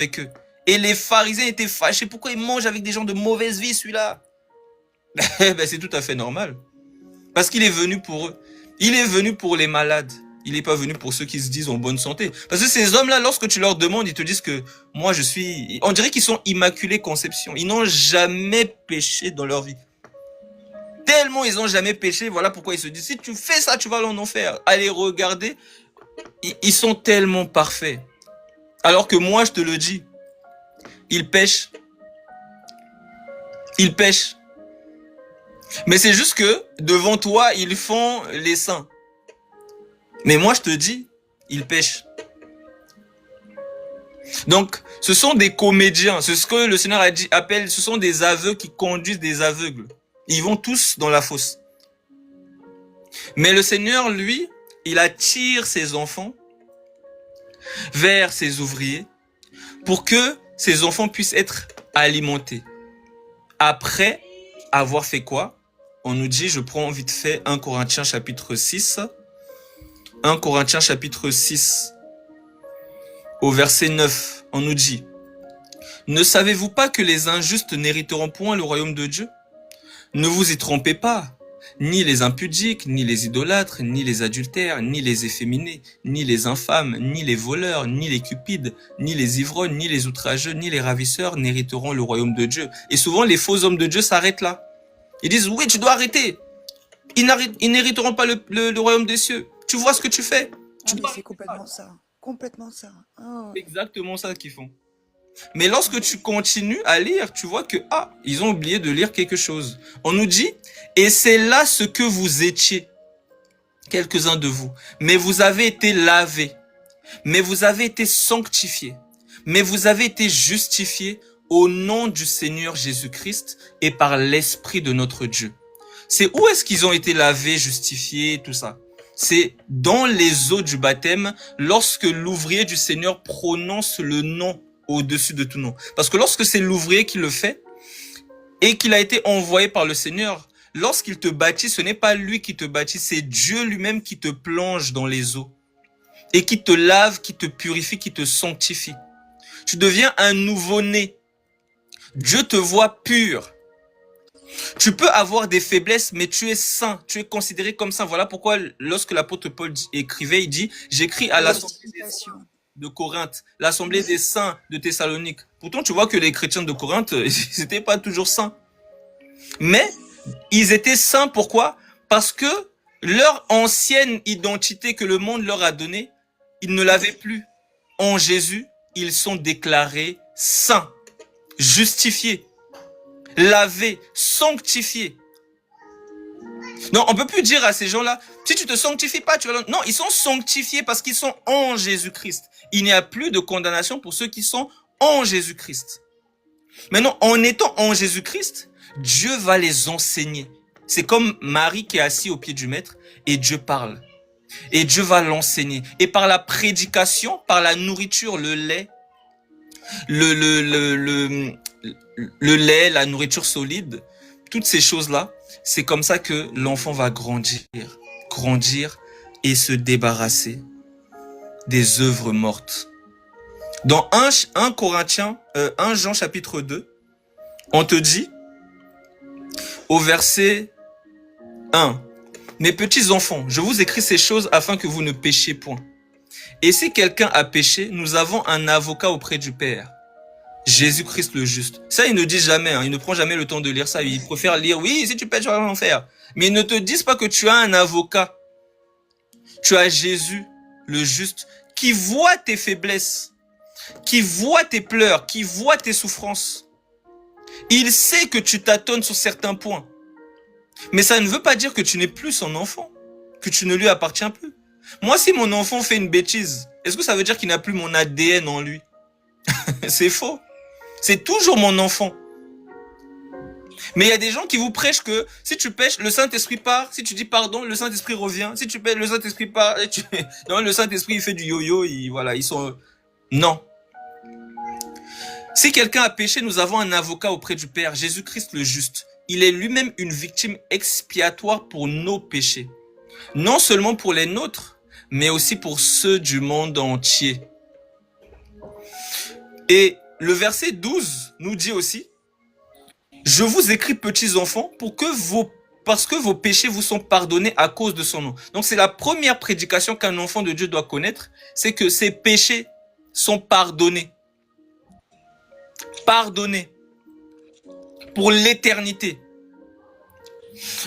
avec eux. Et les pharisiens étaient fâchés. Pourquoi il mange avec des gens de mauvaise vie, celui-là? Ben, c'est tout à fait normal. Parce qu'il est venu pour eux. Il est venu pour les malades. Il n'est pas venu pour ceux qui se disent en bonne santé. Parce que ces hommes-là, lorsque tu leur demandes, ils te disent que moi je suis... On dirait qu'ils sont immaculés conception. Ils n'ont jamais péché dans leur vie. Tellement ils n'ont jamais péché, voilà pourquoi ils se disent, si tu fais ça, tu vas aller en enfer. Allez regarder, ils sont tellement parfaits. Alors que moi, je te le dis, ils pêchent. Ils pêchent. Mais c'est juste que, devant toi, ils font les saints. Mais moi, je te dis, ils pêchent. Donc, ce sont des comédiens. C'est ce que le Seigneur a dit, appelle, ce sont des aveugles qui conduisent des aveugles. Ils vont tous dans la fosse. Mais le Seigneur, lui, il attire ses enfants vers ses ouvriers pour que ces enfants puissent être alimentés. Après avoir fait quoi? On nous dit, je prends vite fait 1 Corinthiens chapitre 6. 1 Corinthiens chapitre 6 au verset 9, on nous dit, ne savez-vous pas que les injustes n'hériteront point le royaume de Dieu? Ne vous y trompez pas, ni les impudiques, ni les idolâtres, ni les adultères, ni les efféminés, ni les infâmes, ni les voleurs, ni les cupides, ni les ivrognes, ni les outrageux, ni les ravisseurs n'hériteront le royaume de Dieu. Et souvent, les faux hommes de Dieu s'arrêtent là. Ils disent, oui, tu dois arrêter. Ils n'hériteront pas le royaume des cieux. Tu vois ce que tu fais. Ah, mais c'est complètement ça. Complètement ça. Oh. C'est exactement ça qu'ils font. Mais lorsque tu continues à lire, tu vois que, ils ont oublié de lire quelque chose. On nous dit, et c'est là ce que vous étiez, quelques-uns de vous. Mais vous avez été lavés. Mais vous avez été sanctifiés. Mais vous avez été justifiés au nom du Seigneur Jésus-Christ et par l'Esprit de notre Dieu. C'est où est-ce qu'ils ont été lavés, justifiés, tout ça? C'est dans les eaux du baptême, lorsque l'ouvrier du Seigneur prononce le nom au-dessus de tout nom. Parce que lorsque c'est l'ouvrier qui le fait, et qu'il a été envoyé par le Seigneur, lorsqu'il te bâtit, ce n'est pas lui qui te bâtit, c'est Dieu lui-même qui te plonge dans les eaux. Et qui te lave, qui te purifie, qui te sanctifie. Tu deviens un nouveau-né. Dieu te voit pur. Tu peux avoir des faiblesses, mais tu es saint, tu es considéré comme saint. Voilà pourquoi lorsque l'apôtre Paul écrivait, il dit, j'écris à l'assemblée des saints de Corinthe, l'assemblée des saints de Thessalonique. Pourtant, tu vois que les chrétiens de Corinthe, ils n'étaient pas toujours saints. Mais ils étaient saints, pourquoi? Parce que leur ancienne identité que le monde leur a donnée, ils ne l'avaient plus. En Jésus, ils sont déclarés saints, justifiés, lavés, sanctifiés. Non, on peut plus dire à ces gens-là, si tu te sanctifies pas, tu vas... Non, ils sont sanctifiés parce qu'ils sont en Jésus-Christ. Il n'y a plus de condamnation pour ceux qui sont en Jésus-Christ. Maintenant, en étant en Jésus-Christ, Dieu va les enseigner. C'est comme Marie qui est assise au pied du maître et Dieu parle. Et Dieu va l'enseigner. Et par la prédication, par la nourriture, le lait, le lait, la nourriture solide, toutes ces choses-là, c'est comme ça que l'enfant va grandir et se débarrasser des œuvres mortes. Dans 1 Jean chapitre 2, on te dit, au verset 1, mes petits enfants, je vous écris ces choses afin que vous ne péchiez point. Et si quelqu'un a péché, nous avons un avocat auprès du Père, Jésus-Christ le juste. Ça, il ne dit jamais, il ne prend jamais le temps de lire ça. Il préfère lire, oui, si tu pèches, tu vas en enfer. Mais ils ne te disent pas que tu as un avocat. Tu as Jésus, le juste, qui voit tes faiblesses, qui voit tes pleurs, qui voit tes souffrances. Il sait que tu tâtonnes sur certains points. Mais ça ne veut pas dire que tu n'es plus son enfant, que tu ne lui appartiens plus. Moi, si mon enfant fait une bêtise, est-ce que ça veut dire qu'il n'a plus mon ADN en lui? C'est faux. C'est toujours mon enfant. Mais il y a des gens qui vous prêchent que si tu pêches, le Saint-Esprit part. Si tu dis pardon, le Saint-Esprit revient. Si tu pêches, le Saint-Esprit part. Non, le Saint-Esprit, il fait du yo-yo. Voilà, ils sont... Non. Si quelqu'un a péché, nous avons un avocat auprès du Père, Jésus-Christ le juste. Il est lui-même une victime expiatoire pour nos péchés. Non seulement pour les nôtres, mais aussi pour ceux du monde entier. Et le verset 12 nous dit aussi, je vous écris petits enfants parce que vos péchés vous sont pardonnés à cause de son nom. Donc c'est la première prédication qu'un enfant de Dieu doit connaître, c'est que ses péchés sont pardonnés. Pardonnés. Pour l'éternité.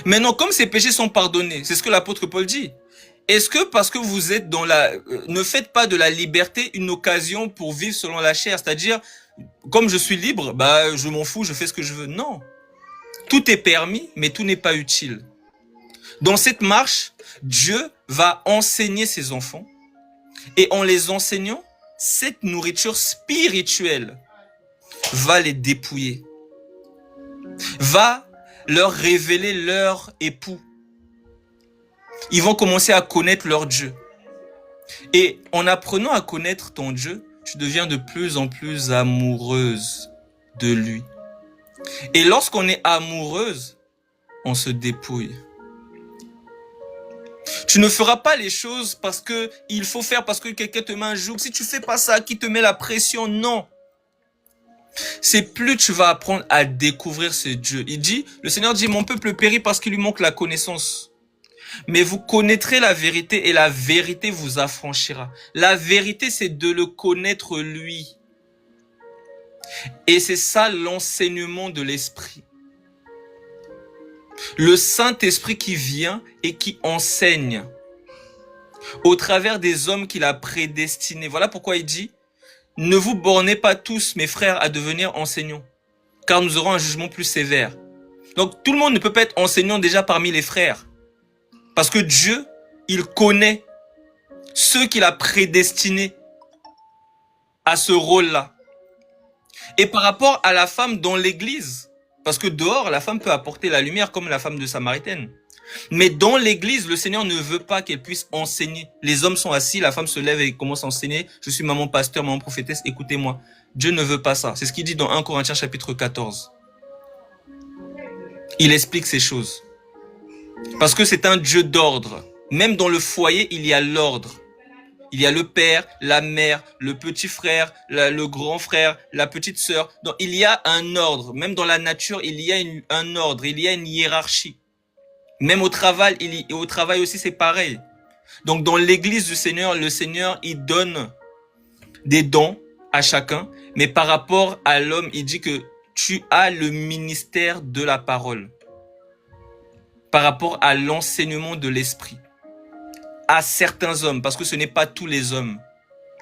Maintenant, comme ces péchés sont pardonnés, c'est ce que l'apôtre Paul dit. Est-ce que parce que vous êtes ne faites pas de la liberté une occasion pour vivre selon la chair, c'est-à-dire, comme je suis libre, je m'en fous, je fais ce que je veux. Non. Tout est permis, mais tout n'est pas utile. Dans cette marche, Dieu va enseigner ses enfants, et en les enseignant, cette nourriture spirituelle va les dépouiller, va leur révéler leur époux. Ils vont commencer à connaître leur Dieu. Et en apprenant à connaître ton Dieu, tu deviens de plus en plus amoureuse de lui. Et lorsqu'on est amoureuse, on se dépouille. Tu ne feras pas les choses parce que il faut faire, parce que quelqu'un te met un joug. Si tu fais pas ça, qui te met la pression? Non. C'est plus tu vas apprendre à découvrir ce Dieu. Le Seigneur dit, mon peuple périt parce qu'il lui manque la connaissance. Mais vous connaîtrez la vérité et la vérité vous affranchira. La vérité, c'est de le connaître lui. Et c'est ça l'enseignement de l'Esprit. Le Saint-Esprit qui vient et qui enseigne au travers des hommes qu'il a prédestinés. Voilà pourquoi il dit, ne vous bornez pas tous, mes frères, à devenir enseignants, car nous aurons un jugement plus sévère. Donc tout le monde ne peut pas être enseignant déjà parmi les frères. Parce que Dieu, il connaît ceux qu'il a prédestinés à ce rôle-là. Et par rapport à la femme dans l'église, parce que dehors, la femme peut apporter la lumière comme la femme de Samaritaine. Mais dans l'église, le Seigneur ne veut pas qu'elle puisse enseigner. Les hommes sont assis, la femme se lève et commence à enseigner. Je suis maman pasteur, maman prophétesse, écoutez-moi. Dieu ne veut pas ça. C'est ce qu'il dit dans 1 Corinthiens chapitre 14. Il explique ces choses. Parce que c'est un Dieu d'ordre. Même dans le foyer, il y a l'ordre. Il y a le père, la mère, le petit frère, le grand frère, la petite sœur. Donc, il y a un ordre. Même dans la nature, il y a un ordre. Il y a une hiérarchie. Même au travail, aussi, c'est pareil. Donc, dans l'église du Seigneur, le Seigneur, il donne des dons à chacun. Mais par rapport à l'homme, il dit que tu as le ministère de la parole. Par rapport à l'enseignement de l'esprit. À certains hommes, parce que ce n'est pas tous les hommes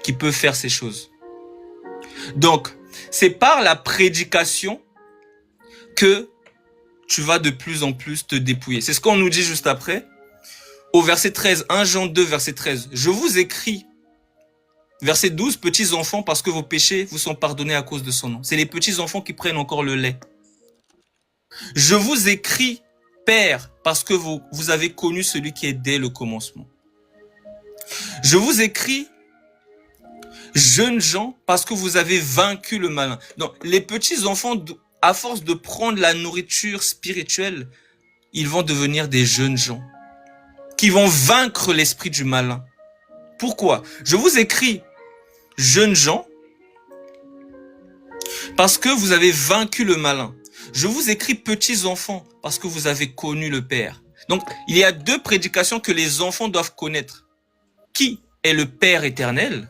qui peuvent faire ces choses. Donc, c'est par la prédication que tu vas de plus en plus te dépouiller. C'est ce qu'on nous dit juste après. Au verset 13, 1 Jean 2, verset 13. Je vous écris, verset 12, petits enfants, parce que vos péchés vous sont pardonnés à cause de son nom. C'est les petits enfants qui prennent encore le lait. Je vous écris, Père, parce que vous avez connu celui qui est dès le commencement. Je vous écris, jeunes gens, parce que vous avez vaincu le malin. Donc, les petits enfants, à force de prendre la nourriture spirituelle, ils vont devenir des jeunes gens qui vont vaincre l'esprit du malin. Pourquoi? Je vous écris, jeunes gens, parce que vous avez vaincu le malin. Je vous écris, petits enfants, parce que vous avez connu le Père. Donc, il y a deux prédications que les enfants doivent connaître. Qui est le Père éternel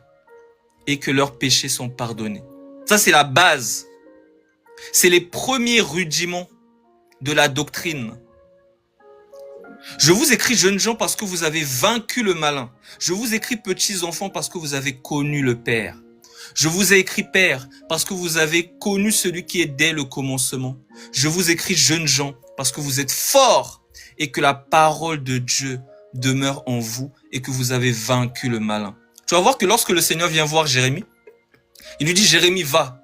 et que leurs péchés sont pardonnés. Ça, c'est la base. C'est les premiers rudiments de la doctrine. Je vous écris, jeunes gens, parce que vous avez vaincu le malin. Je vous écris, petits enfants, parce que vous avez connu le Père. Je vous ai écrit, Père, parce que vous avez connu celui qui est dès le commencement. Je vous écris, jeunes gens, parce que vous êtes forts et que la parole de Dieu demeure en vous et que vous avez vaincu le malin. Tu vas voir que lorsque le Seigneur vient voir Jérémie, il lui dit, Jérémie, va.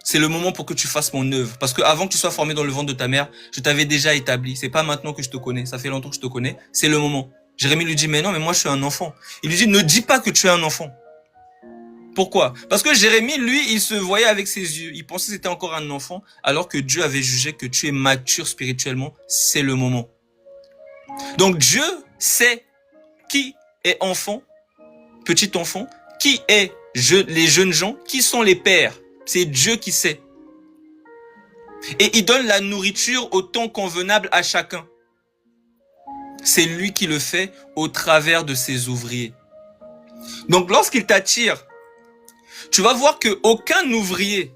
C'est le moment pour que tu fasses mon œuvre. Parce que avant que tu sois formé dans le ventre de ta mère, je t'avais déjà établi. C'est pas maintenant que je te connais. Ça fait longtemps que je te connais. C'est le moment. Jérémie lui dit, mais non, mais moi je suis un enfant. Il lui dit, ne dis pas que tu es un enfant. Pourquoi? Parce que Jérémie, lui, il se voyait avec ses yeux. Il pensait que c'était encore un enfant, alors que Dieu avait jugé que tu es mature spirituellement. C'est le moment. Donc Dieu sait qui est enfant, petit enfant, qui est les jeunes gens, qui sont les pères. C'est Dieu qui sait. Et il donne la nourriture au temps convenable à chacun. C'est lui qui le fait au travers de ses ouvriers. Donc lorsqu'il t'attire, tu vas voir qu'aucun ouvrier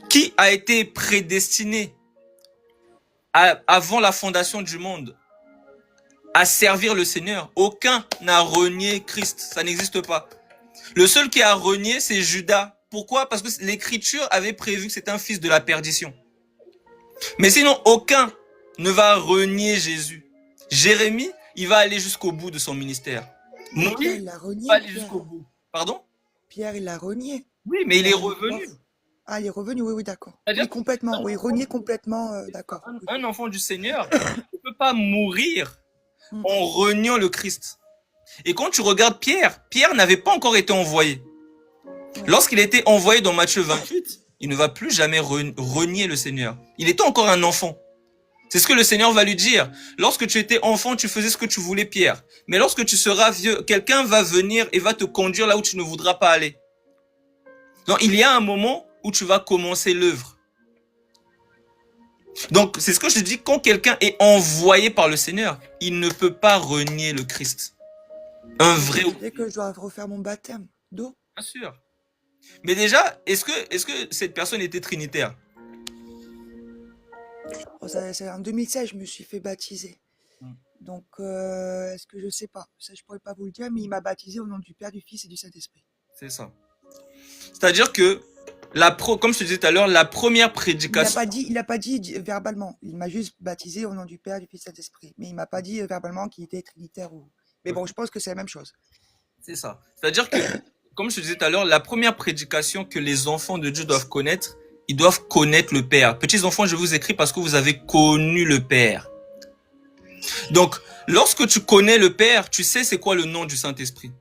qui a été prédestiné avant la fondation du monde à servir le Seigneur, aucun n'a renié Christ. Ça n'existe pas. Le seul qui a renié, c'est Judas. Pourquoi? Parce que l'Écriture avait prévu que c'était un fils de la perdition. Mais sinon, aucun ne va renier Jésus. Jérémie, il va aller jusqu'au bout de son ministère. Mais Pierre, Moïse il l'a renié, va aller Pierre. jusqu'au bout. Pardon? Pierre, il l'a renié. Oui, mais il est Il a dit, revenu. ah, il est revenu, oui, oui, d'accord. C'est-à-dire Oui, complètement, oui, renié complètement, d'accord. un enfant du Seigneur ne peut pas mourir Mm. en reniant le Christ. Et quand tu regardes Pierre, Pierre n'avait pas encore été envoyé. Lorsqu'il était envoyé dans Matthieu 28, il ne va plus jamais renier le Seigneur. Il était encore un enfant. C'est ce que le Seigneur va lui dire. Lorsque tu étais enfant, tu faisais ce que tu voulais, Pierre. Mais lorsque tu seras vieux, quelqu'un va venir et va te conduire là où tu ne voudras pas aller. Donc, il y a un moment où tu vas commencer l'œuvre. Donc, c'est ce que je te dis, quand quelqu'un est envoyé par le Seigneur, il ne peut pas renier le Christ. Un vrai... Dès que je dois refaire mon baptême d'eau. Bien sûr. Mais déjà, est-ce que cette personne était trinitaire? Oh, c'est en 2016, je me suis fait baptiser. Mm. Donc, est-ce que je sais pas? Ça, je pourrais pas vous le dire, mais il m'a baptisé au nom du Père, du Fils et du Saint-Esprit. C'est ça. C'est-à-dire que, comme je te disais tout à l'heure, la première prédication... Il a pas dit verbalement. Il m'a juste baptisé au nom du Père, du Fils et du Saint-Esprit. Mais il m'a pas dit verbalement qu'il était trinitaire ou... Mais bon, je pense que c'est la même chose. C'est ça. C'est-à-dire que, comme je te disais tout à l'heure, la première prédication que les enfants de Dieu doivent connaître, ils doivent connaître le Père. Petits enfants, je vous écris parce que vous avez connu le Père. Donc, lorsque tu connais le Père, tu sais c'est quoi le nom du Saint-Esprit.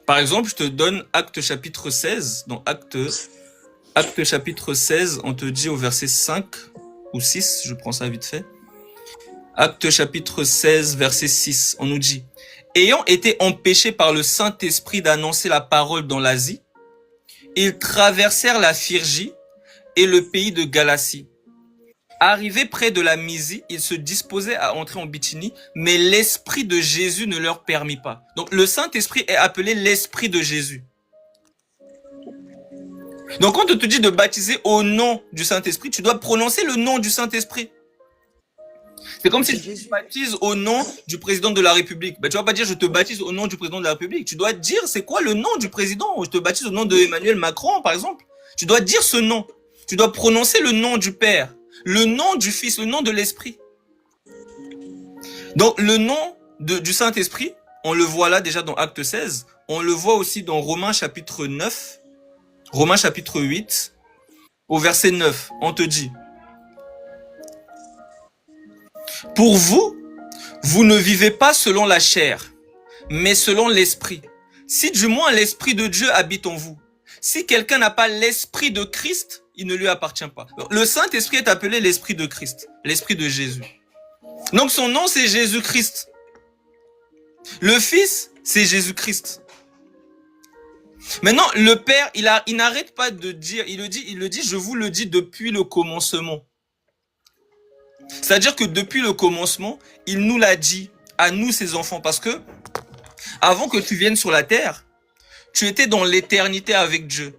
Par exemple, je te donne Acte chapitre 16. Dans Acte chapitre 16, on te dit au verset 5 ou 6, je prends ça vite fait. Acte chapitre 16, verset 6, on nous dit: ayant été empêchés par le Saint-Esprit d'annoncer la parole dans l'Asie, ils traversèrent la Phrygie et le pays de Galatie. Arrivés près de la Mysie, ils se disposaient à entrer en Bithynie, mais l'Esprit de Jésus ne leur permit pas. Donc le Saint-Esprit est appelé l'Esprit de Jésus. Donc quand on te dit de baptiser au nom du Saint-Esprit, tu dois prononcer le nom du Saint-Esprit. C'est comme si tu te baptises au nom du président de la République. Ben, tu vas pas dire je te baptise au nom du président de la République. Tu dois dire c'est quoi le nom du président. Je te baptise au nom de Emmanuel Macron, par exemple. Tu dois dire ce nom. Tu dois prononcer le nom du Père, le nom du Fils, le nom de l'Esprit. Donc le nom du Saint-Esprit, on le voit là déjà dans Acte 16. On le voit aussi dans Romains chapitre 9, Romains chapitre 8, au verset 9. On te dit: pour vous, vous ne vivez pas selon la chair, mais selon l'esprit. Si du moins l'esprit de Dieu habite en vous. Si quelqu'un n'a pas l'esprit de Christ, il ne lui appartient pas. Le Saint-Esprit est appelé l'esprit de Christ, l'esprit de Jésus. Donc son nom c'est Jésus-Christ. Le Fils, c'est Jésus-Christ. Maintenant, le Père, il n'arrête pas de dire, il le dit, je vous le dis depuis le commencement. C'est-à-dire que depuis le commencement, il nous l'a dit à nous, ses enfants, parce que avant que tu viennes sur la terre, tu étais dans l'éternité avec Dieu.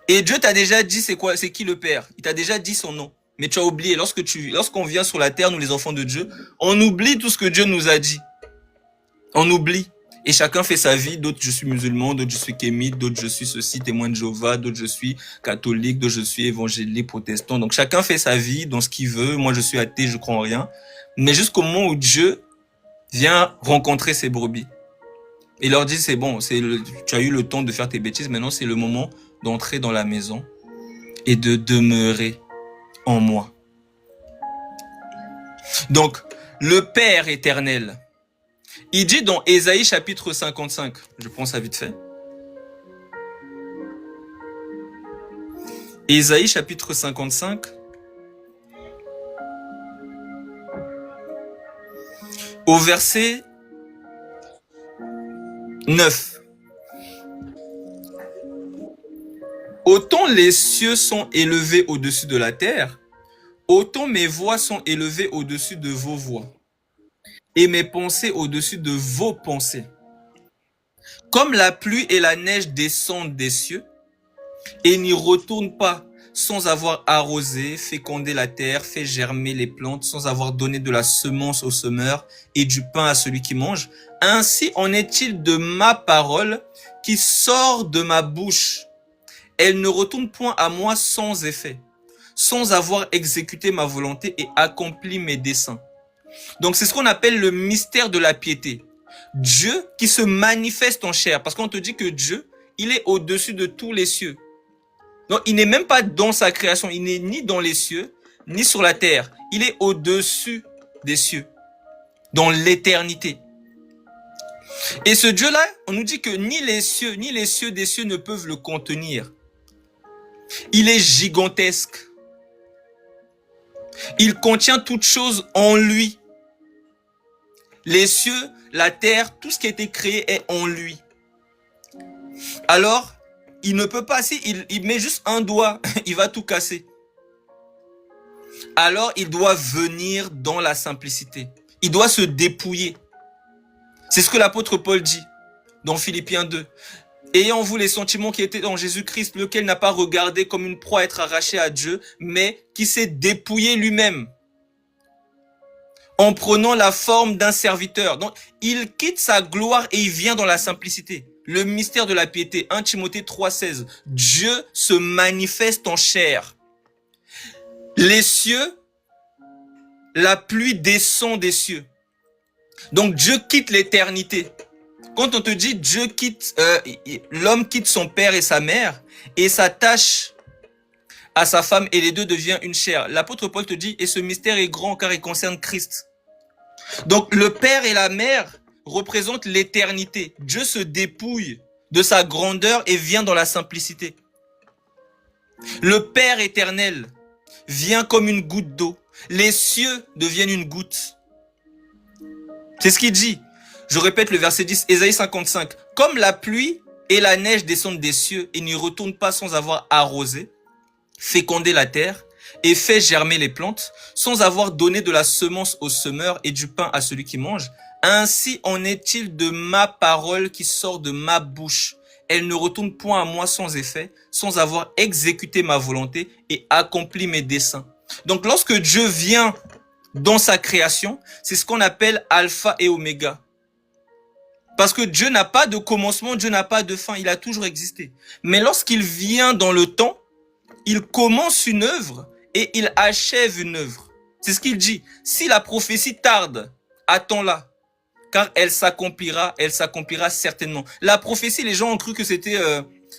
Et Dieu t'a déjà dit c'est qui le Père. Il t'a déjà dit son nom. Mais tu as oublié. Lorsqu'on vient sur la terre, nous les enfants de Dieu, on oublie tout ce que Dieu nous a dit. On oublie. Et chacun fait sa vie. D'autres, je suis musulman, d'autres, je suis kémite, d'autres, je suis ceci, témoin de Jéhovah, d'autres, je suis catholique, d'autres, je suis évangélique, protestant. Donc chacun fait sa vie dans ce qu'il veut. Moi, je suis athée, je crois en rien. Mais jusqu'au moment où Dieu vient rencontrer ses brebis. Il leur dit, c'est bon, tu as eu le temps de faire tes bêtises, maintenant c'est le moment d'entrer dans la maison et de demeurer en moi. Donc, le Père éternel, il dit dans Ésaïe chapitre 55, je prends ça vite fait. Ésaïe chapitre 55, au verset 9. Autant les cieux sont élevés au-dessus de la terre, autant mes voix sont élevées au-dessus de vos voix, et mes pensées au-dessus de vos pensées. Comme la pluie et la neige descendent des cieux, et n'y retournent pas sans avoir arrosé, fécondé la terre, fait germer les plantes, sans avoir donné de la semence au semeur et du pain à celui qui mange, ainsi en est-il de ma parole qui sort de ma bouche. Elle ne retourne point à moi sans effet, sans avoir exécuté ma volonté et accompli mes desseins. Donc c'est ce qu'on appelle le mystère de la piété. Dieu qui se manifeste en chair, parce qu'on te dit que Dieu, il est au-dessus de tous les cieux. Donc il n'est même pas dans sa création, il n'est ni dans les cieux, ni sur la terre. Il est au-dessus des cieux, dans l'éternité. Et ce Dieu-là, on nous dit que ni les cieux des cieux ne peuvent le contenir. Il est gigantesque. Il contient toute chose en lui. Les cieux, la terre, tout ce qui a été créé est en lui. Alors, il ne peut pas, si il met juste un doigt, il va tout casser. Alors, il doit venir dans la simplicité. Il doit se dépouiller. C'est ce que l'apôtre Paul dit dans Philippiens 2. Ayant en vous les sentiments qui étaient en Jésus-Christ, lequel n'a pas regardé comme une proie à être arraché à Dieu, mais qui s'est dépouillé lui-même en prenant la forme d'un serviteur. Donc, il quitte sa gloire et il vient dans la simplicité. Le mystère de la piété, 1 Timothée 3,16. Dieu se manifeste en chair. Les cieux, la pluie descend des cieux. Donc, Dieu quitte l'éternité. Quand on te dit Dieu quitte, l'homme quitte son père et sa mère et s'attache à sa femme et les deux deviennent une chair. L'apôtre Paul te dit, et ce mystère est grand car il concerne Christ. Donc le père et la mère représentent l'éternité. Dieu se dépouille de sa grandeur et vient dans la simplicité. Le Père éternel vient comme une goutte d'eau. Les cieux deviennent une goutte. C'est ce qu'il dit. Je répète le verset 10, Ésaïe 55. Comme la pluie et la neige descendent des cieux et n'y retournent pas sans avoir arrosé, fécondé la terre et fait germer les plantes, sans avoir donné de la semence au semeur et du pain à celui qui mange, ainsi en est-il de ma parole qui sort de ma bouche. Elle ne retourne point à moi sans effet, sans avoir exécuté ma volonté et accompli mes desseins. Donc lorsque Dieu vient dans sa création, c'est ce qu'on appelle alpha et oméga. Parce que Dieu n'a pas de commencement, Dieu n'a pas de fin, il a toujours existé. Mais lorsqu'il vient dans le temps, il commence une œuvre et il achève une œuvre. C'est ce qu'il dit. Si la prophétie tarde, attends-la, car elle s'accomplira certainement. La prophétie, les gens ont cru que c'était...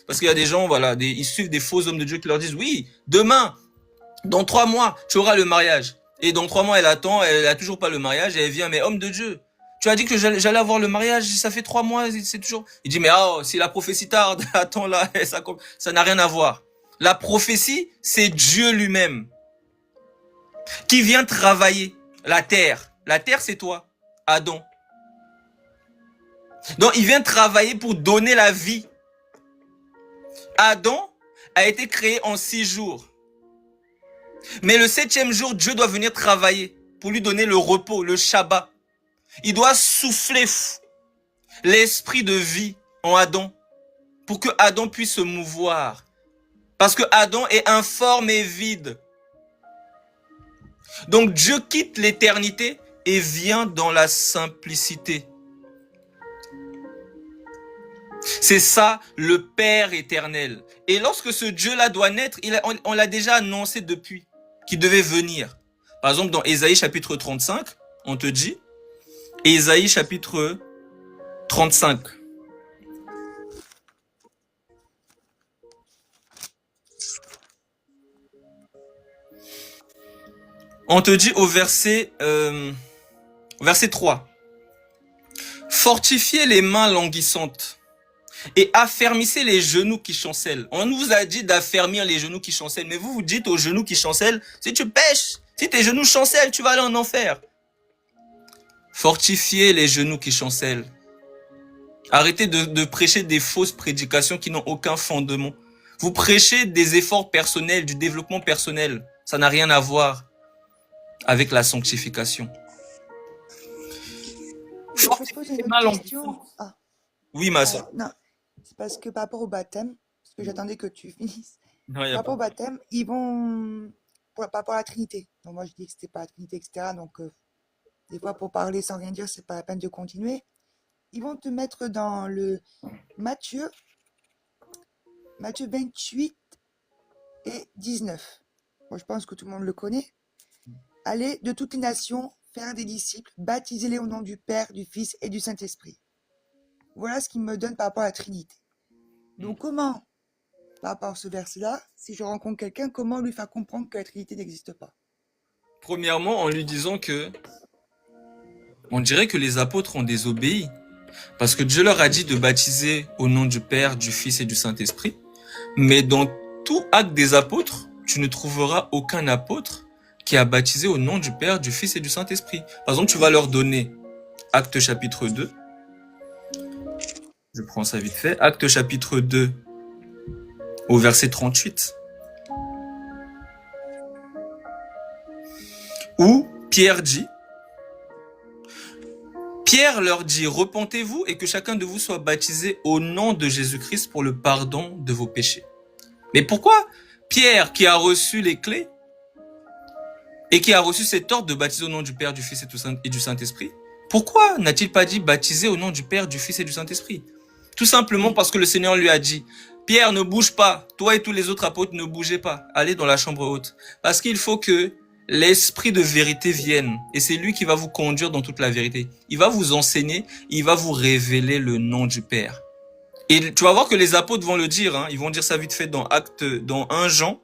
parce qu'il y a des gens, voilà, ils suivent des faux hommes de Dieu qui leur disent, oui, demain, dans 3 mois, tu auras le mariage. Et dans 3 mois, elle attend, elle a toujours pas le mariage, et elle vient, mais homme de Dieu, tu as dit que j'allais avoir le mariage, ça fait 3 mois, c'est toujours... Il dit, mais si la prophétie tarde, attends-la, ça n'a rien à voir. La prophétie, c'est Dieu lui-même qui vient travailler la terre. La terre, c'est toi, Adam. Donc, il vient travailler pour donner la vie. Adam a été créé en 6 jours. Mais le 7e jour, Dieu doit venir travailler pour lui donner le repos, le Shabbat. Il doit souffler l'esprit de vie en Adam pour que Adam puisse se mouvoir. Parce que Adam est informe et vide. Donc Dieu quitte l'éternité et vient dans la simplicité. C'est ça le Père éternel. Et lorsque ce Dieu-là doit naître, on l'a déjà annoncé depuis qu'il devait venir. Par exemple, dans Ésaïe chapitre 35, on te dit, Ésaïe chapitre 35. On te dit au verset 3. Fortifiez les mains languissantes et affermissez les genoux qui chancellent. On nous a dit d'affermir les genoux qui chancellent, mais vous dites aux genoux qui chancellent, si tu pèches, si tes genoux chancellent, tu vas aller en enfer. Fortifiez les genoux qui chancellent. Arrêtez de prêcher des fausses prédications qui n'ont aucun fondement. Vous prêchez des efforts personnels, du développement personnel. Ça n'a rien à voir avec la sanctification. Je peux te poser une autre question? Ah, Oui, ma soeur. non, c'est parce que par rapport au baptême, parce que j'attendais que tu finisses. Non, y Par a rapport pas. au baptême, ils vont, par rapport à la Trinité. Donc moi je dis que c'était pas la Trinité, etc. Donc des fois pour parler sans rien dire, c'est pas la peine de continuer. Ils vont te mettre dans le Matthieu, Matthieu 28 et 19. Bon, je pense que tout le monde le connaît. Allez de toutes les nations faire des disciples, baptisez-les au nom du Père, du Fils et du Saint-Esprit. Voilà ce qu'il me donne par rapport à la Trinité. Donc comment, par rapport à ce verset-là, si je rencontre quelqu'un, comment lui faire comprendre que la Trinité n'existe pas? Premièrement, en lui disant que on dirait que les apôtres ont désobéi. Parce que Dieu leur a dit de baptiser au nom du Père, du Fils et du Saint-Esprit. Mais dans tout acte des apôtres, tu ne trouveras aucun apôtre qui a baptisé au nom du Père, du Fils et du Saint-Esprit. Par exemple, tu vas leur donner Acte chapitre 2. Je prends ça vite fait. Acte chapitre 2 au verset 38. Où Pierre leur dit, repentez-vous et que chacun de vous soit baptisé au nom de Jésus-Christ pour le pardon de vos péchés. Mais pourquoi Pierre, qui a reçu les clés et qui a reçu cet ordre de baptiser au nom du Père, du Fils et du Saint-Esprit, pourquoi n'a-t-il pas dit baptiser au nom du Père, du Fils et du Saint-Esprit? Tout simplement parce que le Seigneur lui a dit, Pierre, ne bouge pas, toi et tous les autres apôtres ne bougez pas, allez dans la chambre haute. Parce qu'il faut que l'esprit de vérité vienne. Et c'est lui qui va vous conduire dans toute la vérité. Il va vous enseigner, il va vous révéler le nom du Père. Et tu vas voir que les apôtres vont le dire, hein, ils vont dire ça vite fait dans 1 Jean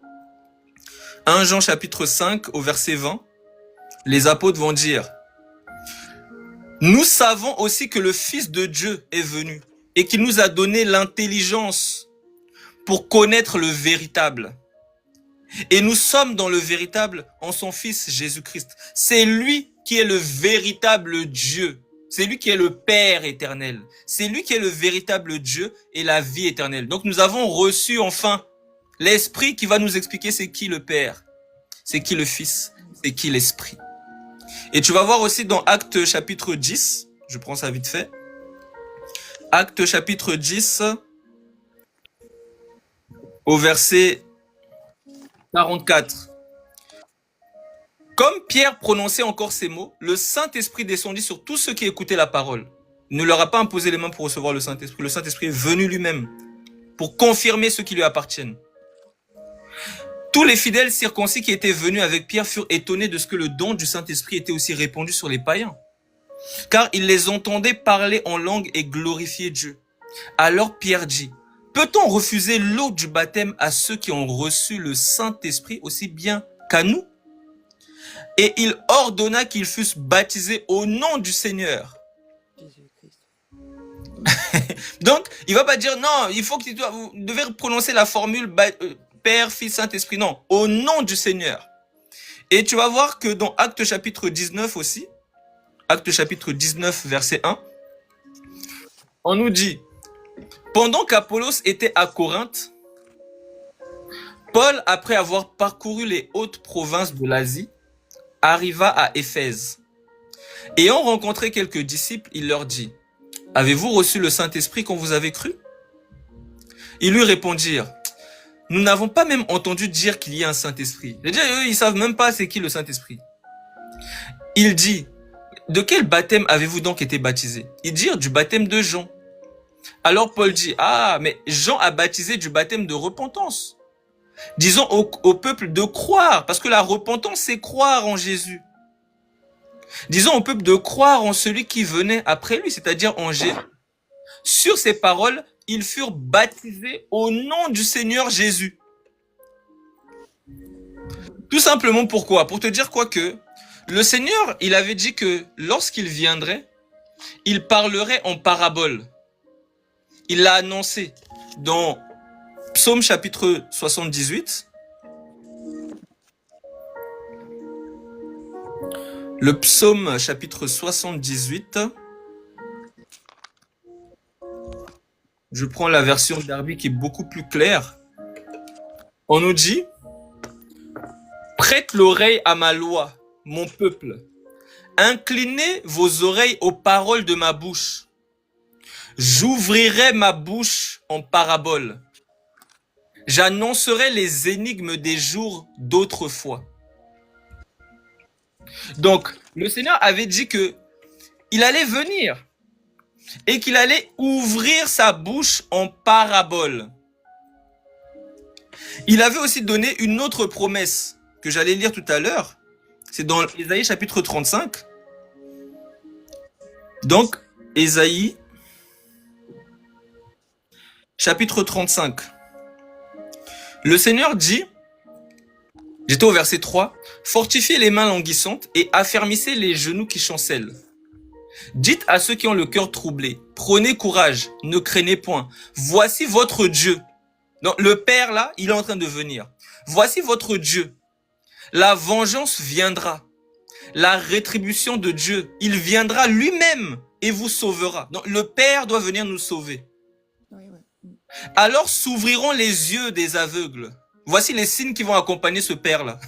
chapitre 5 au verset 20. Les apôtres vont dire, nous savons aussi que le Fils de Dieu est venu et qu'il nous a donné l'intelligence pour connaître le véritable. Et nous sommes dans le véritable en son Fils Jésus-Christ. C'est lui qui est le véritable Dieu. C'est lui qui est le Père éternel. C'est lui qui est le véritable Dieu et la vie éternelle. Donc nous avons reçu enfin l'Esprit qui va nous expliquer c'est qui le Père, c'est qui le Fils, c'est qui l'Esprit. Et tu vas voir aussi dans Acte chapitre 10, je prends ça vite fait. Acte chapitre 10 au verset 44. Comme Pierre prononçait encore ces mots, le Saint-Esprit descendit sur tous ceux qui écoutaient la parole. Il ne leur a pas imposé les mains pour recevoir le Saint-Esprit. Le Saint-Esprit est venu lui-même pour confirmer ceux qui lui appartiennent. Tous les fidèles circoncis qui étaient venus avec Pierre furent étonnés de ce que le don du Saint-Esprit était aussi répandu sur les païens. Car ils les entendaient parler en langue et glorifier Dieu. Alors Pierre dit, peut-on refuser l'eau du baptême à ceux qui ont reçu le Saint-Esprit aussi bien qu'à nous? Et il ordonna qu'ils fussent baptisés au nom du Seigneur. Jésus-Christ. Donc, il va pas dire non, il faut que vous devez prononcer la formule Père, Fils, Saint-Esprit. Non, au nom du Seigneur. Et tu vas voir que dans Acte chapitre 19 aussi, Acte chapitre 19 verset 1, on nous dit, pendant qu'Apollos était à Corinthe, Paul, après avoir parcouru les hautes provinces de l'Asie, arriva à Éphèse. Ayant rencontré quelques disciples, il leur dit, avez-vous reçu le Saint-Esprit quand vous avez cru? Ils lui répondirent, nous n'avons pas même entendu dire qu'il y a un Saint-Esprit. C'est-à-dire, eux, ils savent même pas c'est qui le Saint-Esprit. Il dit, de quel baptême avez-vous donc été baptisés? Ils dirent, du baptême de Jean. Alors Paul dit, ah, mais Jean a baptisé du baptême de repentance. Disons au peuple de croire, parce que la repentance, c'est croire en Jésus. Disons au peuple de croire en celui qui venait après lui, c'est-à-dire en Jésus. Sur ces paroles, ils furent baptisés au nom du Seigneur Jésus. Tout simplement pourquoi? Pour te dire quoi que le Seigneur, il avait dit que lorsqu'il viendrait, il parlerait en parabole. Il l'a annoncé dans Psaume chapitre 78. Le Psaume chapitre 78. Je prends la version d'Arby qui est beaucoup plus claire. On nous dit, prête l'oreille à ma loi, mon peuple. Inclinez vos oreilles aux paroles de ma bouche. J'ouvrirai ma bouche en parabole. J'annoncerai les énigmes des jours d'autrefois. Donc, le Seigneur avait dit que il allait venir et qu'il allait ouvrir sa bouche en parabole. Il avait aussi donné une autre promesse que j'allais lire tout à l'heure. C'est dans Ésaïe chapitre 35. Donc, Ésaïe chapitre 35. Le Seigneur dit, j'étais au verset 3, fortifiez les mains languissantes et affermissez les genoux qui chancellent. Dites à ceux qui ont le cœur troublé, prenez courage, ne craignez point. Voici votre Dieu. Donc, le Père là, il est en train de venir. Voici votre Dieu. La vengeance viendra. La rétribution de Dieu, il viendra lui-même et vous sauvera. Donc, le Père doit venir nous sauver. Oui, oui. Alors s'ouvriront les yeux des aveugles. Voici les signes qui vont accompagner ce Père-là.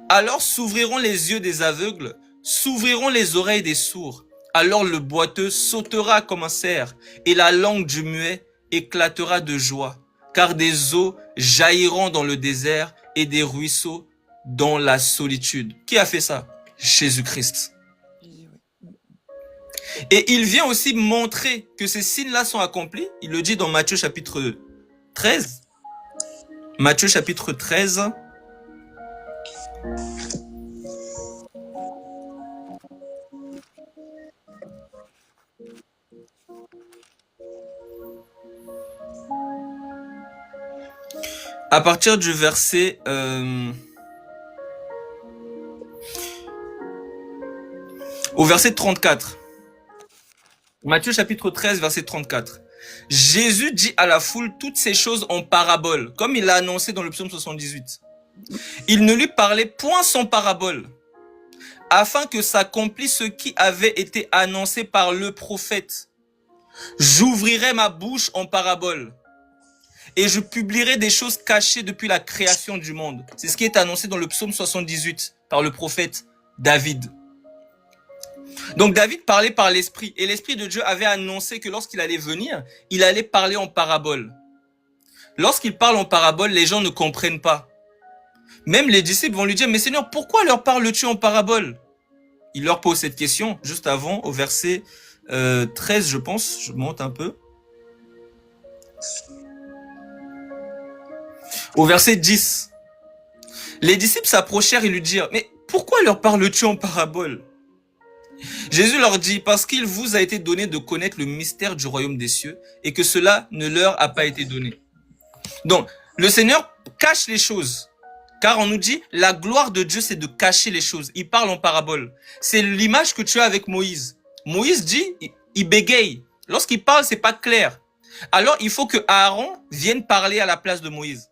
Alors s'ouvriront les yeux des aveugles, s'ouvriront les oreilles des sourds. Alors le boiteux sautera comme un cerf et la langue du muet éclatera de joie. Car des eaux jailliront dans le désert et des ruisseaux dans la solitude. Qui a fait ça? Jésus-Christ. Jésus, oui. Et il vient aussi montrer que ces signes-là sont accomplis. Il le dit dans Matthieu chapitre 13. Matthieu chapitre 13. À partir du verset... au verset 34. Matthieu chapitre 13, verset 34. Jésus dit à la foule toutes ces choses en parabole, comme il l'a annoncé dans le psaume 78. Il ne lui parlait point sans parabole, afin que s'accomplisse ce qui avait été annoncé par le prophète. J'ouvrirai ma bouche en parabole, et je publierai des choses cachées depuis la création du monde. C'est ce qui est annoncé dans le psaume 78 par le prophète David. Donc David parlait par l'Esprit, et l'Esprit de Dieu avait annoncé que lorsqu'il allait venir, il allait parler en parabole. Lorsqu'il parle en parabole, les gens ne comprennent pas. Même les disciples vont lui dire, mais Seigneur, pourquoi leur parles-tu en parabole? Il leur pose cette question juste avant, au verset 13, je pense, je monte un peu. Au verset 10, les disciples s'approchèrent et lui dirent, mais pourquoi leur parles-tu en parabole? Jésus leur dit, parce qu'il vous a été donné de connaître le mystère du royaume des cieux et que cela ne leur a pas été donné. Donc, le Seigneur cache les choses, car on nous dit, la gloire de Dieu, c'est de cacher les choses. Il parle en parabole. C'est l'image que tu as avec Moïse. Moïse dit, il bégaye. Lorsqu'il parle, c'est pas clair. Alors, il faut que Aaron vienne parler à la place de Moïse.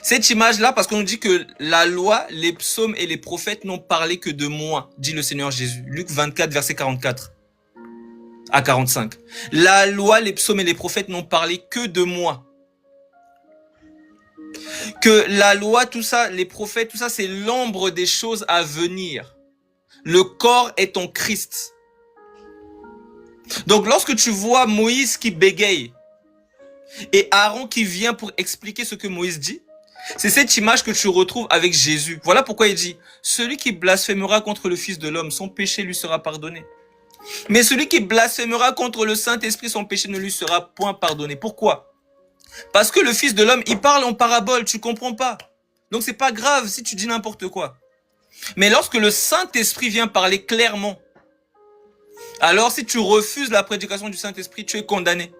Cette image-là, parce qu'on nous dit que la loi, les psaumes et les prophètes n'ont parlé que de moi, dit le Seigneur Jésus. Luc 24, verset 44 à 45. La loi, les psaumes et les prophètes n'ont parlé que de moi. Que la loi, tout ça, les prophètes, tout ça, c'est l'ombre des choses à venir. Le corps est en Christ. Donc, lorsque tu vois Moïse qui bégaye et Aaron qui vient pour expliquer ce que Moïse dit, c'est cette image que tu retrouves avec Jésus. Voilà pourquoi il dit, celui qui blasphémera contre le Fils de l'homme, son péché lui sera pardonné. Mais celui qui blasphémera contre le Saint-Esprit, son péché ne lui sera point pardonné. Pourquoi? Parce que le Fils de l'homme, il parle en parabole, tu comprends pas. Donc c'est pas grave si tu dis n'importe quoi. Mais lorsque le Saint-Esprit vient parler clairement, alors si tu refuses la prédication du Saint-Esprit, tu es condamné.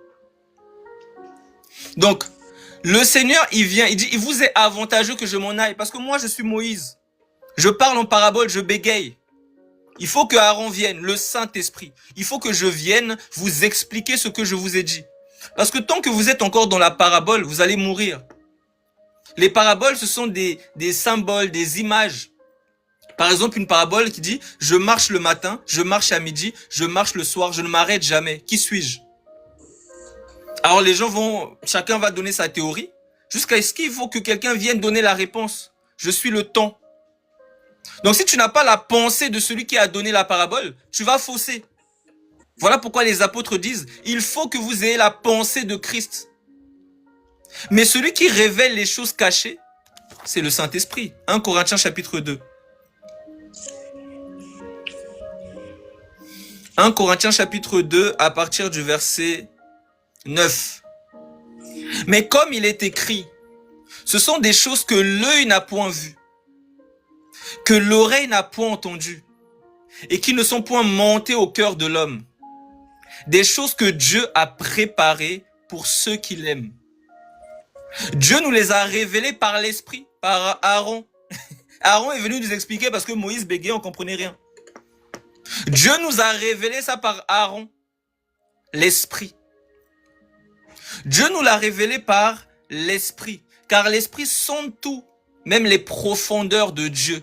Donc, le Seigneur, il vient, il dit, il vous est avantageux que je m'en aille, parce que moi, je suis Moïse. Je parle en parabole, je bégaye. Il faut que Aaron vienne, le Saint-Esprit. Il faut que je vienne vous expliquer ce que je vous ai dit. Parce que tant que vous êtes encore dans la parabole, vous allez mourir. Les paraboles, ce sont des symboles, des images. Par exemple, une parabole qui dit, je marche le matin, je marche à midi, je marche le soir, je ne m'arrête jamais. Qui suis-je? Alors les gens chacun va donner sa théorie, jusqu'à ce qu'il faut que quelqu'un vienne donner la réponse. Je suis le temps. Donc si tu n'as pas la pensée de celui qui a donné la parabole, tu vas fausser. Voilà pourquoi les apôtres disent, il faut que vous ayez la pensée de Christ. Mais celui qui révèle les choses cachées, c'est le Saint-Esprit. 1 Corinthiens chapitre 2. 1 Corinthiens chapitre 2 à partir du verset 9. Mais comme il est écrit, ce sont des choses que l'œil n'a point vues, que l'oreille n'a point entendues, et qui ne sont point montées au cœur de l'homme. Des choses que Dieu a préparées pour ceux qui l'aiment. Dieu nous les a révélées par l'Esprit, par Aaron. Aaron est venu nous expliquer parce que Moïse bégayait, on comprenait rien. Dieu nous a révélé ça par Aaron, l'Esprit. Dieu nous l'a révélé par l'Esprit, car l'Esprit sonde tout, même les profondeurs de Dieu.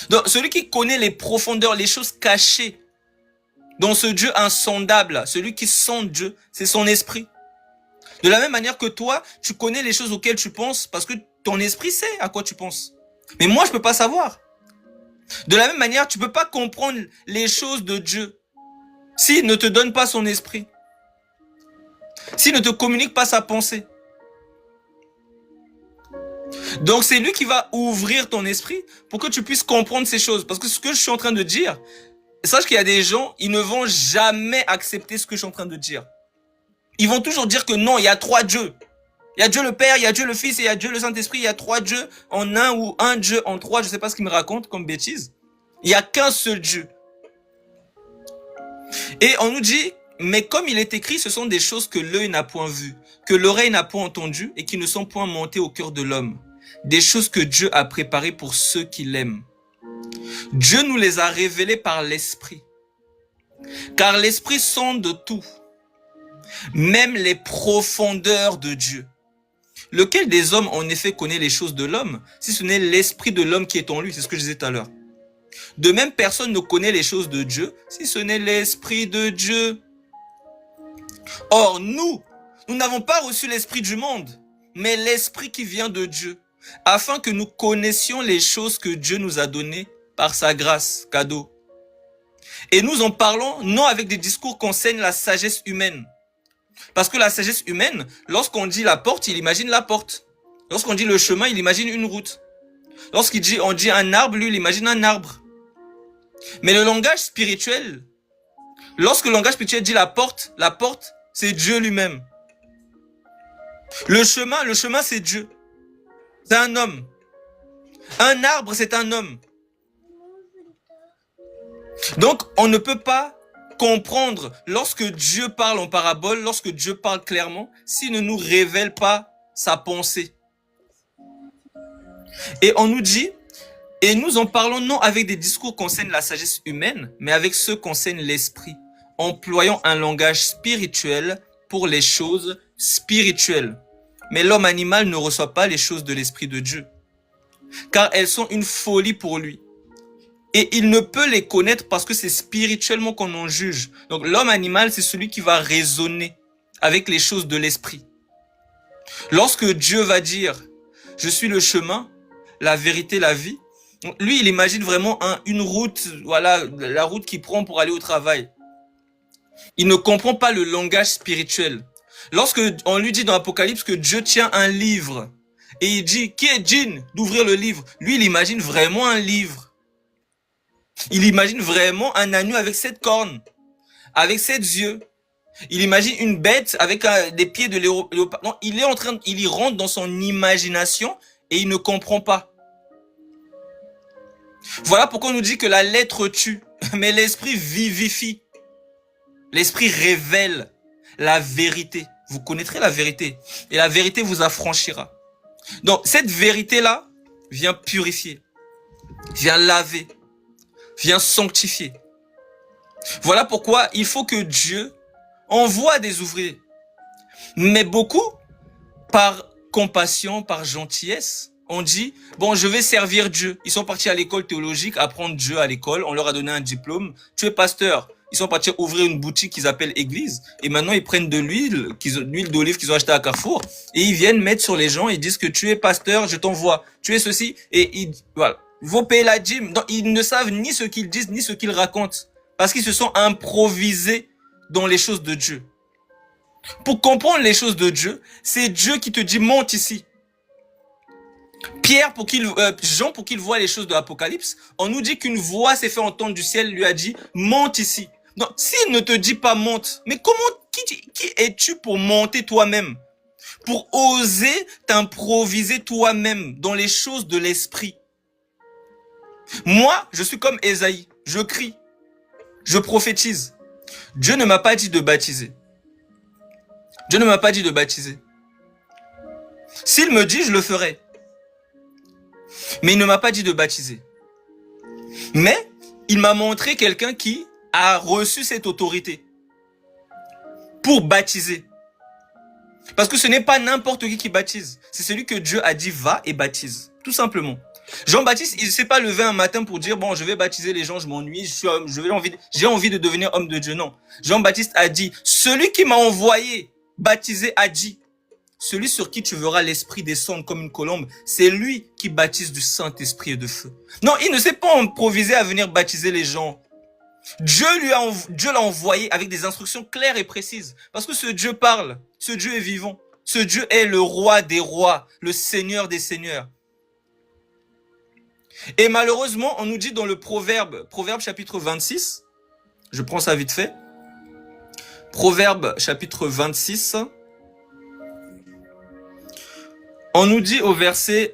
Donc, celui qui connaît les profondeurs, les choses cachées, dans ce Dieu insondable, celui qui sonde Dieu, c'est son esprit. De la même manière que toi, tu connais les choses auxquelles tu penses parce que ton esprit sait à quoi tu penses. Mais moi, je peux pas savoir. De la même manière, tu peux pas comprendre les choses de Dieu s'il ne te donne pas son esprit, s'il ne te communique pas sa pensée. Donc, c'est lui qui va ouvrir ton esprit pour que tu puisses comprendre ces choses. Parce que ce que je suis en train de dire, sache qu'il y a des gens, ils ne vont jamais accepter ce que je suis en train de dire. Ils vont toujours dire que non, il y a trois dieux. Il y a Dieu le Père, il y a Dieu le Fils et il y a Dieu le Saint-Esprit. Il y a trois dieux en un ou un Dieu en trois. Je ne sais pas ce qu'ils me racontent comme bêtise. Il n'y a qu'un seul Dieu. Et on nous dit, mais comme il est écrit, ce sont des choses que l'œil n'a point vues, que l'oreille n'a point entendues et qui ne sont point montées au cœur de l'homme. Des choses que Dieu a préparées pour ceux qui l'aiment. Dieu nous les a révélées par l'Esprit. Car l'Esprit sonde tout, même les profondeurs de Dieu. Lequel des hommes en effet connaît les choses de l'homme, si ce n'est l'esprit de l'homme qui est en lui? C'est ce que je disais tout à l'heure. De même, personne ne connaît les choses de Dieu, si ce n'est l'esprit de Dieu. Or, nous n'avons pas reçu l'esprit du monde, mais l'esprit qui vient de Dieu, afin que nous connaissions les choses que Dieu nous a données par sa grâce, cadeau. Et nous en parlons non avec des discours qu'enseigne la sagesse humaine. Parce que la sagesse humaine, lorsqu'on dit la porte, il imagine la porte. Lorsqu'on dit le chemin, il imagine une route. On dit un arbre, lui, il imagine un arbre. Mais le langage spirituel, lorsque le langage spirituel dit la porte, c'est Dieu lui-même. Le chemin, c'est Dieu. C'est un homme. Un arbre, c'est un homme. Donc, on ne peut pas comprendre lorsque Dieu parle en parabole, lorsque Dieu parle clairement, s'il ne nous révèle pas sa pensée. Et on nous dit, et nous en parlons non avec des discours qu'enseigne la sagesse humaine, mais avec ceux qu'enseigne l'esprit, employant un langage spirituel pour les choses spirituelles. Mais l'homme animal ne reçoit pas les choses de l'esprit de Dieu, car elles sont une folie pour lui. Et il ne peut les connaître parce que c'est spirituellement qu'on en juge. Donc l'homme animal, c'est celui qui va raisonner avec les choses de l'esprit. Lorsque Dieu va dire, je suis le chemin, la vérité, la vie, lui, il imagine vraiment une route, voilà, la route qu'il prend pour aller au travail. Il ne comprend pas le langage spirituel. Lorsque on lui dit dans l'Apocalypse que Dieu tient un livre, et il dit, qui est Djinn d'ouvrir le livre? Lui, il imagine vraiment un livre. Il imagine vraiment un agneau avec 7 cornes, avec 7 yeux. Il imagine une bête avec des pieds de léopard. Non, il y rentre dans son imagination et il ne comprend pas. Voilà pourquoi on nous dit que la lettre tue, mais l'esprit vivifie. L'esprit révèle la vérité. Vous connaîtrez la vérité et la vérité vous affranchira. Donc cette vérité-là vient purifier, vient laver, vient sanctifier. Voilà pourquoi il faut que Dieu envoie des ouvriers. Mais beaucoup, par compassion, par gentillesse, on dit, bon, je vais servir Dieu. Ils sont partis à l'école théologique, apprendre Dieu à l'école, on leur a donné un diplôme. Tu es pasteur. Ils sont partis ouvrir une boutique qu'ils appellent église. Et maintenant, ils prennent de l'huile d'olive qu'ils ont acheté à Carrefour. Et ils viennent mettre sur les gens et disent que tu es pasteur, je t'envoie. Tu es ceci. Et voilà. Ils vont payer la dîme. Donc, ils ne savent ni ce qu'ils disent, ni ce qu'ils racontent. Parce qu'ils se sont improvisés dans les choses de Dieu. Pour comprendre les choses de Dieu, c'est Dieu qui te dit monte ici. Jean, pour qu'il voie les choses de l'Apocalypse, on nous dit qu'une voix s'est fait entendre du ciel, lui a dit monte ici. Donc, s'il ne te dit pas monte, mais qui es-tu pour monter toi-même? Pour oser t'improviser toi-même dans les choses de l'esprit. Moi, je suis comme Ésaïe. Je crie. Je prophétise. Dieu ne m'a pas dit de baptiser. Dieu ne m'a pas dit de baptiser. S'il me dit, je le ferai. Mais il ne m'a pas dit de baptiser. Mais il m'a montré quelqu'un qui a reçu cette autorité pour baptiser. Parce que ce n'est pas n'importe qui baptise. C'est celui que Dieu a dit va et baptise. Tout simplement. Jean-Baptiste, il ne s'est pas levé un matin pour dire bon, je vais baptiser les gens, je m'ennuie, j'ai envie de devenir homme de Dieu. Non. Jean-Baptiste a dit celui qui m'a envoyé baptiser a dit celui sur qui tu verras l'esprit descendre comme une colombe, c'est lui qui baptise du Saint-Esprit et de feu. Non, il ne s'est pas improvisé à venir baptiser les gens. Dieu l'a envoyé avec des instructions claires et précises. Parce que ce Dieu parle, ce Dieu est vivant. Ce Dieu est le roi des rois, le Seigneur des seigneurs. Et malheureusement, on nous dit dans le Proverbe chapitre 26, je prends ça vite fait, Proverbe chapitre 26, on nous dit au verset...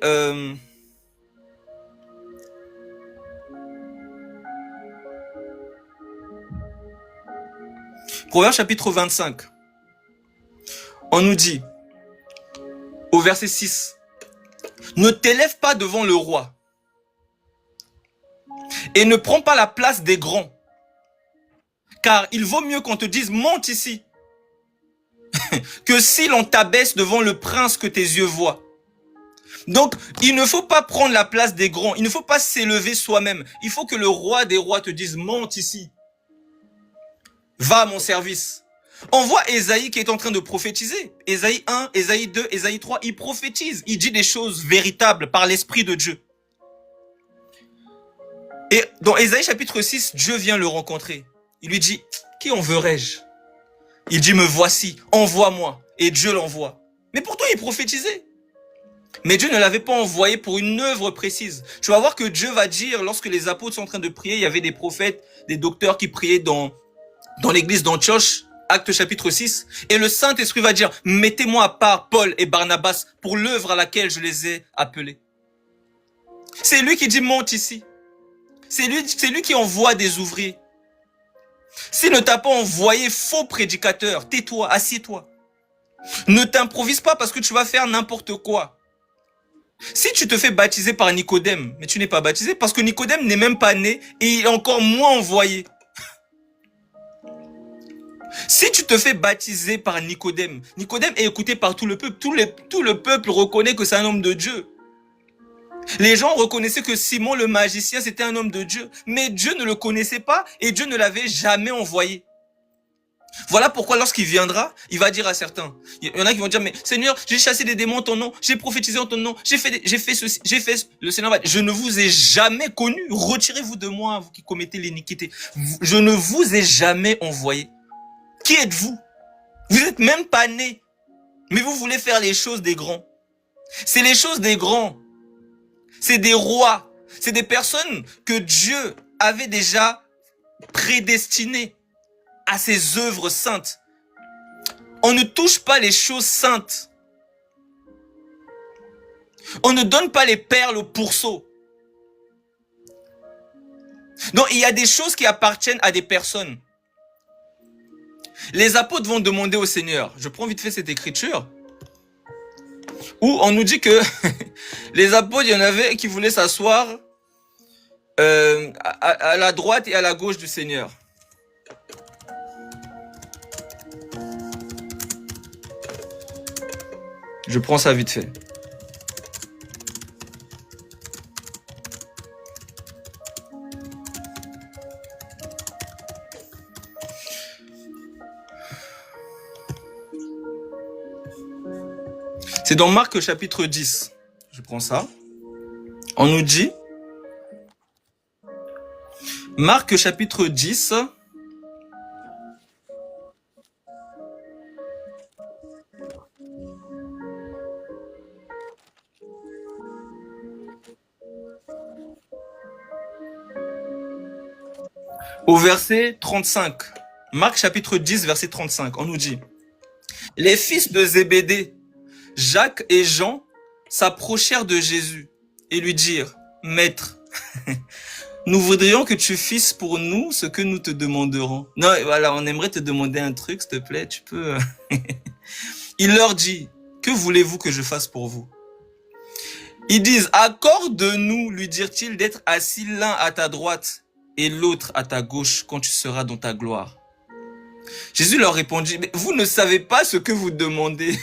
Proverbe chapitre 25, on nous dit au verset 6, ne t'élève pas devant le roi et ne prends pas la place des grands, car il vaut mieux qu'on te dise monte ici que si l'on t'abaisse devant le prince que tes yeux voient. Donc, il ne faut pas prendre la place des grands, il ne faut pas s'élever soi-même. Il faut que le roi des rois te dise monte ici. Va à mon service. On voit Ésaïe qui est en train de prophétiser. Ésaïe 1, Ésaïe 2, Ésaïe 3, il prophétise. Il dit des choses véritables par l'Esprit de Dieu. Et dans Ésaïe chapitre 6, Dieu vient le rencontrer. Il lui dit, qui enverrai-je? Il dit, me voici, envoie-moi. Et Dieu l'envoie. Mais pourtant, il prophétisait. Mais Dieu ne l'avait pas envoyé pour une œuvre précise. Tu vas voir que Dieu va dire, lorsque les apôtres sont en train de prier, il y avait des prophètes, des docteurs qui priaient dans l'église d'Antioche, Actes chapitre 6, et le Saint-Esprit va dire, mettez-moi à part Paul et Barnabas pour l'œuvre à laquelle je les ai appelés. C'est lui qui dit, monte ici. C'est lui qui envoie des ouvriers. S'il ne t'a pas envoyé faux prédicateur, tais-toi, assieds-toi. Ne t'improvise pas parce que tu vas faire n'importe quoi. Si tu te fais baptiser par Nicodème, mais tu n'es pas baptisé parce que Nicodème n'est même pas né et il est encore moins envoyé. Si tu te fais baptiser par Nicodème, Nicodème est écouté par tout le peuple. Tout le peuple reconnaît que c'est un homme de Dieu. Les gens reconnaissaient que Simon le magicien, c'était un homme de Dieu. Mais Dieu ne le connaissait pas et Dieu ne l'avait jamais envoyé. Voilà pourquoi lorsqu'il viendra, il va dire à certains. Il y en a qui vont dire, mais Seigneur, j'ai chassé des démons en ton nom, j'ai prophétisé en ton nom, j'ai fait ceci, j'ai fait... Le Seigneur va dire, je ne vous ai jamais connu. Retirez-vous de moi, vous qui commettez l'iniquité. Je ne vous ai jamais envoyé. Qui êtes-vous? Vous n'êtes même pas nés. Mais vous voulez faire les choses des grands. C'est les choses des grands. C'est des rois. C'est des personnes que Dieu avait déjà prédestinées à ses œuvres saintes. On ne touche pas les choses saintes. On ne donne pas les perles au pourceau. Donc il y a des choses qui appartiennent à des personnes. Les apôtres vont demander au Seigneur, je prends vite fait cette écriture, où on nous dit que les apôtres, il y en avait qui voulaient s'asseoir à la droite et à la gauche du Seigneur. Je prends ça vite fait. dans Marc chapitre 10, je prends ça, on nous dit, Marc chapitre 10, au verset 35. Marc chapitre 10, verset 35, on nous dit, les fils de Zébédée, Jacques et Jean, s'approchèrent de Jésus et lui dirent, Maître, nous voudrions que tu fasses pour nous ce que nous te demanderons. Non, voilà, on aimerait te demander un truc, s'il te plaît, tu peux... Il leur dit, que voulez-vous que je fasse pour vous? Ils disent, accorde-nous, lui dirent-ils, d'être assis l'un à ta droite et l'autre à ta gauche quand tu seras dans ta gloire. Jésus leur répondit, mais vous ne savez pas ce que vous demandez.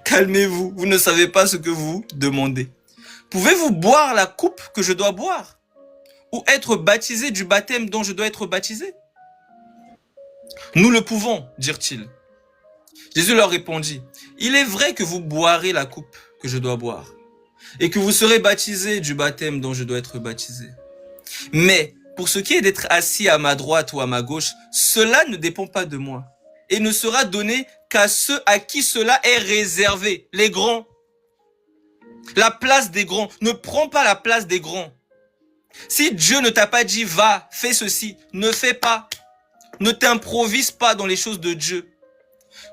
Calmez-vous, vous ne savez pas ce que vous demandez. Pouvez-vous boire la coupe que je dois boire? Ou être baptisé du baptême dont je dois être baptisé? Nous le pouvons, dirent-ils. Jésus leur répondit, il est vrai que vous boirez la coupe que je dois boire, et que vous serez baptisés du baptême dont je dois être baptisé. Mais, pour ce qui est d'être assis à ma droite ou à ma gauche, cela ne dépend pas de moi, et ne sera donné qu'à ceux à qui cela est réservé, les grands. La place des grands. Ne prends pas la place des grands. Si Dieu ne t'a pas dit, va, fais ceci, ne fais pas. Ne t'improvise pas dans les choses de Dieu.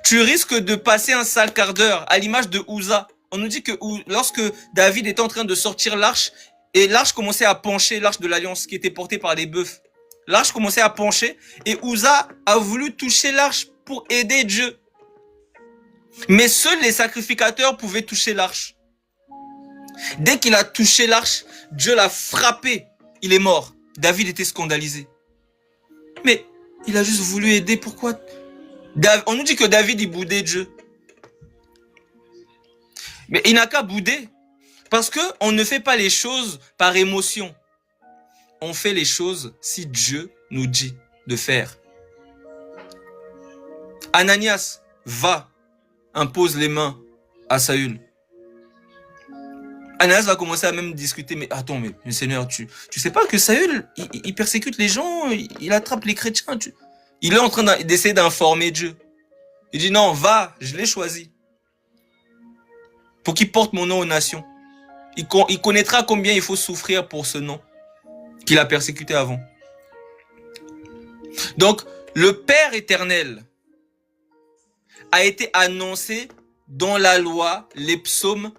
Tu risques de passer un sale quart d'heure, à l'image de Uza. On nous dit que lorsque David était en train de sortir l'arche, et l'arche commençait à pencher, l'arche de l'alliance qui était portée par les bœufs. L'arche commençait à pencher, et Uza a voulu toucher l'arche pour aider Dieu. Mais seuls les sacrificateurs pouvaient toucher l'arche. Dès qu'il a touché l'arche, Dieu l'a frappé. Il est mort. David était scandalisé. Mais il a juste voulu aider. Pourquoi? On nous dit que David, il boudait Dieu. Mais il n'a qu'à bouder. Parce que on ne fait pas les choses par émotion. On fait les choses si Dieu nous dit de faire. Ananias, va, impose les mains à Saül. Ananias va commencer à même discuter, mais attends, mais Seigneur, tu sais pas que Saül, il persécute les gens, il attrape les chrétiens. Il est en train d'essayer d'informer Dieu. Il dit non, va, je l'ai choisi. Pour qu'il porte mon nom aux nations. Il connaîtra combien il faut souffrir pour ce nom qu'il a persécuté avant. Donc, le Père éternel a été annoncé dans la loi, les psaumes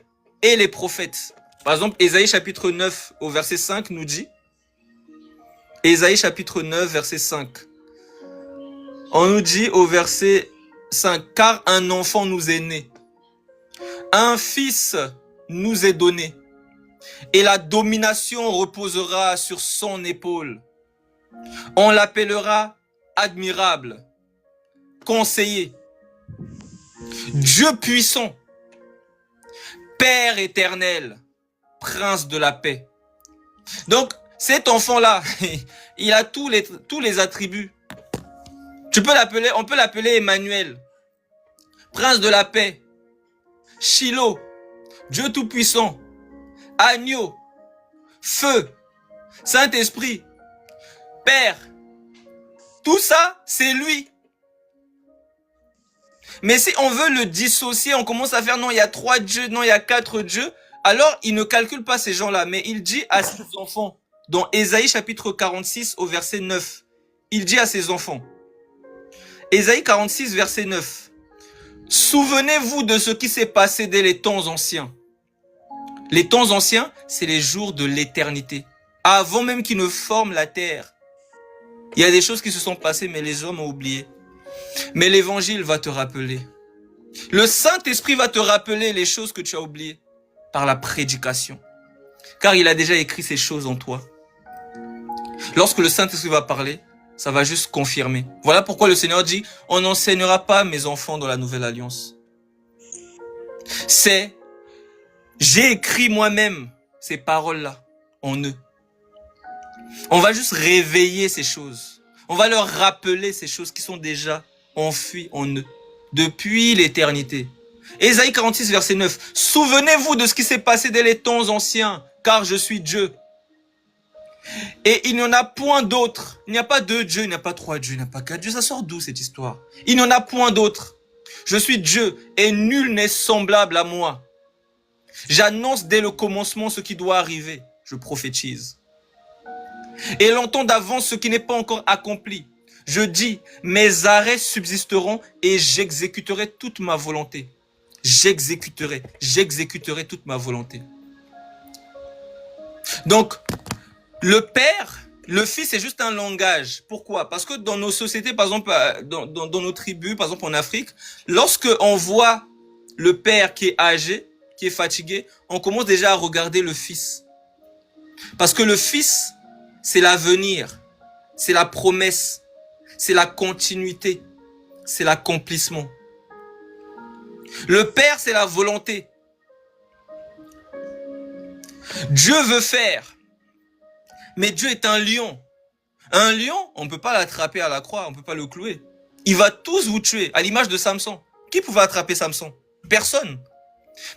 et les prophètes. Par exemple, Ésaïe chapitre 9 au verset 5 nous dit, Ésaïe chapitre 9 verset 5, on nous dit au verset 5, car un enfant nous est né, un fils nous est donné, et la domination reposera sur son épaule. On l'appellera admirable, conseiller, Dieu puissant, Père éternel, Prince de la paix. Donc, cet enfant-là, il a tous les attributs. On peut l'appeler Emmanuel, Prince de la paix, Shiloh, Dieu tout-puissant, Agneau, Feu, Saint-Esprit, Père. Tout ça, c'est lui. Mais si on veut le dissocier, on commence à faire non, il y a 3 dieux, non, il y a 4 dieux. Alors, il ne calcule pas ces gens-là, mais il dit à ses enfants, dans Ésaïe chapitre 46 au verset 9, il dit à ses enfants, Ésaïe 46 verset 9, souvenez-vous de ce qui s'est passé dès les temps anciens. Les temps anciens, c'est les jours de l'éternité. Avant même qu'il ne forme la terre. Il y a des choses qui se sont passées, mais les hommes ont oublié. Mais l'évangile va te rappeler. Le Saint-Esprit va te rappeler les choses que tu as oubliées par la prédication. Car il a déjà écrit ces choses en toi. Lorsque le Saint-Esprit va parler, ça va juste confirmer. Voilà pourquoi le Seigneur dit, on n'enseignera pas mes enfants dans la nouvelle alliance. J'ai écrit moi-même ces paroles-là en eux. On va juste réveiller ces choses. On va leur rappeler ces choses qui sont déjà enfuies en eux depuis l'éternité. Ésaïe 46, verset 9. Souvenez-vous de ce qui s'est passé dès les temps anciens, car je suis Dieu. Et il n'y en a point d'autre. Il n'y a pas deux dieux, il n'y a pas trois dieux, il n'y a pas quatre dieux. Ça sort d'où cette histoire? Il n'y en a point d'autre. Je suis Dieu et nul n'est semblable à moi. J'annonce dès le commencement ce qui doit arriver. Je prophétise. Et l'entend d'avance ce qui n'est pas encore accompli. Je dis, mes arrêts subsisteront et j'exécuterai toute ma volonté. J'exécuterai toute ma volonté. Donc, le Père, le Fils, c'est juste un langage. Pourquoi? Parce que dans nos sociétés, par exemple, dans nos tribus, par exemple en Afrique, lorsque on voit le Père qui est âgé, qui est fatigué, on commence déjà à regarder le Fils. Parce que le Fils, c'est l'avenir, c'est la promesse, c'est la continuité, c'est l'accomplissement. Le Père, c'est la volonté. Dieu veut faire. Mais Dieu est un lion. Un lion, on ne peut pas l'attraper à la croix, on ne peut pas le clouer. Il va tous vous tuer, à l'image de Samson. Qui pouvait attraper Samson? Personne.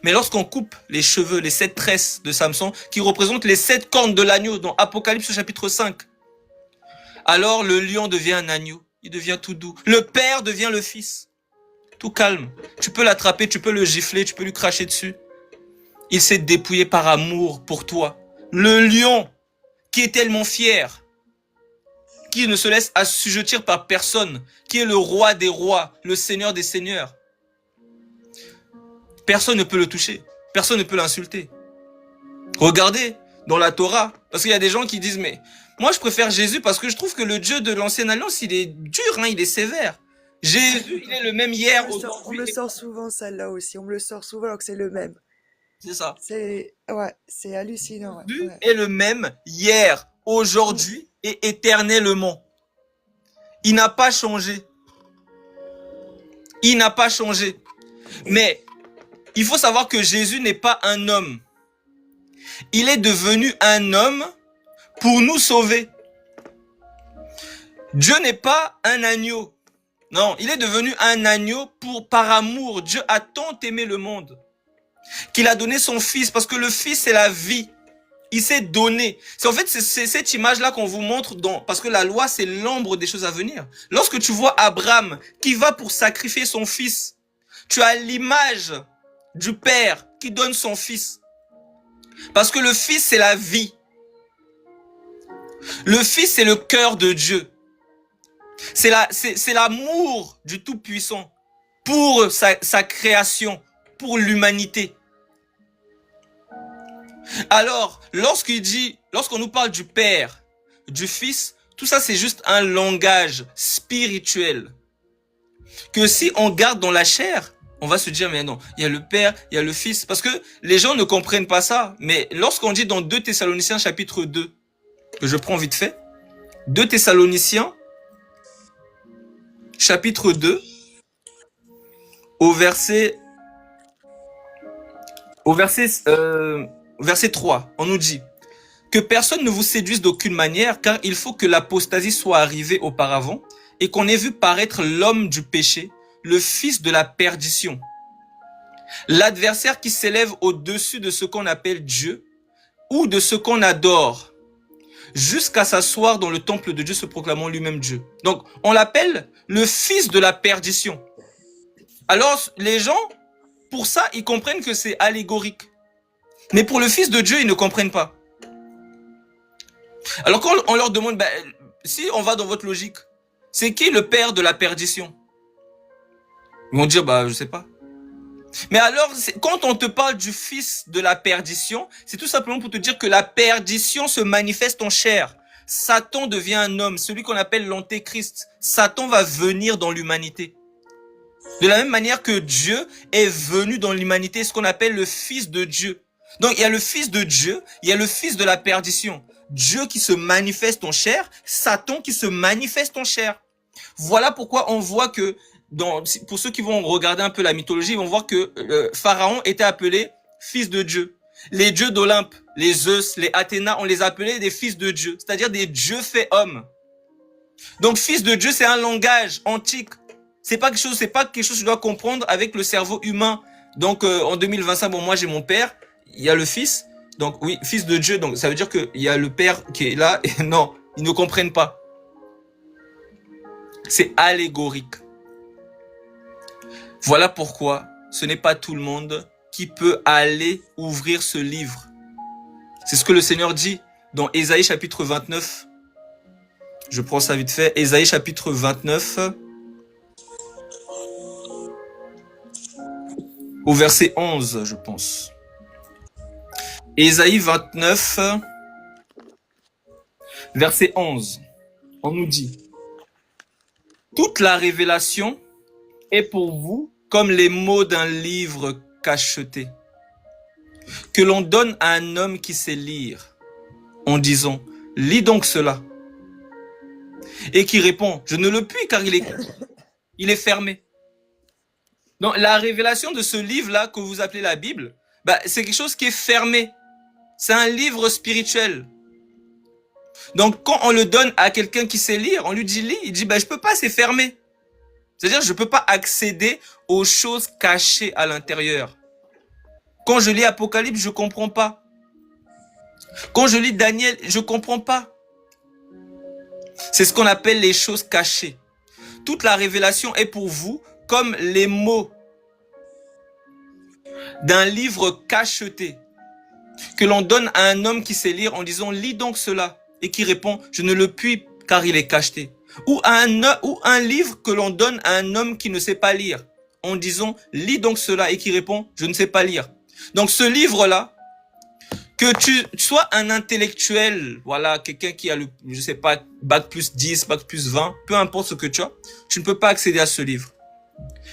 Mais lorsqu'on coupe les cheveux, les 7 tresses de Samson, qui représentent les 7 cornes de l'agneau dans Apocalypse chapitre 5, alors le lion devient un agneau. Il devient tout doux. Le Père devient le Fils. Tout calme. Tu peux l'attraper, tu peux le gifler, tu peux lui cracher dessus. Il s'est dépouillé par amour pour toi. Le lion qui est tellement fier, qui ne se laisse assujettir par personne, qui est le roi des rois, le seigneur des seigneurs. Personne ne peut le toucher. Personne ne peut l'insulter. Regardez dans la Torah, parce qu'il y a des gens qui disent, mais moi je préfère Jésus parce que je trouve que le Dieu de l'ancienne alliance, il est dur, hein, il est sévère. Jésus, il est le même hier, aujourd'hui. On me le sort souvent, celle-là aussi. On me le sort souvent alors que c'est le même. C'est ça. C'est hallucinant. Jésus est le même hier, aujourd'hui et éternellement. Il n'a pas changé. Il n'a pas changé. Mais il faut savoir que Jésus n'est pas un homme. Il est devenu un homme pour nous sauver. Dieu n'est pas un agneau. Non, il est devenu un agneau par amour. Dieu a tant aimé le monde qu'il a donné son Fils, parce que le Fils, c'est la vie. Il s'est donné. C'est cette image-là qu'on vous montre, parce que la loi, c'est l'ombre des choses à venir. Lorsque tu vois Abraham qui va pour sacrifier son fils, tu as l'image du Père qui donne son Fils. Parce que le Fils, c'est la vie. Le Fils, c'est le cœur de Dieu. C'est l'amour du Tout-Puissant pour sa création, pour l'humanité. Alors, lorsqu'on nous parle du Père, du Fils, tout ça c'est juste un langage spirituel. Que si on garde dans la chair, on va se dire, mais non, il y a le Père, il y a le Fils. Parce que les gens ne comprennent pas ça. Mais lorsqu'on dit dans 2 Thessaloniciens chapitre 2, que je prends vite fait, 2 Thessaloniciens chapitre 2, au verset 3, on nous dit que personne ne vous séduise d'aucune manière, car il faut que l'apostasie soit arrivée auparavant et qu'on ait vu paraître l'homme du péché, le fils de la perdition, l'adversaire qui s'élève au-dessus de ce qu'on appelle Dieu ou de ce qu'on adore, jusqu'à s'asseoir dans le temple de Dieu se proclamant lui-même Dieu. Donc, on l'appelle le fils de la perdition. Alors, les gens, pour ça, ils comprennent que c'est allégorique. Mais pour le Fils de Dieu, ils ne comprennent pas. Alors quand on leur demande, si on va dans votre logique, c'est qui le père de la perdition? Ils vont dire, je sais pas. Mais alors, quand on te parle du Fils de la perdition, c'est tout simplement pour te dire que la perdition se manifeste en chair. Satan devient un homme, celui qu'on appelle l'antéchrist. Satan va venir dans l'humanité. De la même manière que Dieu est venu dans l'humanité, ce qu'on appelle le Fils de Dieu. Donc, il y a le Fils de Dieu, il y a le Fils de la perdition. Dieu qui se manifeste en chair, Satan qui se manifeste en chair. Voilà pourquoi on voit que, pour ceux qui vont regarder un peu la mythologie, ils vont voir que Pharaon était appelé Fils de Dieu. Les dieux d'Olympe, les Zeus, les Athéna, on les appelait des fils de Dieu, c'est-à-dire des dieux faits hommes. Donc, Fils de Dieu, c'est un langage antique. C'est pas quelque chose que tu dois comprendre avec le cerveau humain. Donc en 2025, bon, moi j'ai mon père, il y a le fils, donc oui, fils de Dieu, donc ça veut dire qu'il y a le père qui est là, et non, ils ne comprennent pas. C'est allégorique. Voilà pourquoi ce n'est pas tout le monde qui peut aller ouvrir ce livre. C'est ce que le Seigneur dit dans Ésaïe chapitre 29. Je prends ça vite fait. Ésaïe chapitre 29. Au verset 11, je pense. Ésaïe 29, verset 11. On nous dit: toute la révélation est pour vous comme les mots d'un livre cacheté, que l'on donne à un homme qui sait lire, en disant: lis donc cela. Et qui répond: je ne le puis car il est fermé. Donc la révélation de ce livre-là que vous appelez la Bible, c'est quelque chose qui est fermé. C'est un livre spirituel. Donc quand on le donne à quelqu'un qui sait lire, on lui dit lis, il dit je peux pas, c'est fermé. C'est-à-dire je peux pas accéder aux choses cachées à l'intérieur. Quand je lis Apocalypse, je comprends pas. Quand je lis Daniel, je comprends pas. C'est ce qu'on appelle les choses cachées. Toute la révélation est pour vous comme les mots d'un livre cacheté que l'on donne à un homme qui sait lire en disant lis donc cela, et qui répond je ne le puis car il est cacheté. Ou un livre que l'on donne à un homme qui ne sait pas lire en disant lis donc cela, et qui répond je ne sais pas lire. Donc ce livre-là, que tu sois un intellectuel, voilà, quelqu'un qui a je sais pas, bac plus 10, bac plus 20, peu importe ce que tu as, tu ne peux pas accéder à ce livre.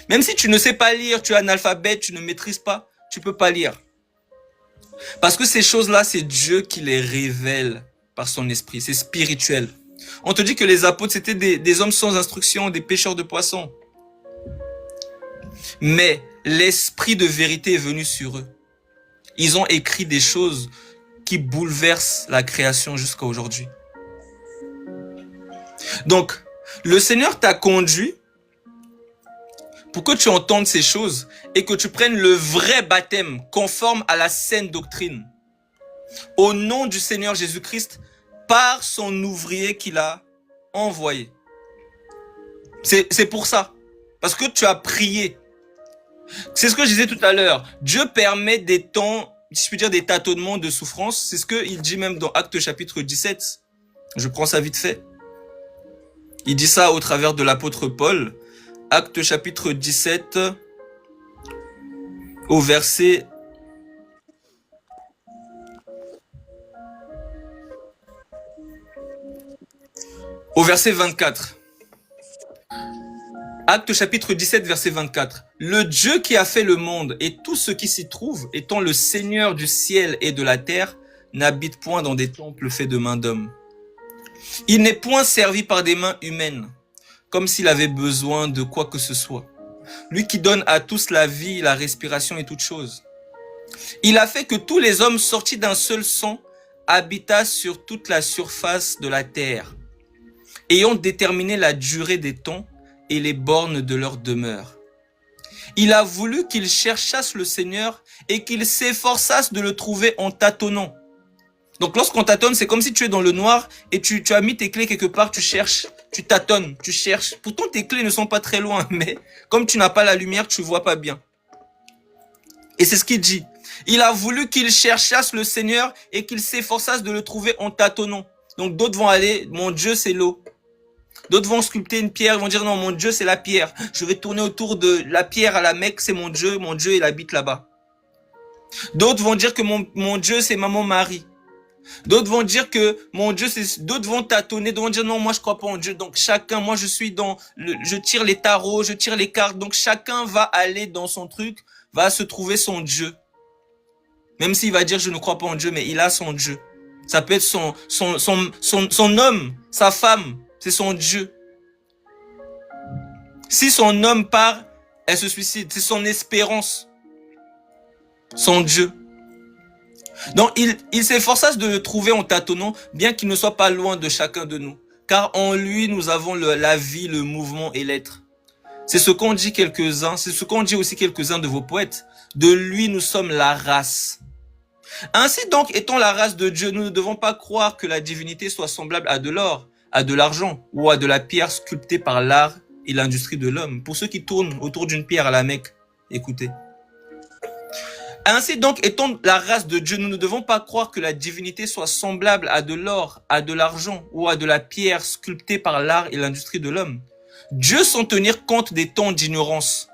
Même si tu ne sais pas lire, tu es analphabète, tu ne maîtrises pas, tu peux pas lire. Parce que ces choses-là, c'est Dieu qui les révèle par son esprit, c'est spirituel. On te dit que les apôtres, c'était des hommes sans instruction, des pêcheurs de poissons. Mais l'esprit de vérité est venu sur eux. Ils ont écrit des choses qui bouleversent la création jusqu'à aujourd'hui. Donc, le Seigneur t'a conduit pour que tu entendes ces choses et que tu prennes le vrai baptême conforme à la saine doctrine. Au nom du Seigneur Jésus-Christ, par son ouvrier qu'il a envoyé. C'est pour ça. Parce que tu as prié. C'est ce que je disais tout à l'heure. Dieu permet des temps, si je puis dire, des tâtonnements de souffrance. C'est ce qu'il dit même dans Actes chapitre 17. Je prends ça vite fait. Il dit ça au travers de l'apôtre Paul. Actes chapitre 17, au verset 24. Actes chapitre 17, verset 24. Le Dieu qui a fait le monde et tout ce qui s'y trouve, étant le Seigneur du ciel et de la terre, n'habite point dans des temples faits de mains d'hommes. Il n'est point servi par des mains humaines, comme s'il avait besoin de quoi que ce soit. Lui qui donne à tous la vie, la respiration et toutes choses. Il a fait que tous les hommes sortis d'un seul sang habitassent sur toute la surface de la terre, ayant déterminé la durée des temps et les bornes de leur demeure. Il a voulu qu'ils cherchassent le Seigneur et qu'ils s'efforçassent de le trouver en tâtonnant. Donc lorsqu'on tâtonne, c'est comme si tu es dans le noir et tu as mis tes clés quelque part, tu cherches, tu tâtonnes, tu cherches. Pourtant tes clés ne sont pas très loin, mais comme tu n'as pas la lumière, tu vois pas bien. Et c'est ce qu'il dit. Il a voulu qu'ils cherchassent le Seigneur et qu'ils s'efforçassent de le trouver en tâtonnant. Donc d'autres vont aller, mon Dieu c'est l'eau. D'autres vont sculpter une pierre, ils vont dire non, mon Dieu c'est la pierre. Je vais tourner autour de la pierre à la Mecque, c'est mon Dieu il habite là-bas. D'autres vont dire que mon Dieu c'est maman Marie. D'autres vont dire que mon Dieu c'est, d'autres vont tâtonner, d'autres vont dire non, moi je crois pas en Dieu. Donc chacun, moi je suis je tire les tarots, je tire les cartes. Donc chacun va aller dans son truc, va se trouver son Dieu. Même s'il va dire je ne crois pas en Dieu, mais il a son Dieu. Ça peut être son homme, sa femme, c'est son Dieu. Si son homme part, elle se suicide. C'est son espérance, son Dieu. Donc il s'efforça de le trouver en tâtonnant, bien qu'il ne soit pas loin de chacun de nous. Car en lui, nous avons la vie, le mouvement et l'être. C'est ce qu'ont dit quelques-uns, c'est ce qu'ont dit aussi quelques-uns de vos poètes. De lui, nous sommes la race. Ainsi donc, étant la race de Dieu, nous ne devons pas croire que la divinité soit semblable à de l'or, à de l'argent ou à de la pierre sculptée par l'art et l'industrie de l'homme. Pour ceux qui tournent autour d'une pierre à la Mecque, écoutez. Ainsi donc, étant la race de Dieu, nous ne devons pas croire que la divinité soit semblable à de l'or, à de l'argent ou à de la pierre sculptée par l'art et l'industrie de l'homme. Dieu sans tenir compte des temps d'ignorance.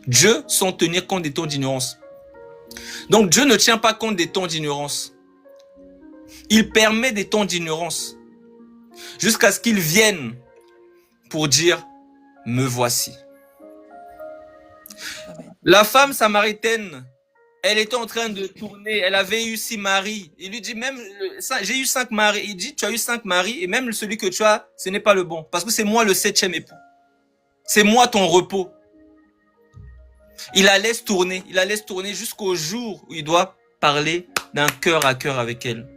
Dieu sans tenir compte des temps d'ignorance. Donc Dieu ne tient pas compte des temps d'ignorance. Il permet des temps d'ignorance jusqu'à ce qu'il vienne pour dire « me voici ». La femme samaritaine, elle était en train de tourner, elle avait eu 6 maris. Il lui dit même, j'ai eu 5 maris. Il dit, tu as eu 5 maris et même celui que tu as, ce n'est pas le bon. Parce que c'est moi le 7e époux. C'est moi ton repos. Il la laisse tourner jusqu'au jour où il doit parler d'un cœur à cœur avec elle.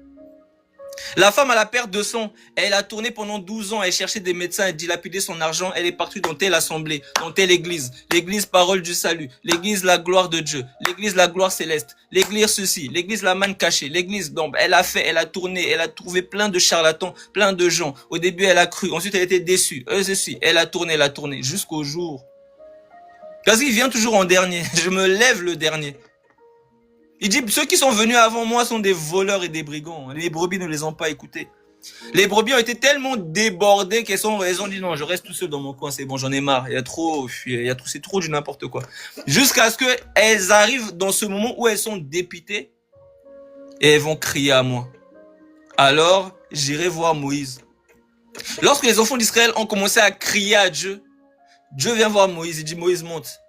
La femme à la perte de sang, elle a tourné pendant 12 ans, elle cherchait des médecins, elle dilapidait son argent, elle est partie dans telle assemblée, dans telle église, l'église parole du salut, l'église la gloire de Dieu, l'église la gloire céleste, l'église ceci, l'église la manne cachée, l'église d'ombre. Elle a tourné, elle a trouvé plein de charlatans, plein de gens. Au début, elle a cru, ensuite elle était déçue, elle a tourné, jusqu'au jour. Parce qu'il vient toujours en dernier, je me lève le dernier. Il dit, ceux qui sont venus avant moi sont des voleurs et des brigands. Les brebis ne les ont pas écoutés. Les brebis ont été tellement débordées qu'elles ont dit non, je reste tout seul dans mon coin, c'est bon, j'en ai marre. C'est trop du n'importe quoi. Jusqu'à ce qu'elles arrivent dans ce moment où elles sont dépitées et elles vont crier à moi. Alors, j'irai voir Moïse. Lorsque les enfants d'Israël ont commencé à crier à Dieu, Dieu vient voir Moïse, il dit, Moïse monte.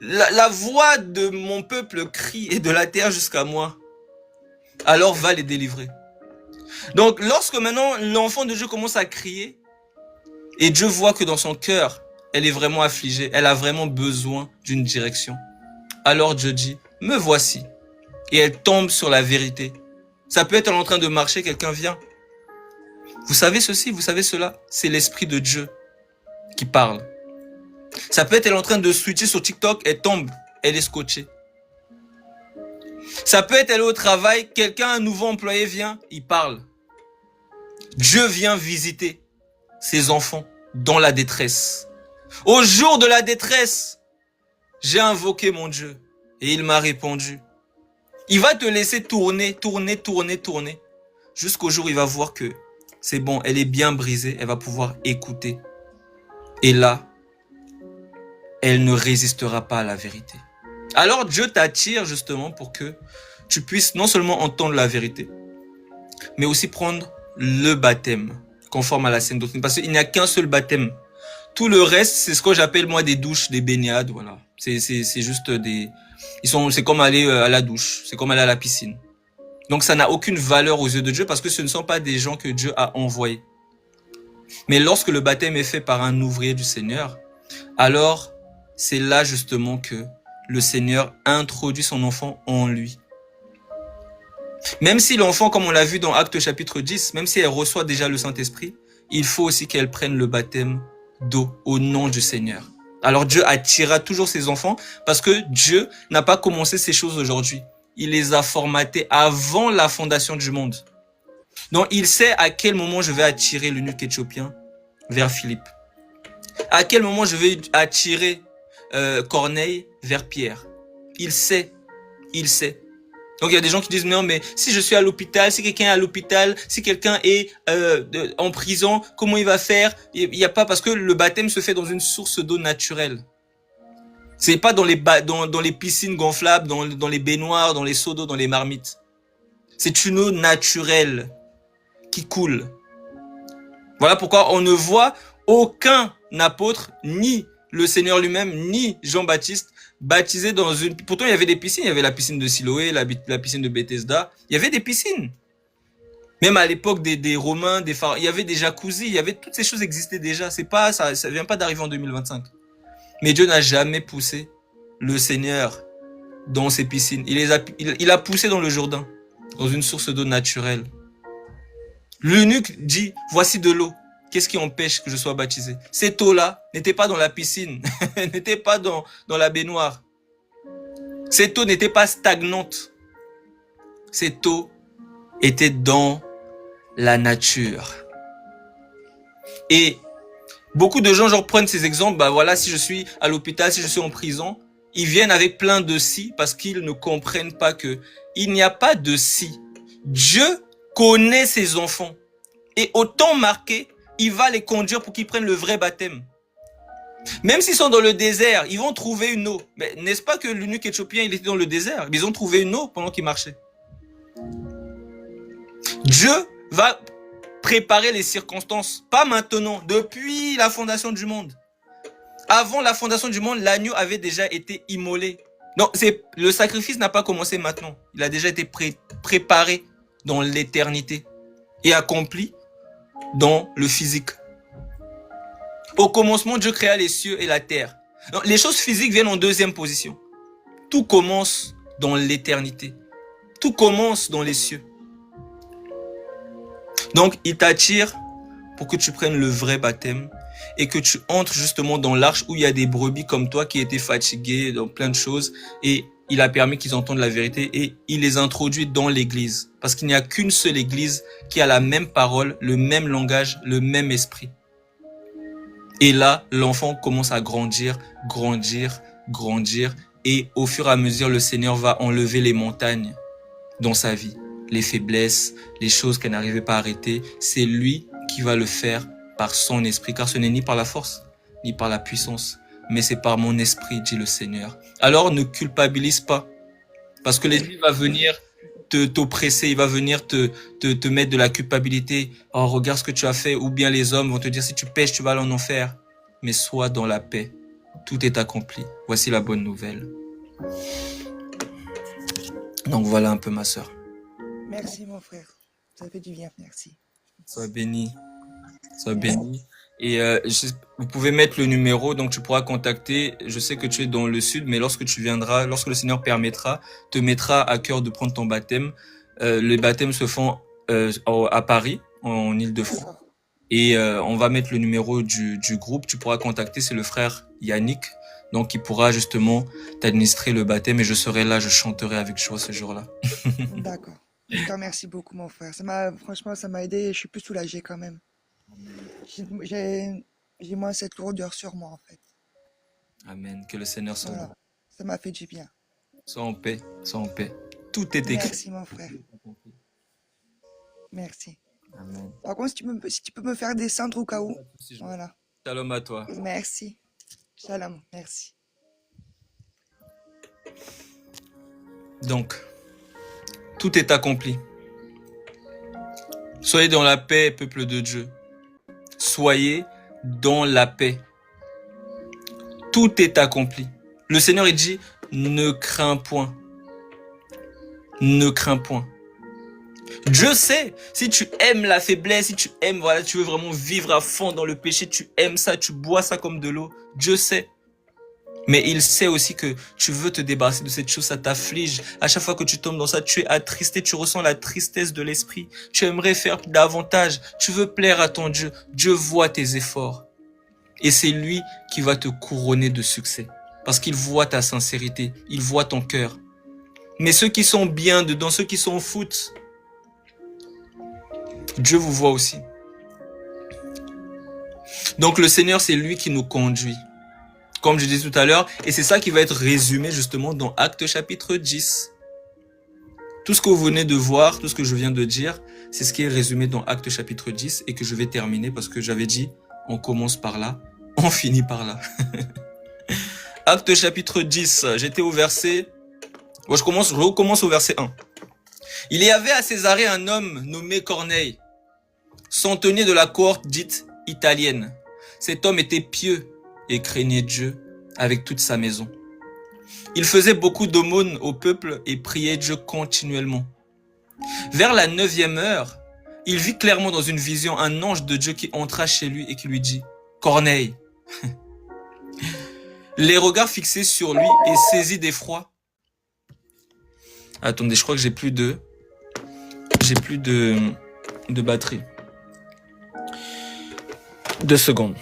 La voix de mon peuple crie et de la terre jusqu'à moi. Alors va les délivrer. Donc lorsque maintenant l'enfant de Dieu commence à crier et Dieu voit que dans son cœur, elle est vraiment affligée, elle a vraiment besoin d'une direction. Alors Dieu dit, me voici. Et elle tombe sur la vérité. Ça peut être en train de marcher, quelqu'un vient. Vous savez ceci, vous savez cela. C'est l'Esprit de Dieu qui parle. Ça peut être elle est en train de switcher sur TikTok, elle tombe, elle est scotchée. Ça peut être elle est au travail, un nouveau employé vient, il parle. Dieu vient visiter ses enfants dans la détresse. Au jour de la détresse, j'ai invoqué mon Dieu et il m'a répondu. Il va te laisser tourner, jusqu'au jour où il va voir que c'est bon, elle est bien brisée, elle va pouvoir écouter. Et là, elle ne résistera pas à la vérité. Alors Dieu t'attire justement pour que tu puisses non seulement entendre la vérité, mais aussi prendre le baptême, conforme à la saine doctrine. Parce qu'il n'y a qu'un seul baptême. Tout le reste, c'est ce que j'appelle moi des douches, des baignades, voilà. C'est juste c'est comme aller à la douche, c'est comme aller à la piscine. Donc ça n'a aucune valeur aux yeux de Dieu parce que ce ne sont pas des gens que Dieu a envoyés. Mais lorsque le baptême est fait par un ouvrier du Seigneur, alors c'est là justement que le Seigneur introduit son enfant en lui. Même si l'enfant, comme on l'a vu dans Actes chapitre 10, même si elle reçoit déjà le Saint-Esprit, il faut aussi qu'elle prenne le baptême d'eau au nom du Seigneur. Alors Dieu attirera toujours ses enfants parce que Dieu n'a pas commencé ces choses aujourd'hui. Il les a formatés avant la fondation du monde. Donc il sait à quel moment je vais attirer l'eunuque éthiopien vers Philippe. À quel moment je vais attirer Corneille vers Pierre. Il sait. Donc il y a des gens qui disent non mais si je suis à l'hôpital, si quelqu'un est à l'hôpital, si quelqu'un est en prison, comment il va faire? Il n'y a pas parce que le baptême se fait dans une source d'eau naturelle. C'est pas dans les piscines gonflables, dans les baignoires, dans les seaux d'eau, dans les marmites. C'est une eau naturelle qui coule. Voilà pourquoi on ne voit aucun apôtre, ni le Seigneur lui-même, ni Jean-Baptiste, baptisé dans une... Pourtant, il y avait des piscines. Il y avait la piscine de Siloé, la piscine de Bethesda. Il y avait des piscines. Même à l'époque des Romains, des pharaons, il y avait des jacuzzis. Il y avait toutes ces choses existaient déjà. C'est pas ça vient pas d'arriver en 2025. Mais Dieu n'a jamais poussé le Seigneur dans ces piscines. Il a poussé dans le Jourdain, dans une source d'eau naturelle. L'eunuque dit, voici de l'eau. Qu'est-ce qui empêche que je sois baptisé? Cette eau-là n'était pas dans la piscine, n'était pas dans la baignoire. Cette eau n'était pas stagnante. Cette eau était dans la nature. Et beaucoup de gens genre prennent ces exemples, bah voilà, si je suis à l'hôpital, si je suis en prison, ils viennent avec plein de si parce qu'ils ne comprennent pas que il n'y a pas de si. Dieu connaît ses enfants et au temps marqué, il va les conduire pour qu'ils prennent le vrai baptême. Même s'ils sont dans le désert, ils vont trouver une eau. Mais n'est-ce pas que l'eunuque éthiopien, il était dans le désert? Ils ont trouvé une eau pendant qu'il marchait. Dieu va préparer les circonstances, pas maintenant, depuis la fondation du monde. Avant la fondation du monde, l'agneau avait déjà été immolé. Donc, le sacrifice n'a pas commencé maintenant. Il a déjà été préparé dans l'éternité et accompli dans le physique. Au commencement, Dieu créa les cieux et la terre. Donc, les choses physiques viennent en deuxième position. Tout commence dans l'éternité. Tout commence dans les cieux. Donc, il t'attire pour que tu prennes le vrai baptême et que tu entres justement dans l'arche où il y a des brebis comme toi qui étaient fatiguées dans plein de choses et il a permis qu'ils entendent la vérité et il les introduit dans l'église. Parce qu'il n'y a qu'une seule église qui a la même parole, le même langage, le même esprit. Et là, l'enfant commence à grandir, grandir, grandir et au fur et à mesure, le Seigneur va enlever les montagnes dans sa vie. Les faiblesses, les choses qu'elle n'arrivait pas à arrêter, c'est lui qui va le faire par son esprit, car ce n'est ni par la force, ni par la puissance, mais c'est par mon esprit, dit le Seigneur. Alors ne culpabilise pas, parce que l'ennemi va venir t'oppresser, il va venir te mettre de la culpabilité. Oh, regarde ce que tu as fait, ou bien les hommes vont te dire, si tu pêches, tu vas aller en enfer. Mais sois dans la paix, tout est accompli. Voici la bonne nouvelle. Donc voilà un peu ma sœur. Merci mon frère, ça fait du bien, merci. Sois béni. Sois béni. Et vous pouvez mettre le numéro, donc tu pourras contacter. Je sais que tu es dans le sud, mais lorsque tu viendras, lorsque le Seigneur permettra, te mettra à cœur de prendre ton baptême. Les baptêmes se font à Paris, en Île-de-France. Et on va mettre le numéro du groupe. Tu pourras contacter, c'est le frère Yannick. Donc, il pourra justement t'administrer le baptême et je serai là, je chanterai avec joie ce jour-là. D'accord. Je te remercie beaucoup, mon frère. Franchement, ça m'a aidé. Je suis plus soulagé quand même. J'ai moins cette lourdeur sur moi, en fait. Amen. Que le Seigneur soit Voilà. Ça m'a fait du bien. Sois en paix, sois en paix. Tout est écrit. Merci, mon frère. Merci. Amen. Par contre, si tu peux me faire descendre au cas où. Voilà. Shalom à toi. Merci. Shalom. Merci. Donc, tout est accompli. Soyez dans la paix, peuple de Dieu. Soyez dans la paix. Tout est accompli. Le Seigneur, il dit, ne crains point. Ne crains point. Dieu sait, si tu aimes la faiblesse, si tu aimes, voilà, tu veux vraiment vivre à fond dans le péché, tu aimes ça, tu bois ça comme de l'eau, Dieu sait. Mais il sait aussi que tu veux te débarrasser de cette chose, ça t'afflige. À chaque fois que tu tombes dans ça, tu es attristé, tu ressens la tristesse de l'esprit. Tu aimerais faire davantage, tu veux plaire à ton Dieu. Dieu voit tes efforts. Et c'est lui qui va te couronner de succès. Parce qu'il voit ta sincérité, il voit ton cœur. Mais ceux qui sont bien dedans, ceux qui s'en foutent, Dieu vous voit aussi. Donc le Seigneur, c'est lui qui nous conduit. Comme je disais tout à l'heure, et c'est ça qui va être résumé justement dans Actes chapitre 10. Tout ce que vous venez de voir, tout ce que je viens de dire, c'est ce qui est résumé dans Actes chapitre 10 et que je vais terminer parce que j'avais dit, on commence par là, on finit par là. Actes chapitre 10, j'étais au verset, je recommence au verset 1. Il y avait à Césarée un homme nommé Corneille, centenier de la cohorte dite italienne. Cet homme était pieux et craignait Dieu avec toute sa maison. Il faisait beaucoup d'aumônes au peuple et priait Dieu continuellement. Vers la 9e heure, il vit clairement dans une vision un ange de Dieu qui entra chez lui et qui lui dit « Corneille !» Les regards fixés sur lui et saisi d'effroi. Attendez, je crois que j'ai plus de batterie. 2 secondes.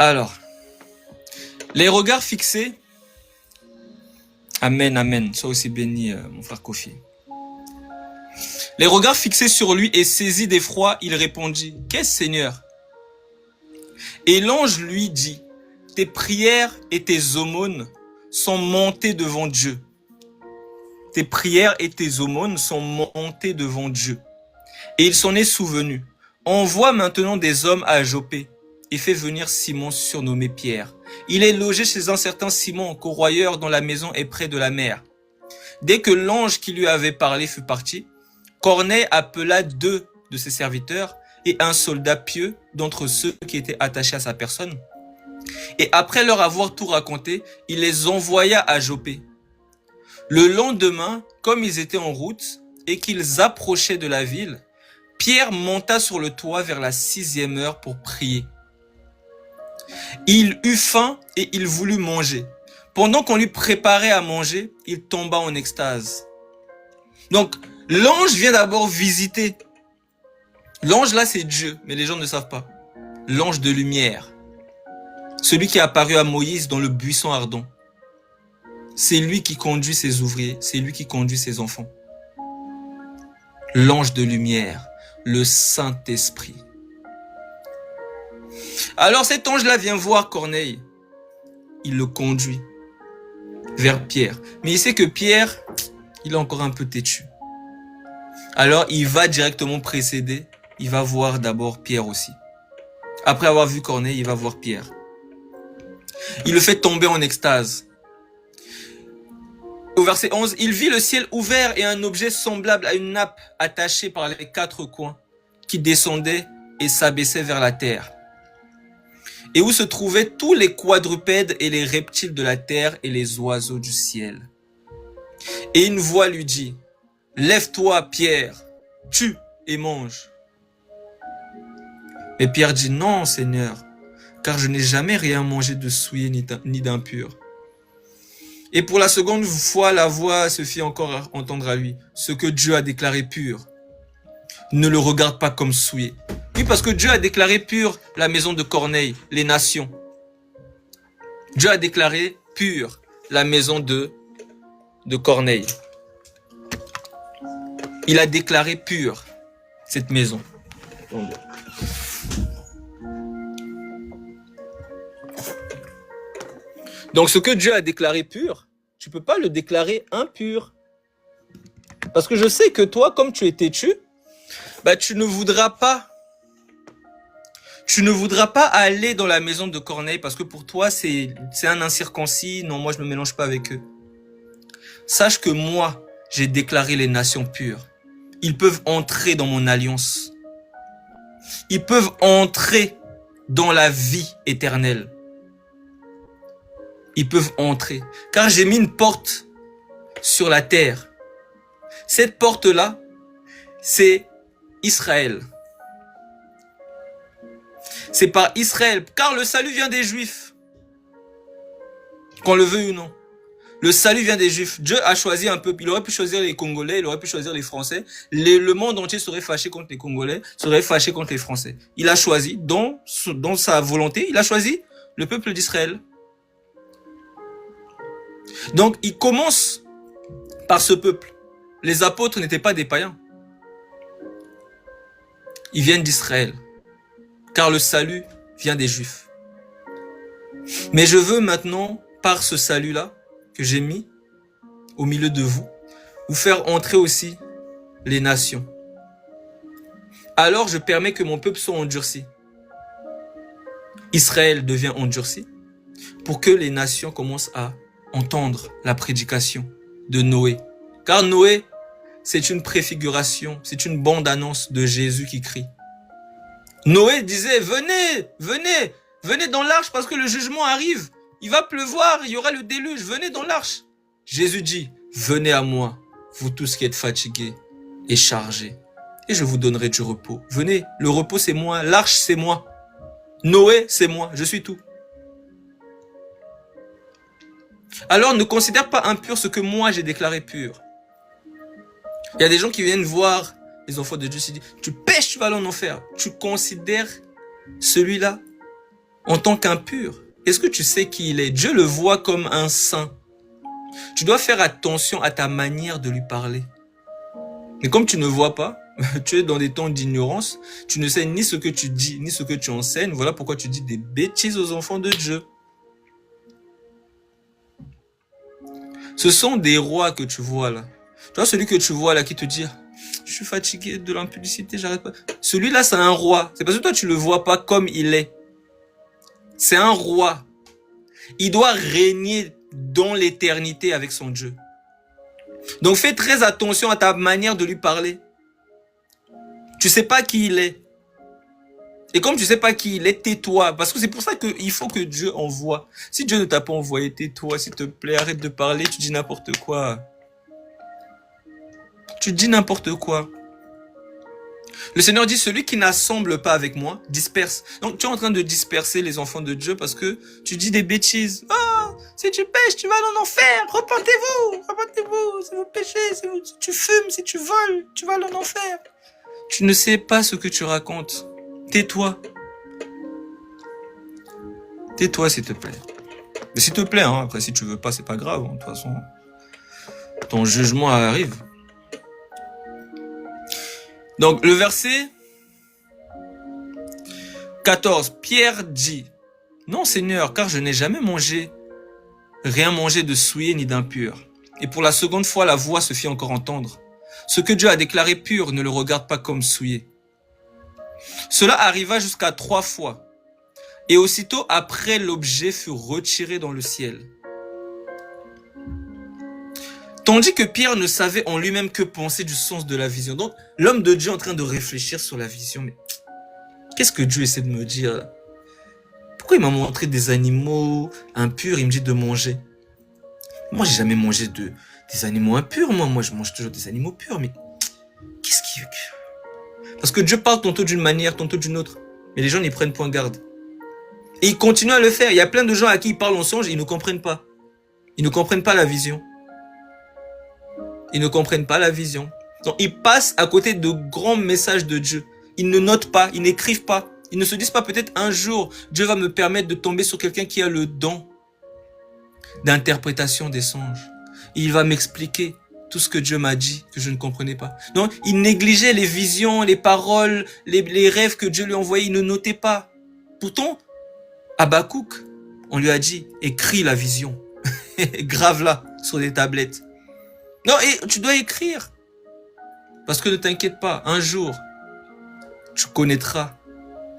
Alors, les regards fixés. Amen, amen. Sois aussi béni, mon frère Kofi. Les regards fixés sur lui et saisi d'effroi, il répondit, « Qu'est-ce, Seigneur ?» Et l'ange lui dit, « Tes prières et tes aumônes sont montées devant Dieu. Tes prières et tes aumônes sont montées devant Dieu. Et il s'en est souvenu. Envoie maintenant des hommes à Jopé et fait venir Simon surnommé Pierre. Il est logé chez un certain Simon, corroyeur, dont la maison est près de la mer. » Dès que l'ange qui lui avait parlé fut parti, Corneille appela 2 de ses serviteurs et un soldat pieux d'entre ceux qui étaient attachés à sa personne. Et après leur avoir tout raconté, il les envoya à Jopé. Le lendemain, comme ils étaient en route et qu'ils approchaient de la ville, Pierre monta sur le toit vers la 6e heure pour prier. Il eut faim et il voulut manger. Pendant qu'on lui préparait à manger, il tomba en extase. Donc, l'ange vient d'abord visiter. L'ange là, c'est Dieu, mais les gens ne savent pas. L'ange de lumière. Celui qui est apparu à Moïse dans le buisson ardent. C'est lui qui conduit ses ouvriers, c'est lui qui conduit ses enfants. L'ange de lumière, le Saint-Esprit. Alors cet ange-là vient voir Corneille. Il le conduit vers Pierre. Mais il sait que Pierre, il est encore un peu têtu. Alors il va directement précéder. Il va voir d'abord Pierre aussi. Après avoir vu Corneille, il va voir Pierre. Il le fait tomber en extase. Au verset 11, il vit le ciel ouvert et un objet semblable à une nappe attachée par les 4 coins qui descendait et s'abaissait vers la terre. Et où se trouvaient tous les quadrupèdes et les reptiles de la terre et les oiseaux du ciel. Et une voix lui dit, « Lève-toi, Pierre, tue et mange. » Mais Pierre dit, « Non, Seigneur, car je n'ai jamais rien mangé de souillé ni d'impur. » Et pour la seconde fois, la voix se fit encore entendre à lui. « Ce que Dieu a déclaré pur, ne le regarde pas comme souillé. » Oui, parce que Dieu a déclaré pur la maison de Corneille, les nations. Dieu a déclaré pur la maison de Corneille. Il a déclaré pur cette maison. Donc ce que Dieu a déclaré pur, tu peux pas le déclarer impur. Parce que je sais que toi, comme tu es têtu, bah tu ne voudras pas aller dans la maison de Corneille parce que pour toi c'est un incirconcis. Non, moi je me mélange pas avec eux. Sache que moi, j'ai déclaré les nations pures. Ils peuvent entrer dans mon alliance. Ils peuvent entrer dans la vie éternelle. Ils peuvent entrer. Car j'ai mis une porte sur la terre. Cette porte-là, c'est Israël. C'est par Israël. Car le salut vient des Juifs. Qu'on le veuille ou non. Le salut vient des Juifs. Dieu a choisi un peuple. Il aurait pu choisir les Congolais, il aurait pu choisir les Français. Le monde entier serait fâché contre les Congolais, serait fâché contre les Français. Il a choisi, dans sa volonté, il a choisi le peuple d'Israël. Donc, il commence par ce peuple. Les apôtres n'étaient pas des païens. Ils viennent d'Israël. Car le salut vient des Juifs. Mais je veux maintenant, par ce salut-là, que j'ai mis au milieu de vous, vous faire entrer aussi les nations. Alors je permets que mon peuple soit endurci. Israël devient endurci pour que les nations commencent à entendre la prédication de Noé. Car Noé, c'est une préfiguration, c'est une bande-annonce de Jésus qui crie. Noé disait, venez, venez, venez dans l'arche parce que le jugement arrive. Il va pleuvoir, il y aura le déluge, venez dans l'arche. Jésus dit, venez à moi, vous tous qui êtes fatigués et chargés, et je vous donnerai du repos. Venez, le repos c'est moi, l'arche c'est moi, Noé c'est moi, je suis tout. Alors ne considère pas impur ce que moi j'ai déclaré pur. Il y a des gens qui viennent voir les enfants de Dieu, qui disent, tu pêches, tu vas aller en enfer. Tu considères celui-là en tant qu'impur. Est-ce que tu sais qui il est? Dieu le voit comme un saint. Tu dois faire attention à ta manière de lui parler. Mais comme tu ne vois pas, tu es dans des temps d'ignorance, tu ne sais ni ce que tu dis, ni ce que tu enseignes. Voilà pourquoi tu dis des bêtises aux enfants de Dieu. Ce sont des rois que tu vois là. Tu vois celui que tu vois là qui te dit « Je suis fatigué de l'impudicité, j'arrête pas. » Celui-là, c'est un roi. C'est parce que toi, tu le vois pas comme il est. C'est un roi. Il doit régner dans l'éternité avec son Dieu. Donc fais très attention à ta manière de lui parler. Tu sais pas qui il est. Et comme tu sais pas qui il est, tais-toi. Parce que c'est pour ça qu'il faut que Dieu envoie. Si Dieu ne t'a pas envoyé, tais-toi. S'il te plaît, arrête de parler, tu dis n'importe quoi. Tu dis n'importe quoi. Le Seigneur dit, celui qui n'assemble pas avec moi, disperse. Donc tu es en train de disperser les enfants de Dieu parce que tu dis des bêtises. Ah, si tu pêches, tu vas en enfer. Repentez-vous, repentez-vous. Si vous pêchez, si tu fumes, si tu voles, tu vas en enfer. Tu ne sais pas ce que tu racontes. Tais-toi. Tais-toi, s'il te plaît. Mais s'il te plaît, hein, après, si tu veux pas, c'est pas grave. Hein, de toute façon, ton jugement arrive. Donc, le verset 14. Pierre dit, « Non, Seigneur, car je n'ai jamais rien mangé de souillé ni d'impur. » Et pour la seconde fois, la voix se fit encore entendre. « Ce que Dieu a déclaré pur, ne le regarde pas comme souillé. » Cela arriva jusqu'à 3 fois. Et aussitôt après, l'objet fut retiré dans le ciel. Tandis que Pierre ne savait en lui-même que penser du sens de la vision. Donc, l'homme de Dieu est en train de réfléchir sur la vision. Mais qu'est-ce que Dieu essaie de me dire? Pourquoi il m'a montré des animaux impurs? Il me dit de manger. Moi, j'ai jamais mangé des animaux impurs. Moi, je mange toujours des animaux purs. Mais qu'est-ce qui... Parce que Dieu parle tantôt d'une manière, tantôt d'une autre. Mais les gens n'y prennent point garde. Et ils continuent à le faire. Il y a plein de gens à qui il parle en songe et ils ne comprennent pas. Ils ne comprennent pas la vision. Ils ne comprennent pas la vision. Donc, ils passent à côté de grands messages de Dieu. Ils ne notent pas, ils n'écrivent pas. Ils ne se disent pas peut-être un jour, Dieu va me permettre de tomber sur quelqu'un qui a le don d'interprétation des songes. Et il va m'expliquer tout ce que Dieu m'a dit, que je ne comprenais pas. Donc, il négligeait les visions, les paroles, les rêves que Dieu lui envoyait. Il ne notait pas. Pourtant, Habakkuk, on lui a dit, écris la vision. Grave-la sur des tablettes. Non, et tu dois écrire. Parce que ne t'inquiète pas, un jour, tu connaîtras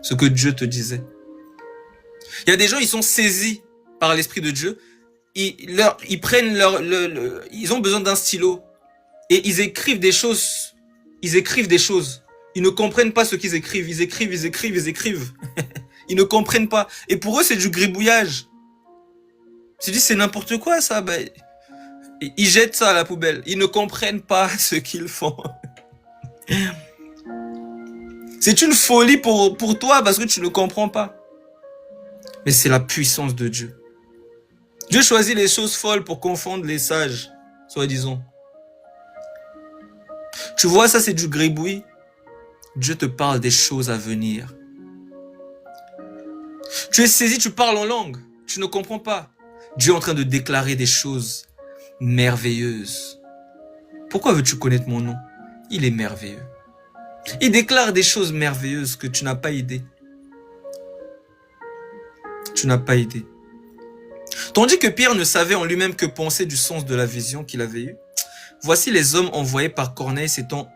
ce que Dieu te disait. Il y a des gens, ils sont saisis par l'Esprit de Dieu. Ils prennent ils ont besoin d'un stylo. Et ils écrivent des choses. Ils écrivent des choses. Ils ne comprennent pas ce qu'ils écrivent. Ils écrivent. Ils ne comprennent pas. Et pour eux, c'est du gribouillage. Tu dis, c'est n'importe quoi, ça. Ben, ils jettent ça à la poubelle. Ils ne comprennent pas ce qu'ils font. C'est une folie pour toi parce que tu ne comprends pas. Mais c'est la puissance de Dieu. Dieu choisit les choses folles pour confondre les sages, soi-disant. Tu vois, ça c'est du gribouille. Dieu te parle des choses à venir. Tu es saisi, tu parles en langue. Tu ne comprends pas. Dieu est en train de déclarer des choses merveilleuses. Pourquoi veux-tu connaître mon nom? Il est merveilleux. Il déclare des choses merveilleuses que tu n'as pas idée. Tu n'as pas idée. Tandis que Pierre ne savait en lui-même que penser du sens de la vision qu'il avait eue, voici les hommes envoyés par Corneille s'étant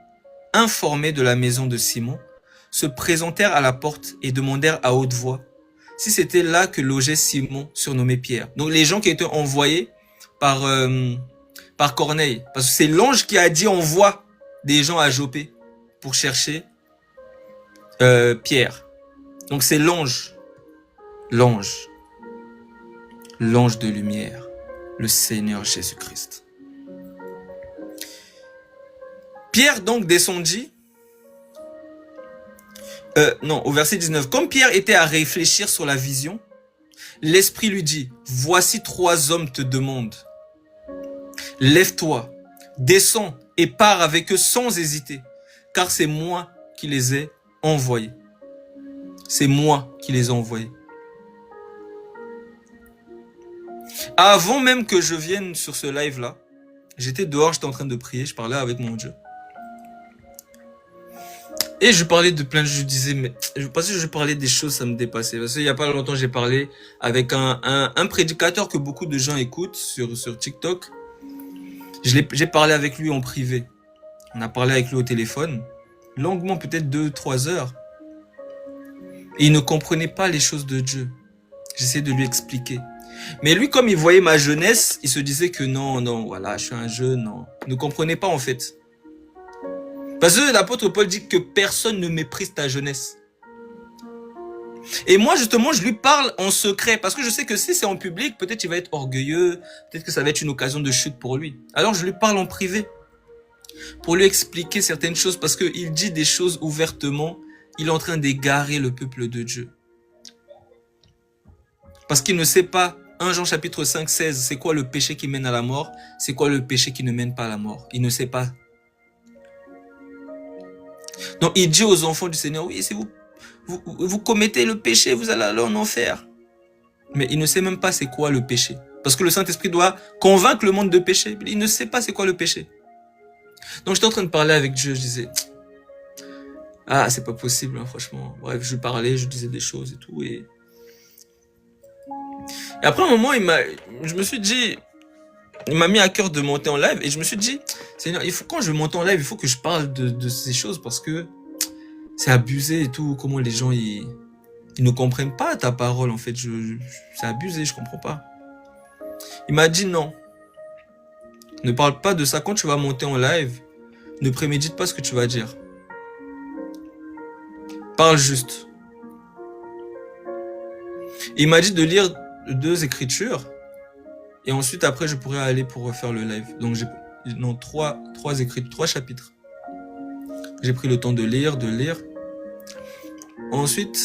informés de la maison de Simon, se présentèrent à la porte et demandèrent à haute voix si c'était là que logeait Simon, surnommé Pierre. Donc les gens qui étaient envoyés par Corneille, parce que c'est l'ange qui a dit envoie des gens à Jopé pour chercher Pierre. Donc c'est l'ange de lumière, le Seigneur Jésus-Christ. Pierre donc descendit, au verset 19, comme Pierre était à réfléchir sur la vision, l'Esprit lui dit, voici 3 hommes te demandent. Lève-toi, descends et pars avec eux sans hésiter, car c'est moi qui les ai envoyés. C'est moi qui les ai envoyés. Avant même que je vienne sur ce live-là, j'étais dehors, j'étais en train de prier, je parlais avec mon Dieu. Et je parlais de plein de choses, je disais, mais parce que je parlais des choses, ça me dépassait. Parce qu'il y a pas longtemps, j'ai parlé avec un prédicateur que beaucoup de gens écoutent sur TikTok. J'ai parlé avec lui en privé. On a parlé avec lui au téléphone, longuement, peut-être 2-3 heures. Et il ne comprenait pas les choses de Dieu. J'essayais de lui expliquer. Mais lui, comme il voyait ma jeunesse, il se disait que non, voilà, je suis un jeune, non. Il ne comprenait pas en fait. Parce que l'apôtre Paul dit que personne ne méprise ta jeunesse. Et moi, justement, je lui parle en secret. Parce que je sais que si c'est en public, peut-être il va être orgueilleux. Peut-être que ça va être une occasion de chute pour lui. Alors, je lui parle en privé. Pour lui expliquer certaines choses. Parce qu'il dit des choses ouvertement. Il est en train d'égarer le peuple de Dieu. Parce qu'il ne sait pas. 1 Jean chapitre 5, 16. C'est quoi le péché qui mène à la mort? C'est quoi le péché qui ne mène pas à la mort? Il ne sait pas. Donc, il dit aux enfants du Seigneur, oui, si vous commettez le péché, vous allez aller en enfer. Mais il ne sait même pas c'est quoi le péché. Parce que le Saint-Esprit doit convaincre le monde de péché. Il ne sait pas c'est quoi le péché. Donc, j'étais en train de parler avec Dieu, je disais, ah, c'est pas possible, hein, franchement. Bref, je parlais, je disais des choses et tout. Et après, un moment, je me suis dit, il m'a mis à cœur de monter en live et je me suis dit, Seigneur, quand je monte en live, il faut que je parle de ces choses parce que c'est abusé et tout, comment les gens, ils ne comprennent pas ta parole, en fait, c'est abusé, je comprends pas. Il m'a dit non, ne parle pas de ça quand tu vas monter en live, ne prémédite pas ce que tu vas dire. Parle juste. Il m'a dit de lire 2 écritures et ensuite après je pourrais aller pour refaire le live. Donc j'ai 3 écrits, 3 chapitres. J'ai pris le temps de lire. Ensuite,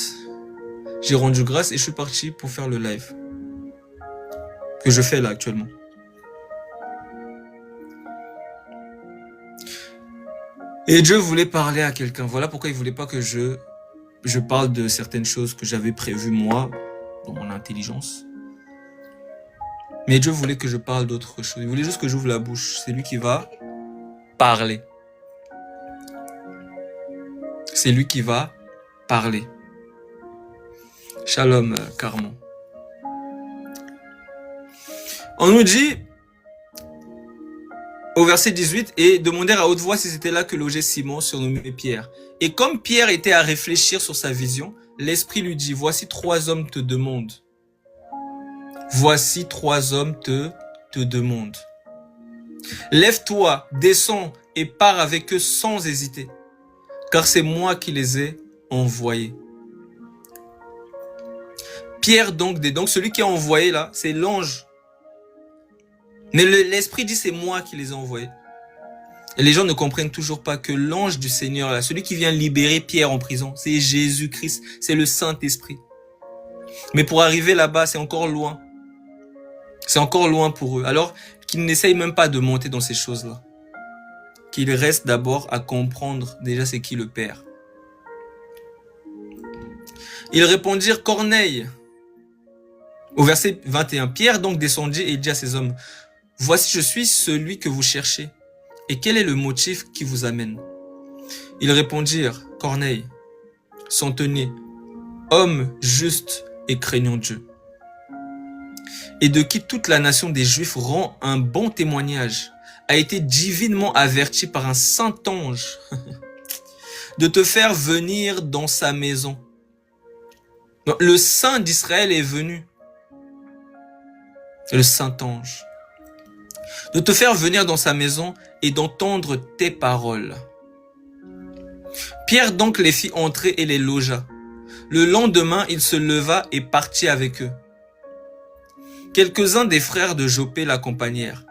j'ai rendu grâce et je suis parti pour faire le live. Que je fais là actuellement. Et Dieu voulait parler à quelqu'un. Voilà pourquoi il voulait pas que je parle de certaines choses que j'avais prévues moi, dans mon intelligence. Mais Dieu voulait que je parle d'autres choses. Il voulait juste que j'ouvre la bouche. C'est lui qui va parler. C'est lui qui va parler. Shalom, Carmon. On nous dit, au verset 18, et demandèrent à haute voix si c'était là que logeait Simon, surnommé Pierre. Et comme Pierre était à réfléchir sur sa vision, l'Esprit lui dit, voici 3 hommes te demandent. Voici 3 hommes te demandent. Lève-toi, descends et pars avec eux sans hésiter, car c'est moi qui les ai envoyés. Pierre donc celui qui a envoyé là, c'est l'ange. Mais l'Esprit dit c'est moi qui les ai envoyés. Et les gens ne comprennent toujours pas que l'ange du Seigneur là, celui qui vient libérer Pierre en prison, c'est Jésus-Christ, c'est le Saint-Esprit. Mais pour arriver là-bas, c'est encore loin. C'est encore loin pour eux. Alors qu'ils n'essayent même pas de monter dans ces choses-là. Qu'ils restent d'abord à comprendre déjà c'est qui le Père. Ils répondirent Corneille. Au verset 21, Pierre donc descendit et dit à ses hommes, voici je suis celui que vous cherchez. Et quel est le motif qui vous amène? Ils répondirent, Corneille, centenier, homme juste et craignant Dieu, et de qui toute la nation des Juifs rend un bon témoignage, a été divinement averti par un saint ange de te faire venir dans sa maison. Donc, le Saint d'Israël est venu, le saint ange, de te faire venir dans sa maison et d'entendre tes paroles. Pierre donc les fit entrer et les logea. Le lendemain, il se leva et partit avec eux. Quelques-uns des frères de Joppé l'accompagnèrent.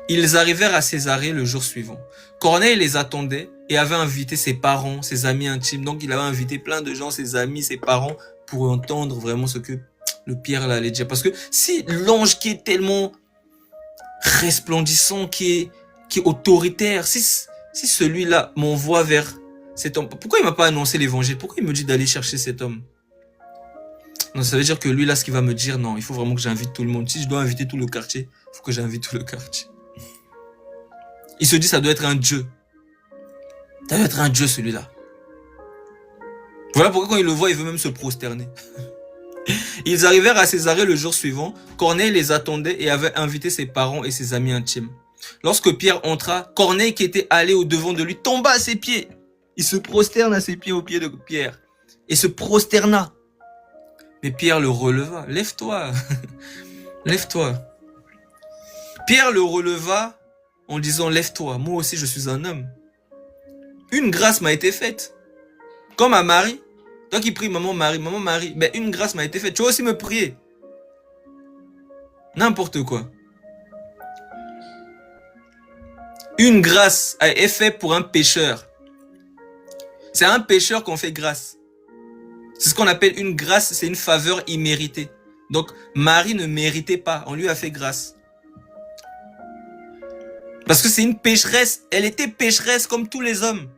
Ils arrivèrent à Césarée le jour suivant. Corneille les attendait et avait invité ses parents, ses amis intimes. Donc il avait invité plein de gens, ses amis, ses parents, pour entendre vraiment ce que le Pierre là allait dire. Parce que si l'ange qui est tellement resplendissant, qui est autoritaire, si celui-là m'envoie vers cet homme, pourquoi il m'a pas annoncé l'évangile? Pourquoi il me dit d'aller chercher cet homme? Non, ça veut dire que lui, là, ce qu'il va me dire, non, il faut vraiment que j'invite tout le monde. Si je dois inviter tout le quartier, il faut que j'invite tout le quartier. Il se dit, ça doit être un dieu. Ça doit être un dieu, celui-là. Voilà pourquoi quand il le voit, il veut même se prosterner. Ils arrivèrent à Césarée le jour suivant. Corneille les attendait et avait invité ses parents et ses amis intimes. Lorsque Pierre entra, Corneille, qui était allé au-devant de lui, tomba à ses pieds. Il se prosterne à ses pieds, aux pieds de Pierre. Et se prosterna. Mais Pierre le releva. Lève-toi. Lève-toi. Pierre le releva en disant, lève-toi. Moi aussi, je suis un homme. Une grâce m'a été faite. Comme à Marie. Toi qui pries maman Marie, ben une grâce m'a été faite. Tu vas aussi me prier. N'importe quoi. Une grâce est faite pour un pécheur. C'est à un pécheur qu'on fait grâce. C'est ce qu'on appelle une grâce, c'est une faveur imméritée. Donc Marie ne méritait pas, on lui a fait grâce. Parce que c'est une pécheresse, elle était pécheresse comme tous les hommes.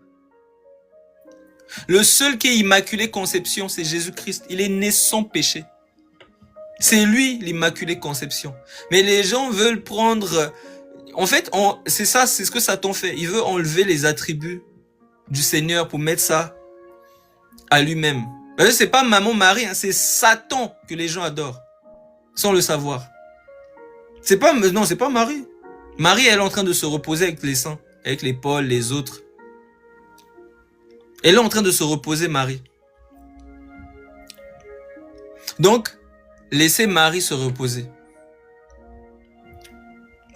Le seul qui est immaculée conception, c'est Jésus-Christ. Il est né sans péché. C'est lui l'immaculée conception. Mais les gens veulent prendre... En fait, c'est ça, c'est ce que Satan fait. Il veut enlever les attributs du Seigneur pour mettre ça à lui-même. C'est pas maman Marie, hein, c'est Satan que les gens adorent, sans le savoir. C'est pas Marie. Marie, elle est en train de se reposer avec les saints, avec les Paul, les autres. Elle est en train de se reposer, Marie. Donc, laissez Marie se reposer.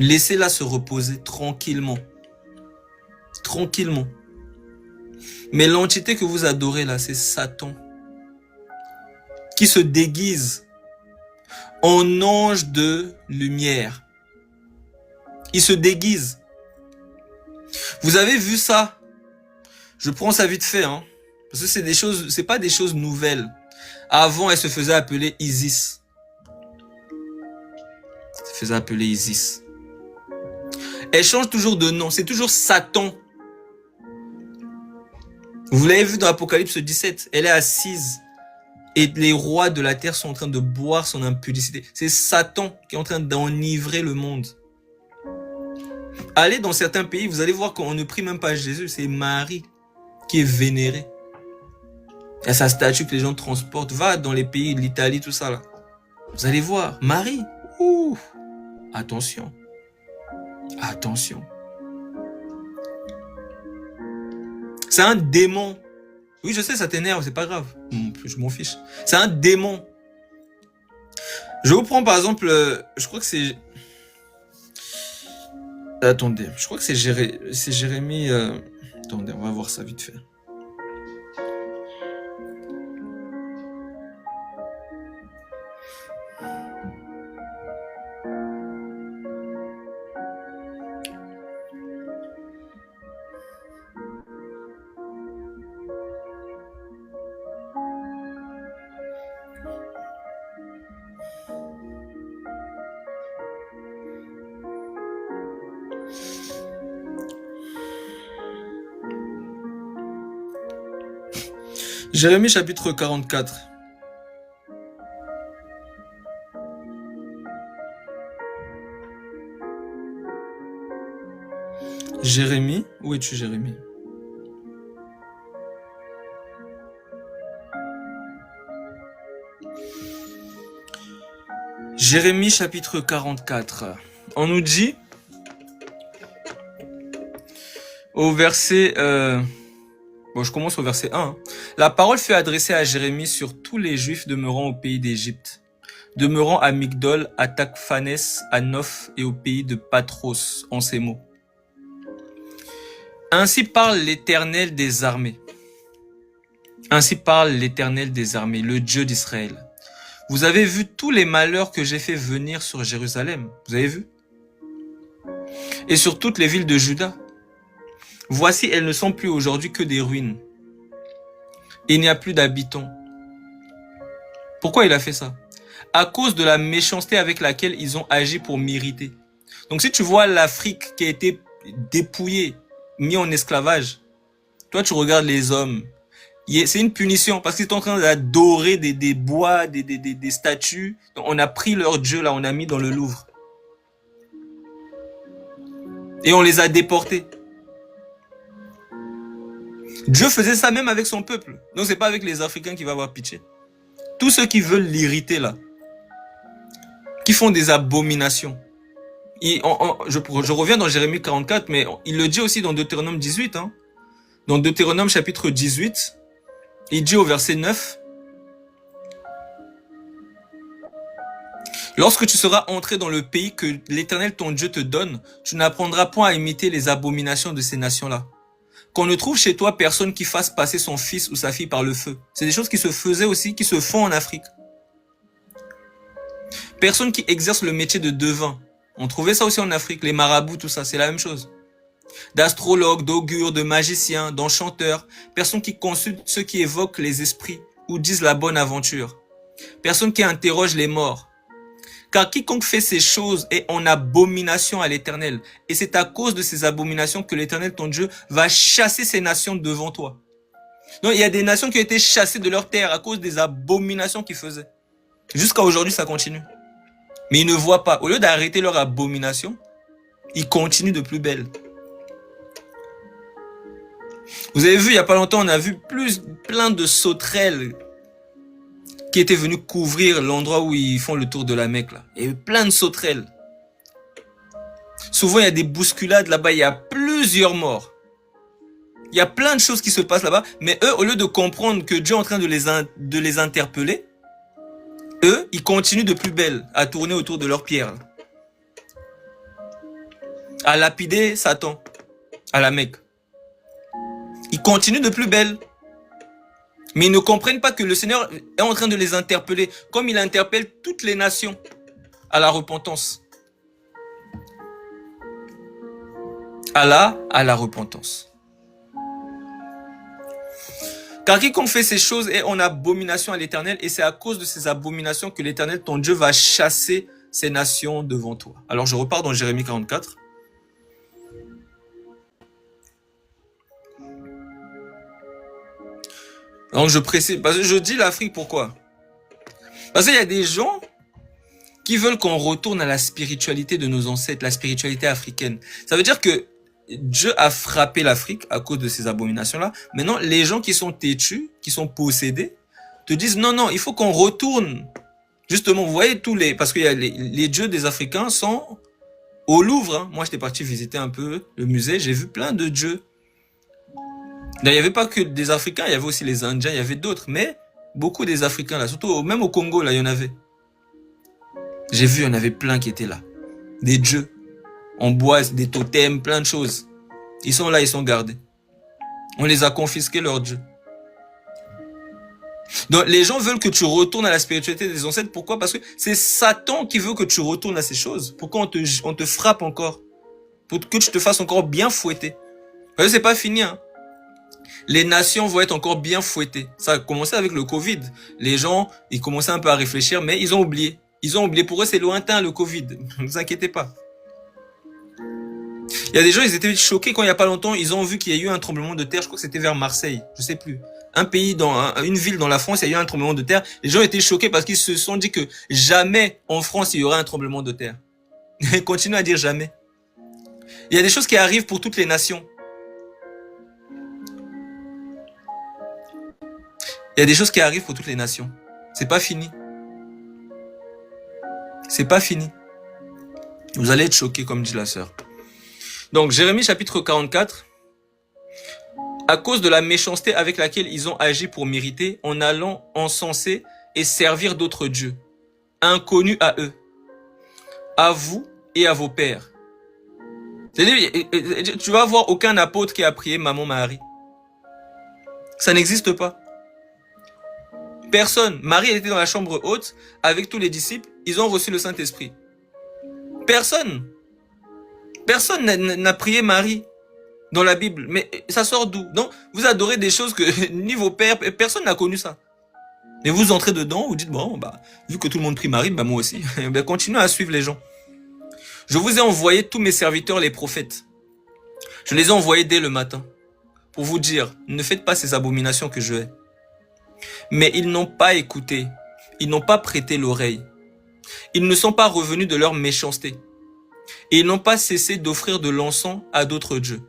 Laissez-la se reposer tranquillement. Tranquillement. Mais l'entité que vous adorez là, c'est Satan. Qui se déguise en ange de lumière. Il se déguise. Vous avez vu ça? Je prends ça vite fait, hein. Parce que c'est des choses, c'est pas des choses nouvelles. Avant, elle se faisait appeler Isis. Elle se faisait appeler Isis. Elle change toujours de nom. C'est toujours Satan. Vous l'avez vu dans Apocalypse 17. Elle est assise. Et les rois de la terre sont en train de boire son impudicité. C'est Satan qui est en train d'enivrer le monde. Allez dans certains pays, vous allez voir qu'on ne prie même pas Jésus. C'est Marie qui est vénérée. Il y a sa statue que les gens transportent. Va dans les pays de l'Italie, tout ça là. Vous allez voir. Marie. Ouh. Attention. Attention. C'est un démon. Oui, je sais, ça t'énerve, c'est pas grave. Je m'en fiche. C'est un démon. Je vous prends par exemple, je crois que c'est... Attendez, je crois que c'est Jérémie... Attendez, on va voir ça vite fait. Jérémie chapitre 44. Jérémie, où es-tu Jérémie? Jérémie chapitre 44. On nous dit au verset... Bon, je commence au verset 1. Hein. La parole fut adressée à Jérémie sur tous les Juifs demeurant au pays d'Égypte, demeurant à Migdol, à Takhpanès, à Noph et au pays de Patros, en ces mots. Ainsi parle l'Éternel des armées. Ainsi parle l'Éternel des armées, le Dieu d'Israël. Vous avez vu tous les malheurs que j'ai fait venir sur Jérusalem. Vous avez vu? Et sur toutes les villes de Juda. Voici, elles ne sont plus aujourd'hui que des ruines. Il n'y a plus d'habitants. Pourquoi il a fait ça? À cause de la méchanceté avec laquelle ils ont agi pour m'irriter. Donc si tu vois l'Afrique qui a été dépouillée, mis en esclavage, toi tu regardes les hommes, C'est une punition parce qu'ils sont en train d'adorer des bois, des statues. On a pris leur Dieu là, on a mis dans le Louvre. Et on les a déportés. Dieu faisait ça même avec son peuple. Donc c'est pas avec les Africains qu'il va avoir pitié. Tous ceux qui veulent l'irriter là, qui font des abominations. Je reviens dans Jérémie 44, mais il le dit aussi dans Deutéronome 18. Hein. Dans Deutéronome chapitre 18, il dit au verset 9, « Lorsque tu seras entré dans le pays que l'Éternel ton Dieu te donne, tu n'apprendras point à imiter les abominations de ces nations-là. Qu'on ne trouve chez toi personne qui fasse passer son fils ou sa fille par le feu. » C'est des choses qui se faisaient aussi, qui se font en Afrique. Personne qui exerce le métier de devin. On trouvait ça aussi en Afrique, les marabouts, tout ça, c'est la même chose. D'astrologues, d'augures, de magiciens, d'enchanteurs, personne qui consulte ceux qui évoquent les esprits ou disent la bonne aventure. Personne qui interroge les morts. Car quiconque fait ces choses est en abomination à l'Éternel. Et c'est à cause de ces abominations que l'Éternel, ton Dieu, va chasser ces nations devant toi. Donc il y a des nations qui ont été chassées de leur terre à cause des abominations qu'ils faisaient. Jusqu'à aujourd'hui, ça continue. Mais ils ne voient pas. Au lieu d'arrêter leur abomination, ils continuent de plus belle. Vous avez vu, il n'y a pas longtemps, on a vu plein de sauterelles qui étaient venues couvrir l'endroit où ils font le tour de la Mecque. Là. Il y a eu plein de sauterelles. Souvent, il y a des bousculades là-bas, il y a plusieurs morts. Il y a plein de choses qui se passent là-bas, mais eux, au lieu de comprendre que Dieu est en train de les interpeller, eux, ils continuent de plus belle à tourner autour de leurs pierres. À lapider Satan, à la Mecque. Ils continuent de plus belle. Mais ils ne comprennent pas que le Seigneur est en train de les interpeller, comme il interpelle toutes les nations à la repentance. À la repentance. Car quiconque fait ces choses est en abomination à l'Éternel, et c'est à cause de ces abominations que l'Éternel, ton Dieu, va chasser ces nations devant toi. Alors je repars dans Jérémie 44. Donc je précise, parce que je dis l'Afrique, pourquoi? Parce qu'il y a des gens qui veulent qu'on retourne à la spiritualité de nos ancêtres, la spiritualité africaine. Ça veut dire que Dieu a frappé l'Afrique à cause de ces abominations-là. Maintenant, les gens qui sont têtus, qui sont possédés, te disent non, il faut qu'on retourne. Justement, vous voyez parce que les dieux des Africains sont au Louvre. Hein. Moi, j'étais parti visiter un peu le musée, j'ai vu plein de dieux. Il n'y avait pas que des Africains, il y avait aussi les Indiens, il y avait d'autres, mais beaucoup des Africains là, surtout même au Congo, là, il y en avait. J'ai vu, il y en avait plein qui étaient là. Des dieux. On boit des totems, plein de choses. Ils sont là, ils sont gardés. On les a confisqués, leurs dieux. Donc, les gens veulent que tu retournes à la spiritualité des ancêtres. Pourquoi? Parce que c'est Satan qui veut que tu retournes à ces choses. Pourquoi on te frappe encore? Pour que tu te fasses encore bien fouetter. Parce que c'est pas fini, hein. Les nations vont être encore bien fouettées. Ça a commencé avec le Covid. Les gens, ils commençaient un peu à réfléchir, mais ils ont oublié. Ils ont oublié. Pour eux, c'est lointain, le Covid. Ne vous inquiétez pas. Il y a des gens, ils étaient choqués quand il n'y a pas longtemps, ils ont vu qu'il y a eu un tremblement de terre. Je crois que c'était vers Marseille. Je sais plus. Une ville dans la France, il y a eu un tremblement de terre. Les gens étaient choqués parce qu'ils se sont dit que jamais en France, il y aura un tremblement de terre. Ils continuent à dire jamais. Il y a des choses qui arrivent pour toutes les nations. Il y a des choses qui arrivent pour toutes les nations. C'est pas fini. C'est pas fini. Vous allez être choqués, comme dit la sœur. Donc, Jérémie chapitre 44. À cause de la méchanceté avec laquelle ils ont agi pour m'irriter, en allant encenser et servir d'autres dieux, inconnus à eux, à vous et à vos pères. C'est-à-dire, tu vas voir aucun apôtre qui a prié Maman Marie. Ça n'existe pas. Personne. Marie, elle était dans la chambre haute avec tous les disciples. Ils ont reçu le Saint-Esprit. Personne. Personne n'a prié Marie dans la Bible. Mais ça sort d'où? Donc, vous adorez des choses que ni vos pères, personne n'a connu ça. Et vous entrez dedans, vous dites, bon, vu que tout le monde prie Marie, moi aussi. Continuez à suivre les gens. Je vous ai envoyé tous mes serviteurs, les prophètes. Je les ai envoyés dès le matin. pour vous dire, ne faites pas ces abominations que je hais. Mais ils n'ont pas écouté, ils n'ont pas prêté l'oreille. Ils ne sont pas revenus de leur méchanceté. Et ils n'ont pas cessé d'offrir de l'encens à d'autres dieux.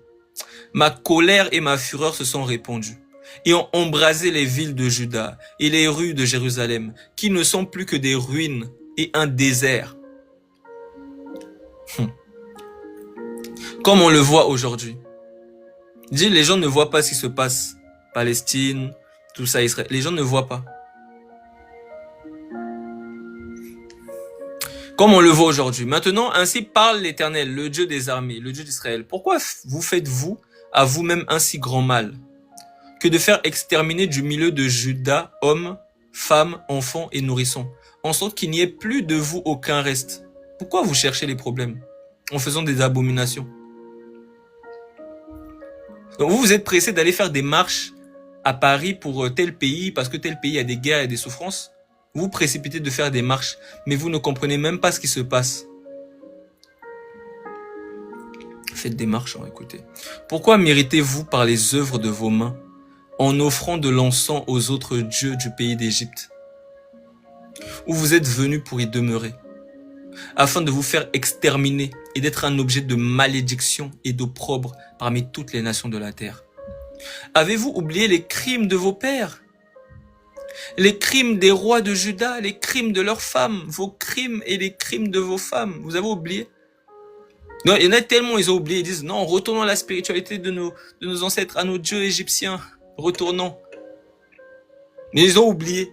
Ma colère et ma fureur se sont répandues et ont embrasé les villes de Juda et les rues de Jérusalem, qui ne sont plus que des ruines et un désert. Comme on le voit aujourd'hui. Dis, les gens ne voient pas ce qui se passe. Palestine, tout ça, Israël. Les gens ne voient pas. Comme on le voit aujourd'hui. Maintenant, ainsi parle l'Éternel, le Dieu des armées, le Dieu d'Israël. Pourquoi vous faites-vous à vous-même un si grand mal que de faire exterminer du milieu de Juda hommes, femmes, enfants et nourrissons, en sorte qu'il n'y ait plus de vous aucun reste? Pourquoi vous cherchez les problèmes en faisant des abominations? Donc vous êtes pressé d'aller faire des marches à Paris pour tel pays parce que tel pays a des guerres et des souffrances. Vous précipitez de faire des marches, mais vous ne comprenez même pas ce qui se passe. Faites des marches, écoutez. Pourquoi méritez-vous par les œuvres de vos mains en offrant de l'encens aux autres dieux du pays d'Égypte, où vous êtes venus pour y demeurer, afin de vous faire exterminer et d'être un objet de malédiction et d'opprobre parmi toutes les nations de la terre? Avez-vous oublié les crimes de vos pères? Les crimes des rois de Juda, les crimes de leurs femmes, vos crimes et les crimes de vos femmes. Vous avez oublié? Non, il y en a tellement, ils ont oublié. Ils disent, non, retournons à la spiritualité de nos ancêtres, à nos dieux égyptiens. Retournons. Mais ils ont oublié.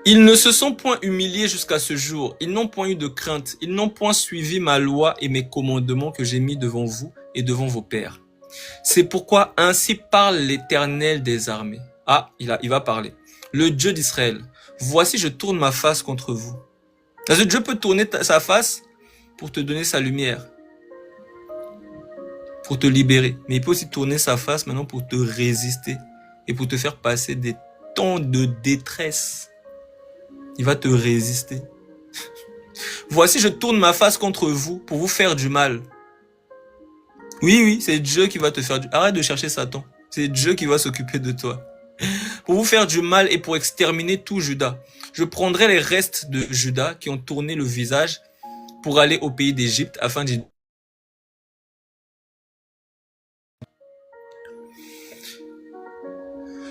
Ils ne se sont point humiliés jusqu'à ce jour. Ils n'ont point eu de crainte. Ils n'ont point suivi ma loi et mes commandements que j'ai mis devant vous et devant vos pères. C'est pourquoi ainsi parle l'Éternel des armées. Ah, il va parler. Le Dieu d'Israël. Voici, je tourne ma face contre vous. Parce que Dieu peut tourner sa face pour te donner sa lumière, pour te libérer. Mais il peut aussi tourner sa face maintenant pour te résister et pour te faire passer des temps de détresse. Il va te résister. Voici, je tourne ma face contre vous pour vous faire du mal. Oui, c'est Dieu qui va te faire du mal. Arrête de chercher Satan. C'est Dieu qui va s'occuper de toi. Pour vous faire du mal et pour exterminer tout Juda. Je prendrai les restes de Juda qui ont tourné le visage pour aller au pays d'Égypte afin d'y...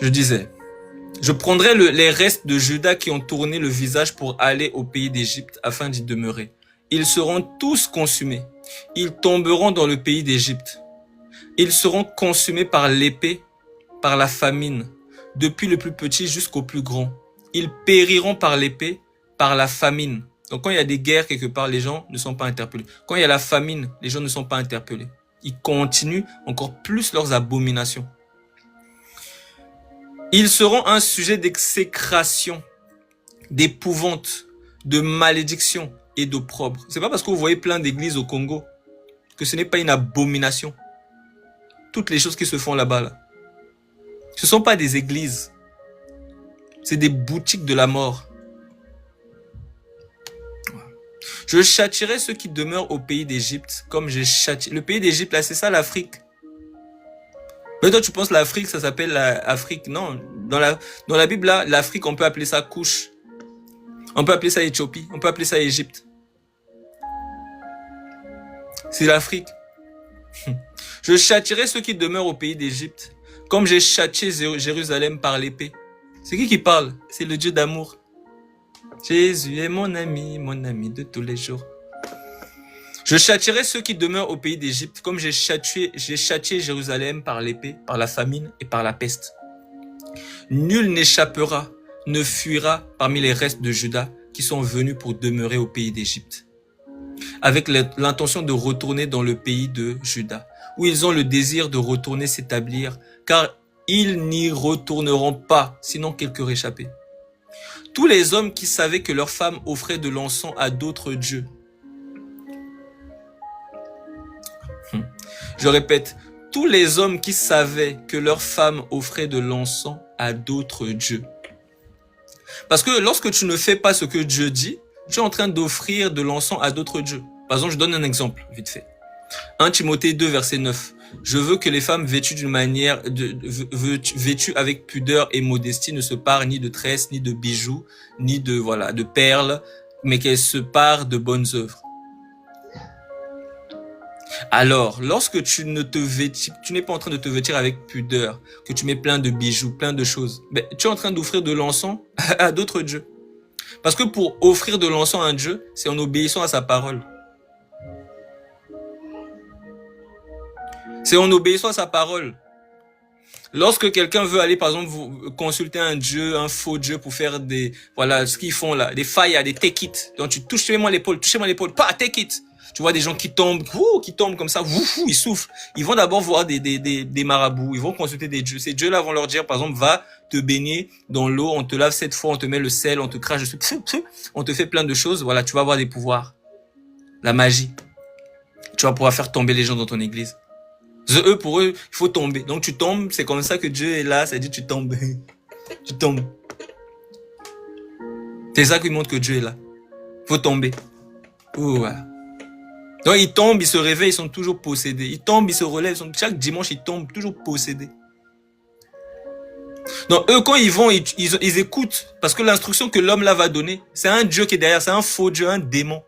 Je disais, je prendrai les restes de Juda qui ont tourné le visage pour aller au pays d'Égypte afin d'y demeurer. Ils seront tous consumés. Ils tomberont dans le pays d'Égypte. Ils seront consumés par l'épée, par la famine, depuis le plus petit jusqu'au plus grand. Ils périront par l'épée, par la famine. Donc quand il y a des guerres quelque part, les gens ne sont pas interpellés. Quand il y a la famine, les gens ne sont pas interpellés. Ils continuent encore plus leurs abominations. Ils seront un sujet d'exécration, d'épouvante, de malédiction et d'opprobre. C'est pas parce que vous voyez plein d'églises au Congo que ce n'est pas une abomination. Toutes les choses qui se font là-bas, là. Ce ne sont pas des églises. C'est des boutiques de la mort. Je châtierai ceux qui demeurent au pays d'Égypte comme j'ai châtié. Le pays d'Égypte, là, c'est ça l'Afrique. Mais toi, tu penses l'Afrique, ça s'appelle l'Afrique. Non, dans la Bible, là, l'Afrique, on peut appeler ça Couche. On peut appeler ça Éthiopie. On peut appeler ça Égypte. C'est l'Afrique. Je châtierai ceux qui demeurent au pays d'Égypte, comme j'ai châtié Jérusalem par l'épée. C'est qui parle? C'est le Dieu d'amour. Jésus est mon ami de tous les jours. Je châtierai ceux qui demeurent au pays d'Égypte, comme j'ai châtié Jérusalem par l'épée, par la famine et par la peste. Nul n'échappera, ne fuira parmi les restes de Juda qui sont venus pour demeurer au pays d'Égypte, avec l'intention de retourner dans le pays de Juda, où ils ont le désir de retourner s'établir, car ils n'y retourneront pas, sinon quelques réchappés. Tous les hommes qui savaient que leurs femmes offraient de l'encens à d'autres dieux. Je répète, tous les hommes qui savaient que leurs femmes offraient de l'encens à d'autres dieux. Parce que lorsque tu ne fais pas ce que Dieu dit, tu es en train d'offrir de l'encens à d'autres dieux. Par exemple, je donne un exemple, vite fait. 1 Timothée 2, verset 9. Je veux que les femmes vêtues d'une manière, vêtues avec pudeur et modestie ne se parent ni de tresses, ni de bijoux, ni de perles, mais qu'elles se parent de bonnes œuvres. Alors, lorsque tu n'es pas en train de te vêtir avec pudeur, que tu mets plein de bijoux, plein de choses, ben, tu es en train d'offrir de l'encens à d'autres dieux. Parce que pour offrir de l'encens à un dieu, c'est en obéissant à sa parole. C'est en obéissant à sa parole. Lorsque quelqu'un veut aller, par exemple, consulter un dieu, un faux dieu pour faire ce qu'ils font là, des failles, des take it. Donc tu touchez-moi l'épaule, pas take it. Tu vois des gens qui tombent comme ça, ils souffrent. Ils vont d'abord voir des marabouts, ils vont consulter des dieux. Ces dieux-là vont leur dire, par exemple, va te baigner dans l'eau, on te lave 7 fois, on te met le sel, on te crache dessus, on te fait plein de choses. Voilà, tu vas avoir des pouvoirs. La magie. Tu vas pouvoir faire tomber les gens dans ton église. Pour eux, il faut tomber. Donc tu tombes, c'est comme ça que Dieu est là, ça dit tu tombes. Tu tombes. C'est ça qui montre que Dieu est là. Il faut tomber. Voilà. Donc ils tombent, ils se réveillent, ils sont toujours possédés. Ils tombent, ils se relèvent, chaque dimanche ils tombent, toujours possédés. Donc eux quand ils vont, ils écoutent, parce que l'instruction que l'homme là va donner, c'est un Dieu qui est derrière, c'est un faux Dieu, un démon,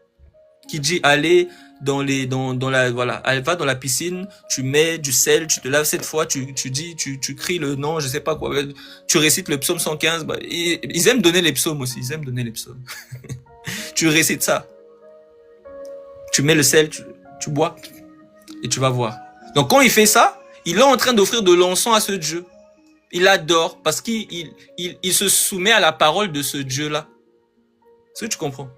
qui dit allez va dans la piscine, tu mets du sel, tu te laves 7 fois, tu cries le nom, je sais pas quoi, tu récites le psaume 115, ils aiment donner les psaumes aussi, ils aiment donner les psaumes. Tu récites ça. Tu mets le sel, tu bois, et tu vas voir. Donc quand il fait ça, il est en train d'offrir de l'encens à ce Dieu. Il adore, parce qu'il se soumet à la parole de ce Dieu-là. Est-ce que tu comprends?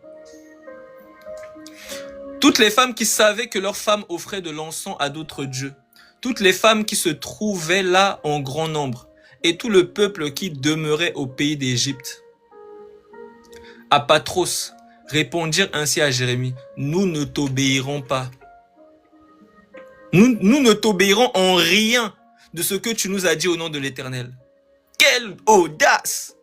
Toutes les femmes qui savaient que leurs femmes offraient de l'encens à d'autres dieux, toutes les femmes qui se trouvaient là en grand nombre, et tout le peuple qui demeurait au pays d'Égypte, à Patros, répondirent ainsi à Jérémie, nous ne t'obéirons pas. Nous ne t'obéirons en rien de ce que tu nous as dit au nom de l'Éternel. Quelle audace!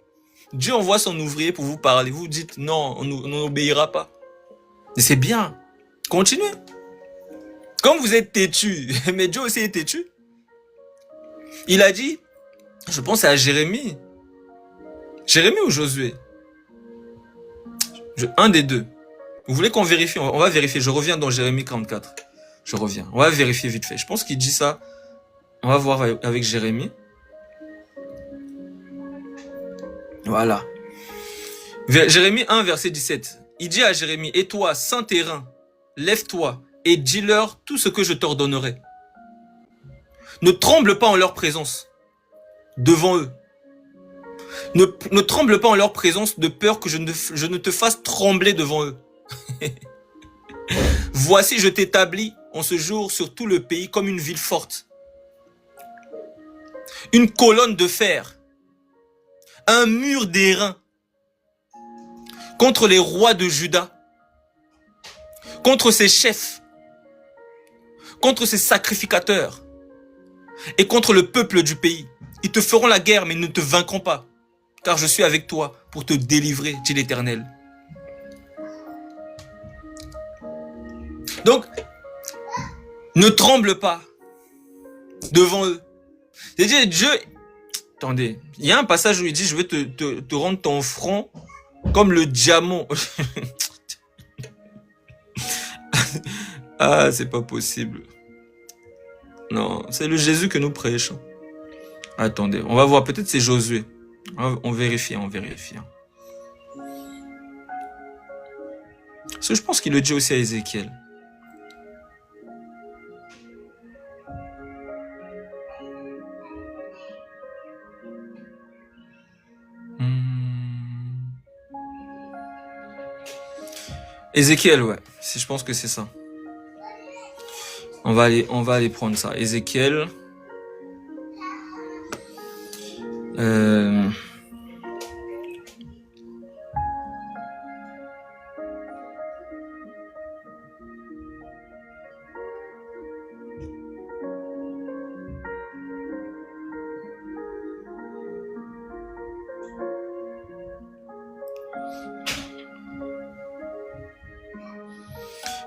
Dieu envoie son ouvrier pour vous parler. Vous dites non, on n'obéira pas. Et c'est bien. Continuez. Comme vous êtes têtu, mais Dieu aussi est têtu. Il a dit, je pense à Jérémie. Jérémie ou Josué? Un des deux. Vous voulez qu'on vérifie? On va vérifier. Je reviens dans Jérémie 44. Je reviens. On va vérifier vite fait. Je pense qu'il dit ça. On va voir avec Jérémie. Voilà. Jérémie 1, verset 17. Il dit à Jérémie, et toi, saint terrain, lève-toi et dis-leur tout ce que je t'ordonnerai. Ne tremble pas en leur présence, devant eux. Ne tremble pas en leur présence de peur que je ne te fasse trembler devant eux. Voici, je t'établis en ce jour sur tout le pays comme une ville forte. Une colonne de fer. Un mur d'airain. Contre les rois de Juda. Contre ses chefs. Contre ses sacrificateurs. Et contre le peuple du pays. Ils te feront la guerre, mais ils ne te vaincront pas. Car je suis avec toi pour te délivrer, dit l'Éternel. Donc, ne tremble pas devant eux. C'est-à-dire, Dieu... Attendez, il y a un passage où il dit, je vais te rendre ton front comme le diamant. Ah, c'est pas possible. Non, c'est le Jésus que nous prêchons. Attendez, on va voir, peut-être c'est Josué. On vérifie. Parce que je pense qu'il le dit aussi à Ézéchiel. Ézéchiel, ouais. Je pense que c'est ça. On va aller prendre ça. Ézéchiel.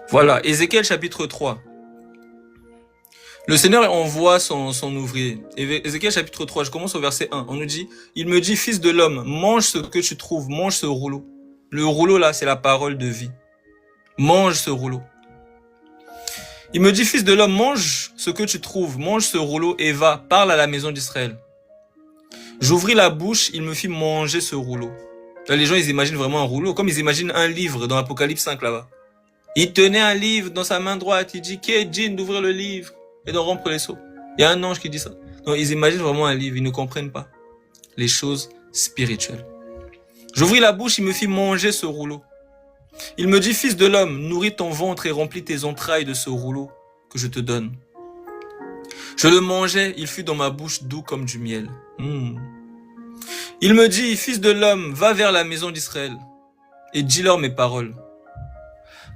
Voilà, Ézéchiel chapitre 3. Le Seigneur envoie son ouvrier. Ézéchiel chapitre 3, je commence au verset 1. On nous dit, il me dit, fils de l'homme, mange ce que tu trouves, mange ce rouleau. Le rouleau là, c'est la parole de vie. Mange ce rouleau. Il me dit, fils de l'homme, mange ce que tu trouves, mange ce rouleau et va, parle à la maison d'Israël. J'ouvris la bouche, il me fit manger ce rouleau. Là, les gens, ils imaginent vraiment un rouleau, comme ils imaginent un livre dans Apocalypse 5 là-bas. Il tenait un livre dans sa main droite, il dit, qui est digne d'ouvrir le livre et d'en rompre les sceaux? Il y a un ange qui dit ça. Non, ils imaginent vraiment un livre, ils ne comprennent pas les choses spirituelles. J'ouvris la bouche, il me fit manger ce rouleau. Il me dit, fils de l'homme, nourris ton ventre et remplis tes entrailles de ce rouleau que je te donne. Je le mangeai, il fut dans ma bouche doux comme du miel. Il me dit, fils de l'homme, va vers la maison d'Israël et dis-leur mes paroles.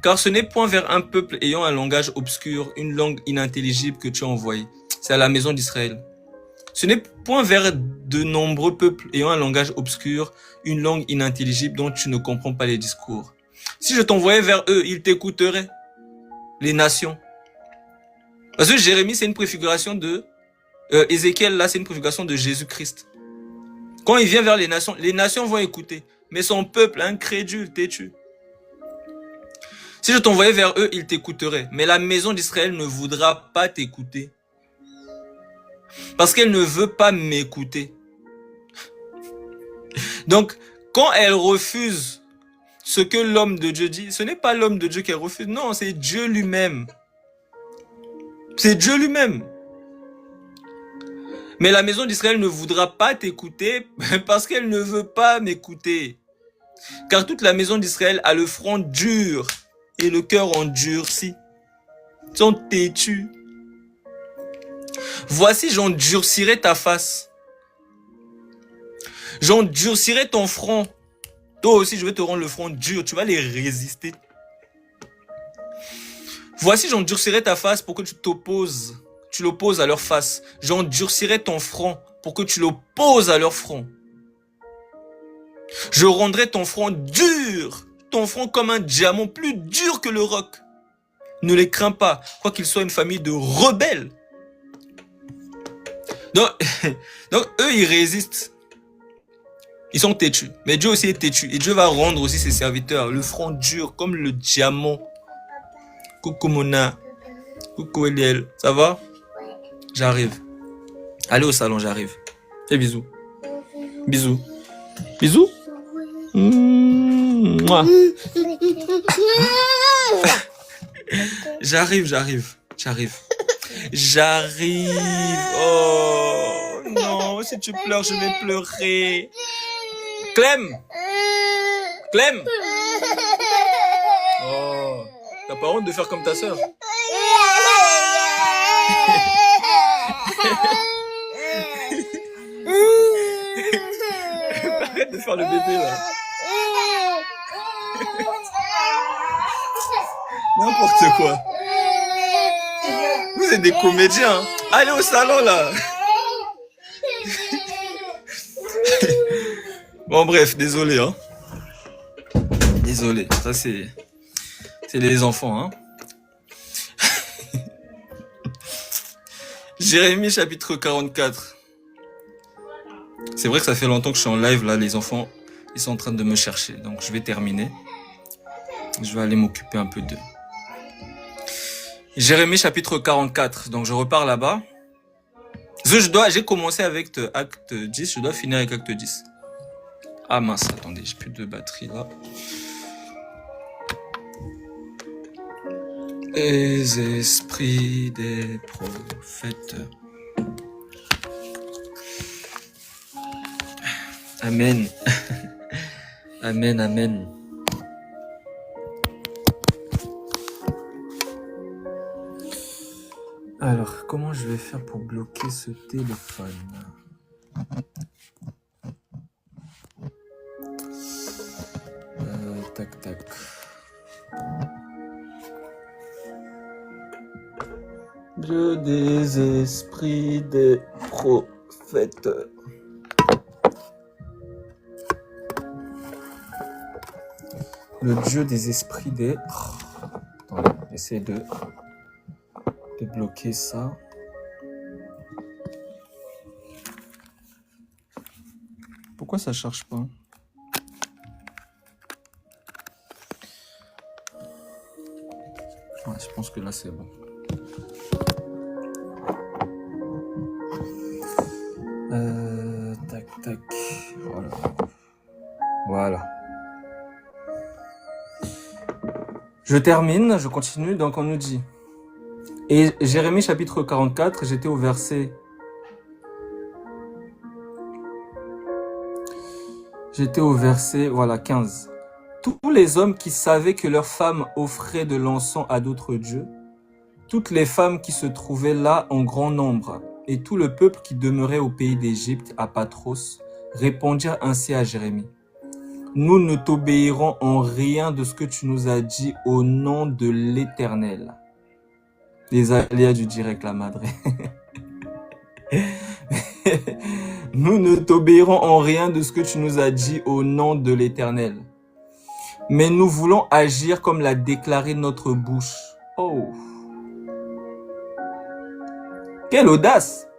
Car ce n'est point vers un peuple ayant un langage obscur, une langue inintelligible que tu as envoyé. C'est à la maison d'Israël. Ce n'est point vers de nombreux peuples ayant un langage obscur, une langue inintelligible dont tu ne comprends pas les discours. Si je t'envoyais vers eux, ils t'écouteraient. Les nations. Parce que Jérémie, c'est une préfiguration de... Ézéchiel, là, c'est une préfiguration de Jésus-Christ. Quand il vient vers les nations vont écouter. Mais son peuple, incrédule, têtu. Si je t'envoyais vers eux, ils t'écouteraient. Mais la maison d'Israël ne voudra pas t'écouter. Parce qu'elle ne veut pas m'écouter. Donc, quand elle refuse ce que l'homme de Dieu dit, ce n'est pas l'homme de Dieu qui refuse. Non, c'est Dieu lui-même. C'est Dieu lui-même. Mais la maison d'Israël ne voudra pas t'écouter parce qu'elle ne veut pas m'écouter. Car toute la maison d'Israël a le front dur et le cœur endurci. Ils sont têtus. Voici, j'endurcirai ta face. J'endurcirai ton front. Toi aussi, je vais te rendre le front dur. Tu vas les résister. Voici, j'endurcirai ta face pour que tu l'opposes à leur face. J'endurcirai ton front pour que tu l'opposes à leur front. Je rendrai ton front dur, ton front comme un diamant, plus dur que le roc. Ne les crains pas, quoiqu'ils soient une famille de rebelles. Donc eux, ils résistent. Ils sont têtus. Mais Dieu aussi est têtu. Et Dieu va rendre aussi ses serviteurs le front dur comme le diamant. Coucou Mona. Coucou Eliel. Ça va? J'arrive. Allez au salon, j'arrive. Et bisous. Bisous. Bisous. Mouah. J'arrive. Oh non, si tu pleures, je vais pleurer. Clem. Oh, t'as pas honte de faire comme ta sœur? Arrête de faire le bébé là. N'importe quoi. Vous êtes des comédiens. Allez au salon là. Bon bref, désolé hein. Désolé, ça c'est les enfants hein. Jérémie chapitre 44. C'est vrai que ça fait longtemps que je suis en live là, les enfants ils sont en train de me chercher. Donc je vais terminer. Je vais aller m'occuper un peu d'eux. Jérémie chapitre 44. Donc je repars là-bas. J'ai commencé avec acte 10, je dois finir avec acte 10. Ah mince, attendez, j'ai plus de batterie là. Les esprits des prophètes. Amen. Amen. Alors, comment je vais faire pour bloquer ce téléphone? Tac. Dieu des esprits des prophètes. Le Dieu des esprits des... Attendez, essaye de bloquer ça. Pourquoi ça charge pas? Ouais, je pense que là, c'est bon. Tac, tac. Voilà. Voilà. Je termine, je continue. Donc, on nous dit. Et Jérémie chapitre 44, j'étais au verset. Voilà, 15. Tous les hommes qui savaient que leurs femmes offraient de l'encens à d'autres dieux, toutes les femmes qui se trouvaient là en grand nombre, et tout le peuple qui demeurait au pays d'Égypte, à Patros, répondirent ainsi à Jérémie. Nous ne t'obéirons en rien de ce que tu nous as dit au nom de l'Éternel. Les aléas du direct, la madre. Nous ne t'obéirons en rien de ce que tu nous as dit au nom de l'Éternel. Mais nous voulons agir comme l'a déclaré notre bouche. Oh! Quelle audace!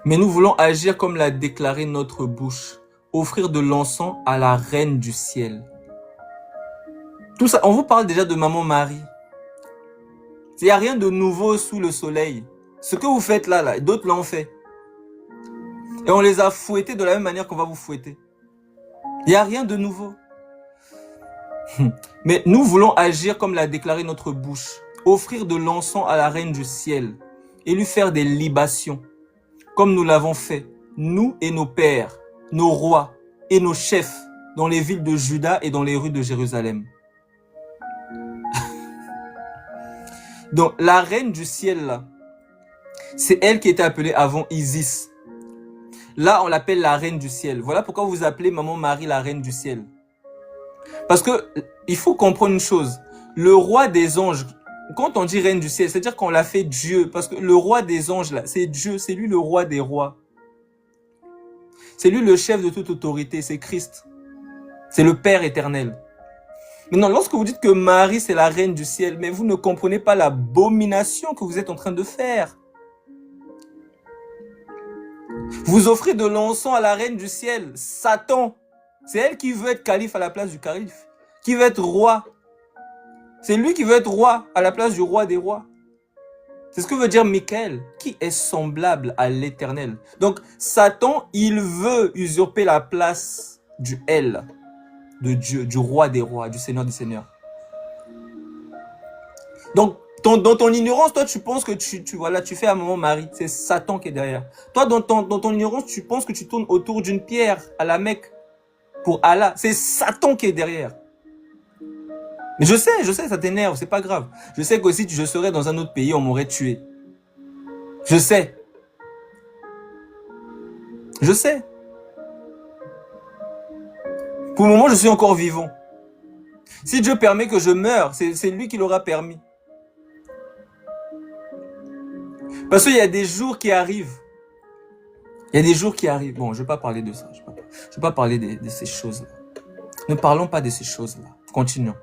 Mais nous voulons agir comme l'a déclaré notre bouche. Offrir de l'encens à la reine du ciel. Tout ça, on vous parle déjà de maman Marie. Il n'y a rien de nouveau sous le soleil. Ce que vous faites là, d'autres l'ont fait. Et on les a fouettés de la même manière qu'on va vous fouetter. Il n'y a rien de nouveau. Mais nous voulons agir comme l'a déclaré notre bouche. Offrir de l'encens à la reine du ciel. Et lui faire des libations. Comme nous l'avons fait. Nous et nos pères, nos rois et nos chefs. Dans les villes de Juda et dans les rues de Jérusalem. Donc la reine du ciel là. C'est elle qui était appelée avant Isis. Là, on l'appelle la reine du ciel. Voilà pourquoi vous appelez maman Marie la reine du ciel. Parce que il faut comprendre une chose. Le roi des anges, quand on dit reine du ciel, c'est-à-dire qu'on l'a fait Dieu. Parce que le roi des anges, là, c'est Dieu. C'est lui le roi des rois. C'est lui le chef de toute autorité. C'est Christ. C'est le Père éternel. Maintenant, lorsque vous dites que Marie, c'est la reine du ciel, mais vous ne comprenez pas l'abomination que vous êtes en train de faire. Vous offrez de l'encens à la reine du ciel, Satan. C'est elle qui veut être calife à la place du calife, qui veut être roi. C'est lui qui veut être roi à la place du roi des rois. C'est ce que veut dire Michael, qui est semblable à l'Éternel. Donc, Satan, il veut usurper la place du El, de Dieu, du roi des rois, du Seigneur des seigneurs. Donc, dans ton ignorance, toi, tu penses que tu fais à maman Marie. C'est Satan qui est derrière. Toi, dans ton ignorance, tu penses que tu tournes autour d'une pierre à la Mecque pour Allah. C'est Satan qui est derrière. Mais je sais, ça t'énerve, c'est pas grave. Je sais que si je serais dans un autre pays, on m'aurait tué. Je sais. Je sais. Pour le moment, je suis encore vivant. Si Dieu permet que je meure, c'est lui qui l'aura permis. Parce qu'il y a des jours qui arrivent. Il y a des jours qui arrivent. Bon, je ne vais pas parler de ça. Je ne vais pas parler de ces choses-là. Ne parlons pas de ces choses-là. Continuons.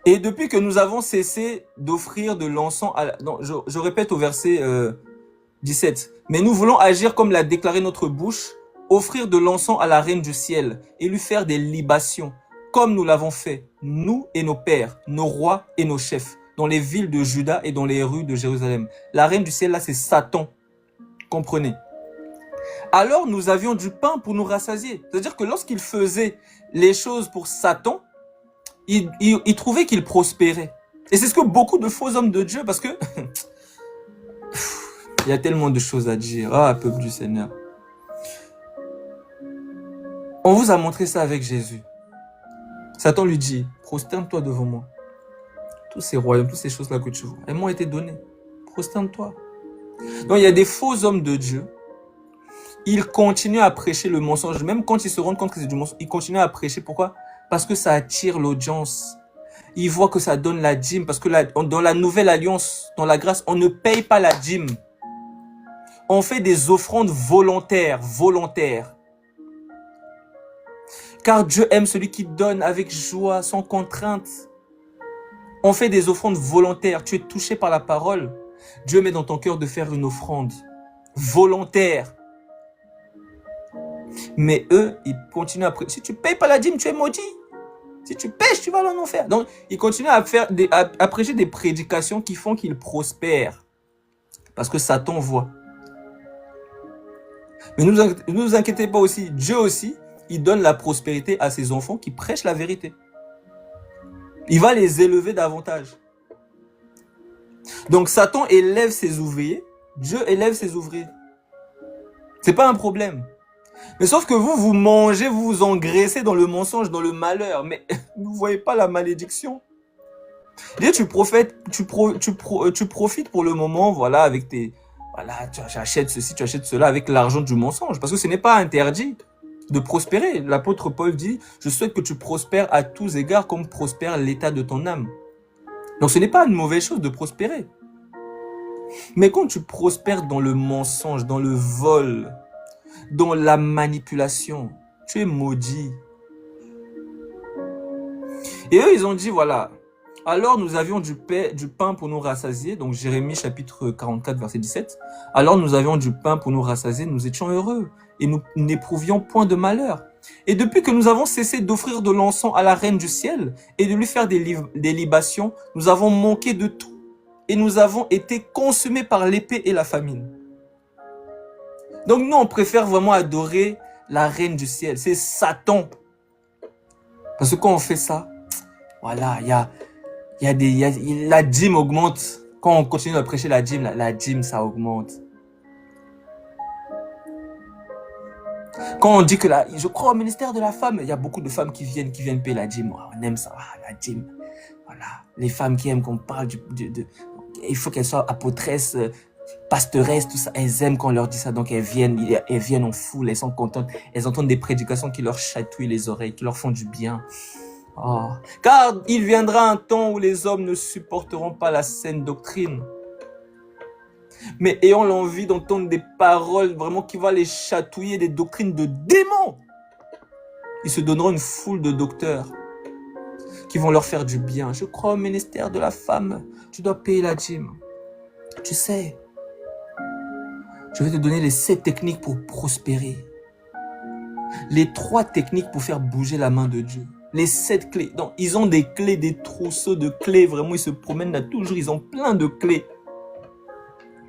Et depuis que nous avons cessé d'offrir de l'encens à... Non, je répète au verset 17. Mais nous voulons agir comme l'a déclaré notre bouche, offrir de l'encens à la reine du ciel et lui faire des libations, comme nous l'avons fait, nous et nos pères, nos rois et nos chefs, dans les villes de Juda et dans les rues de Jérusalem. La reine du ciel, là, c'est Satan. Comprenez. Alors, nous avions du pain pour nous rassasier. C'est-à-dire que lorsqu'il faisait les choses pour Satan, il trouvait qu'il prospérait. Et c'est ce que beaucoup de faux hommes de Dieu, parce que il y a tellement de choses à dire. Ah, peuple du Seigneur. On vous a montré ça avec Jésus. Satan lui dit, prosterne-toi devant moi. Tous ces royaumes, toutes ces choses-là que tu vois, elles m'ont été données. Prosterne-toi. Donc il y a des faux hommes de Dieu. Ils continuent à prêcher le mensonge. Même quand ils se rendent compte que c'est du mensonge, ils continuent à prêcher. Pourquoi? Parce que ça attire l'audience. Ils voient que ça donne la dîme. Parce que dans la nouvelle alliance, dans la grâce, on ne paye pas la dîme. On fait des offrandes volontaires. Car Dieu aime celui qui donne avec joie, sans contrainte. On fait des offrandes volontaires. Tu es touché par la parole. Dieu met dans ton cœur de faire une offrande volontaire. Mais eux, ils continuent à prêcher. Si tu payes pas la dîme, tu es maudit. Si tu pêches, tu vas en enfer. Donc, ils continuent à prêcher des prédications qui font qu'ils prospèrent. Parce que Satan voit. Mais ne vous inquiétez pas aussi. Dieu aussi, il donne la prospérité à ses enfants qui prêchent la vérité. Il va les élever davantage. Donc, Satan élève ses ouvriers. Dieu élève ses ouvriers. C'est pas un problème. Mais sauf que vous mangez, vous vous engraissez dans le mensonge, dans le malheur. Mais vous voyez pas la malédiction. Tu profites pour le moment, voilà, avec tes... Voilà, tu achètes ceci, tu achètes cela avec l'argent du mensonge. Parce que ce n'est pas interdit de prospérer. L'apôtre Paul dit, je souhaite que tu prospères à tous égards comme prospère l'état de ton âme. Donc ce n'est pas une mauvaise chose de prospérer. Mais quand tu prospères dans le mensonge, dans le vol, dans la manipulation, tu es maudit. Et eux, ils ont dit, voilà, alors nous avions du pain pour nous rassasier, donc Jérémie chapitre 44, verset 17. Alors nous avions du pain pour nous rassasier, nous étions heureux, et nous n'éprouvions point de malheur. Et depuis que nous avons cessé d'offrir de l'encens à la reine du ciel, et de lui faire des libations, nous avons manqué de tout, et nous avons été consumés par l'épée et la famine. Donc nous, on préfère vraiment adorer la reine du ciel. C'est Satan. Parce que quand on fait ça, voilà, la dîme augmente. Quand on continue à prêcher la dîme, ça augmente. Quand on dit que je crois au ministère de la femme, il y a beaucoup de femmes qui viennent payer la dîme. On aime ça, la dîme. Voilà, les femmes qui aiment qu'on parle il faut qu'elles soient apôtresses, pasteresses, tout ça. Elles aiment quand on leur dit ça, donc elles viennent en foule, elles sont contentes. Elles entendent des prédications qui leur chatouillent les oreilles, qui leur font du bien. Oh. Car il viendra un temps où les hommes ne supporteront pas la saine doctrine, mais ayant l'envie d'entendre des paroles vraiment qui vont les chatouiller, des doctrines de démons. Ils se donneront une foule de docteurs qui vont leur faire du bien. Je crois au ministère de la femme, tu dois payer la dîme. Tu sais, je vais te donner les 7 techniques pour prospérer. Les 3 techniques pour faire bouger la main de Dieu. Les 7 clés. Donc, ils ont des clés, des trousseaux de clés. Vraiment, ils se promènent là toujours. Ils ont plein de clés.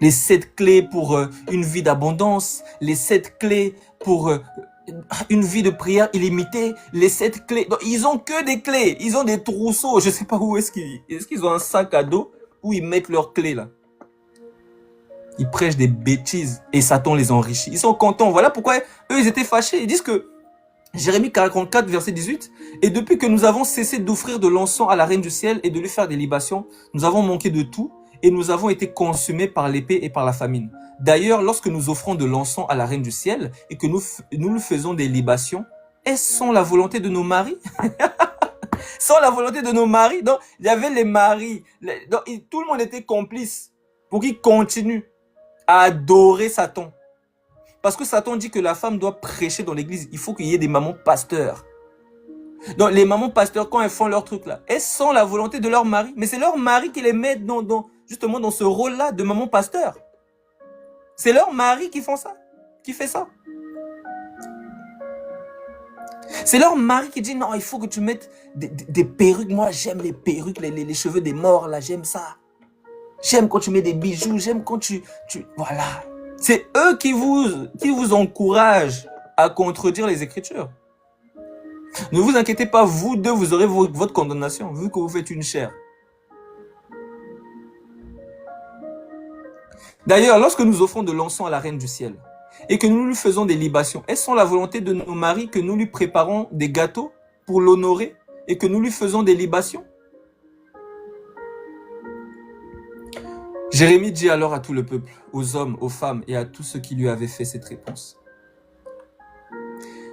Les 7 clés pour une vie d'abondance. Les 7 clés pour une vie de prière illimitée. Les 7 clés. Donc, ils ont que des clés. Ils ont des trousseaux. Je sais pas où est-ce qu'ils ont un sac à dos où ils mettent leurs clés là. Ils prêchent des bêtises et Satan les enrichit. Ils sont contents. Voilà pourquoi eux, ils étaient fâchés. Ils disent que Jérémie 44, verset 18, « Et depuis que nous avons cessé d'offrir de l'encens à la reine du ciel et de lui faire des libations, nous avons manqué de tout et nous avons été consumés par l'épée et par la famine. D'ailleurs, lorsque nous offrons de l'encens à la reine du ciel et que nous lui faisons des libations, est-ce sans la volonté de nos maris ?» Sans la volonté de nos maris. Donc, il y avait les maris. Donc, tout le monde était complice pour qu'ils continuent à adorer Satan. Parce que Satan dit que la femme doit prêcher dans l'église. Il faut qu'il y ait des mamans pasteurs. Donc les mamans pasteurs, quand elles font leur truc là, elles sont la volonté de leur mari. Mais c'est leur mari qui les met justement dans ce rôle-là de maman pasteur. C'est leur mari qui fait ça. C'est leur mari qui dit non, il faut que tu mettes des perruques. Moi, j'aime les perruques, les cheveux des morts là, j'aime ça. J'aime quand tu mets des bijoux, j'aime quand tu voilà. C'est eux qui vous encouragent à contredire les Écritures. Ne vous inquiétez pas, vous deux, vous aurez votre condamnation, vu que vous faites une chair. D'ailleurs, lorsque nous offrons de l'encens à la reine du ciel, et que nous lui faisons des libations, est-ce sont la volonté de nos maris que nous lui préparons des gâteaux pour l'honorer, et que nous lui faisons des libations? Jérémie dit alors à tout le peuple, aux hommes, aux femmes et à tous ceux qui lui avaient fait cette réponse.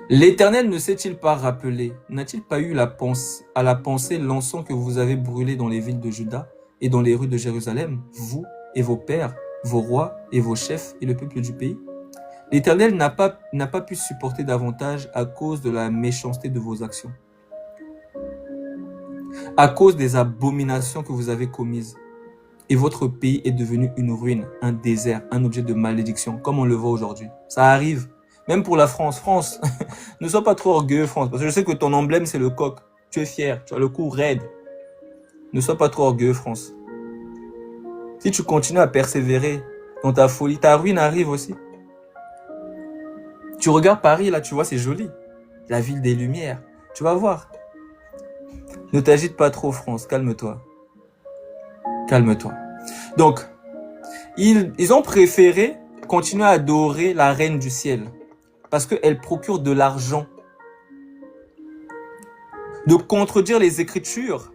L'Éternel ne s'est-il pas rappelé, n'a-t-il pas eu à la pensée l'encens que vous avez brûlé dans les villes de Juda et dans les rues de Jérusalem, vous et vos pères, vos rois et vos chefs et le peuple du pays? L'Éternel n'a pas pu supporter davantage à cause de la méchanceté de vos actions, à cause des abominations que vous avez commises. Et votre pays est devenu une ruine, un désert, un objet de malédiction, comme on le voit aujourd'hui. Ça arrive. Même pour la France. France, ne sois pas trop orgueilleux, France. Parce que je sais que ton emblème, c'est le coq. Tu es fier. Tu as le cou raide. Ne sois pas trop orgueilleux, France. Si tu continues à persévérer dans ta folie, ta ruine arrive aussi. Tu regardes Paris, là, tu vois, c'est joli. La ville des Lumières. Tu vas voir. Ne t'agite pas trop, France. Calme-toi. Calme-toi. Donc, ils ont préféré continuer à adorer la reine du ciel. Parce qu'elle procure de l'argent. De contredire les Écritures,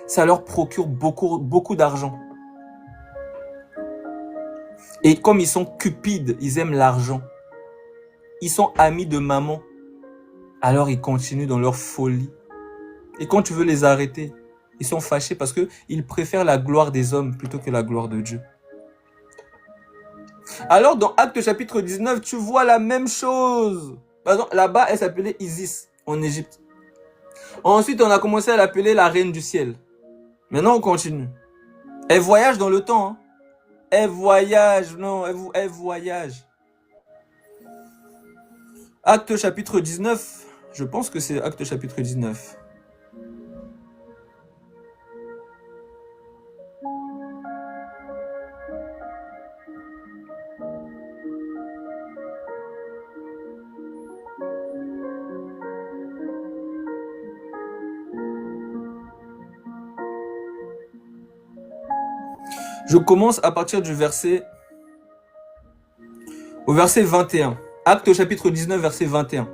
ça leur procure beaucoup d'argent. Et comme ils sont cupides, ils aiment l'argent. Ils sont amis de maman. Alors ils continuent dans leur folie. Et quand tu veux les arrêter, ils sont fâchés parce qu'ils préfèrent la gloire des hommes plutôt que la gloire de Dieu. Alors dans Actes chapitre 19, tu vois la même chose. Par exemple, là-bas, elle s'appelait Isis en Égypte. Ensuite, on a commencé à l'appeler la reine du ciel. Maintenant, on continue. Elle voyage dans le temps. Hein. Elle voyage, non, elle voyage. Acte chapitre 19, je pense que c'est Acte chapitre 19. Je commence à partir du au verset 21. Acte chapitre 19, verset 21.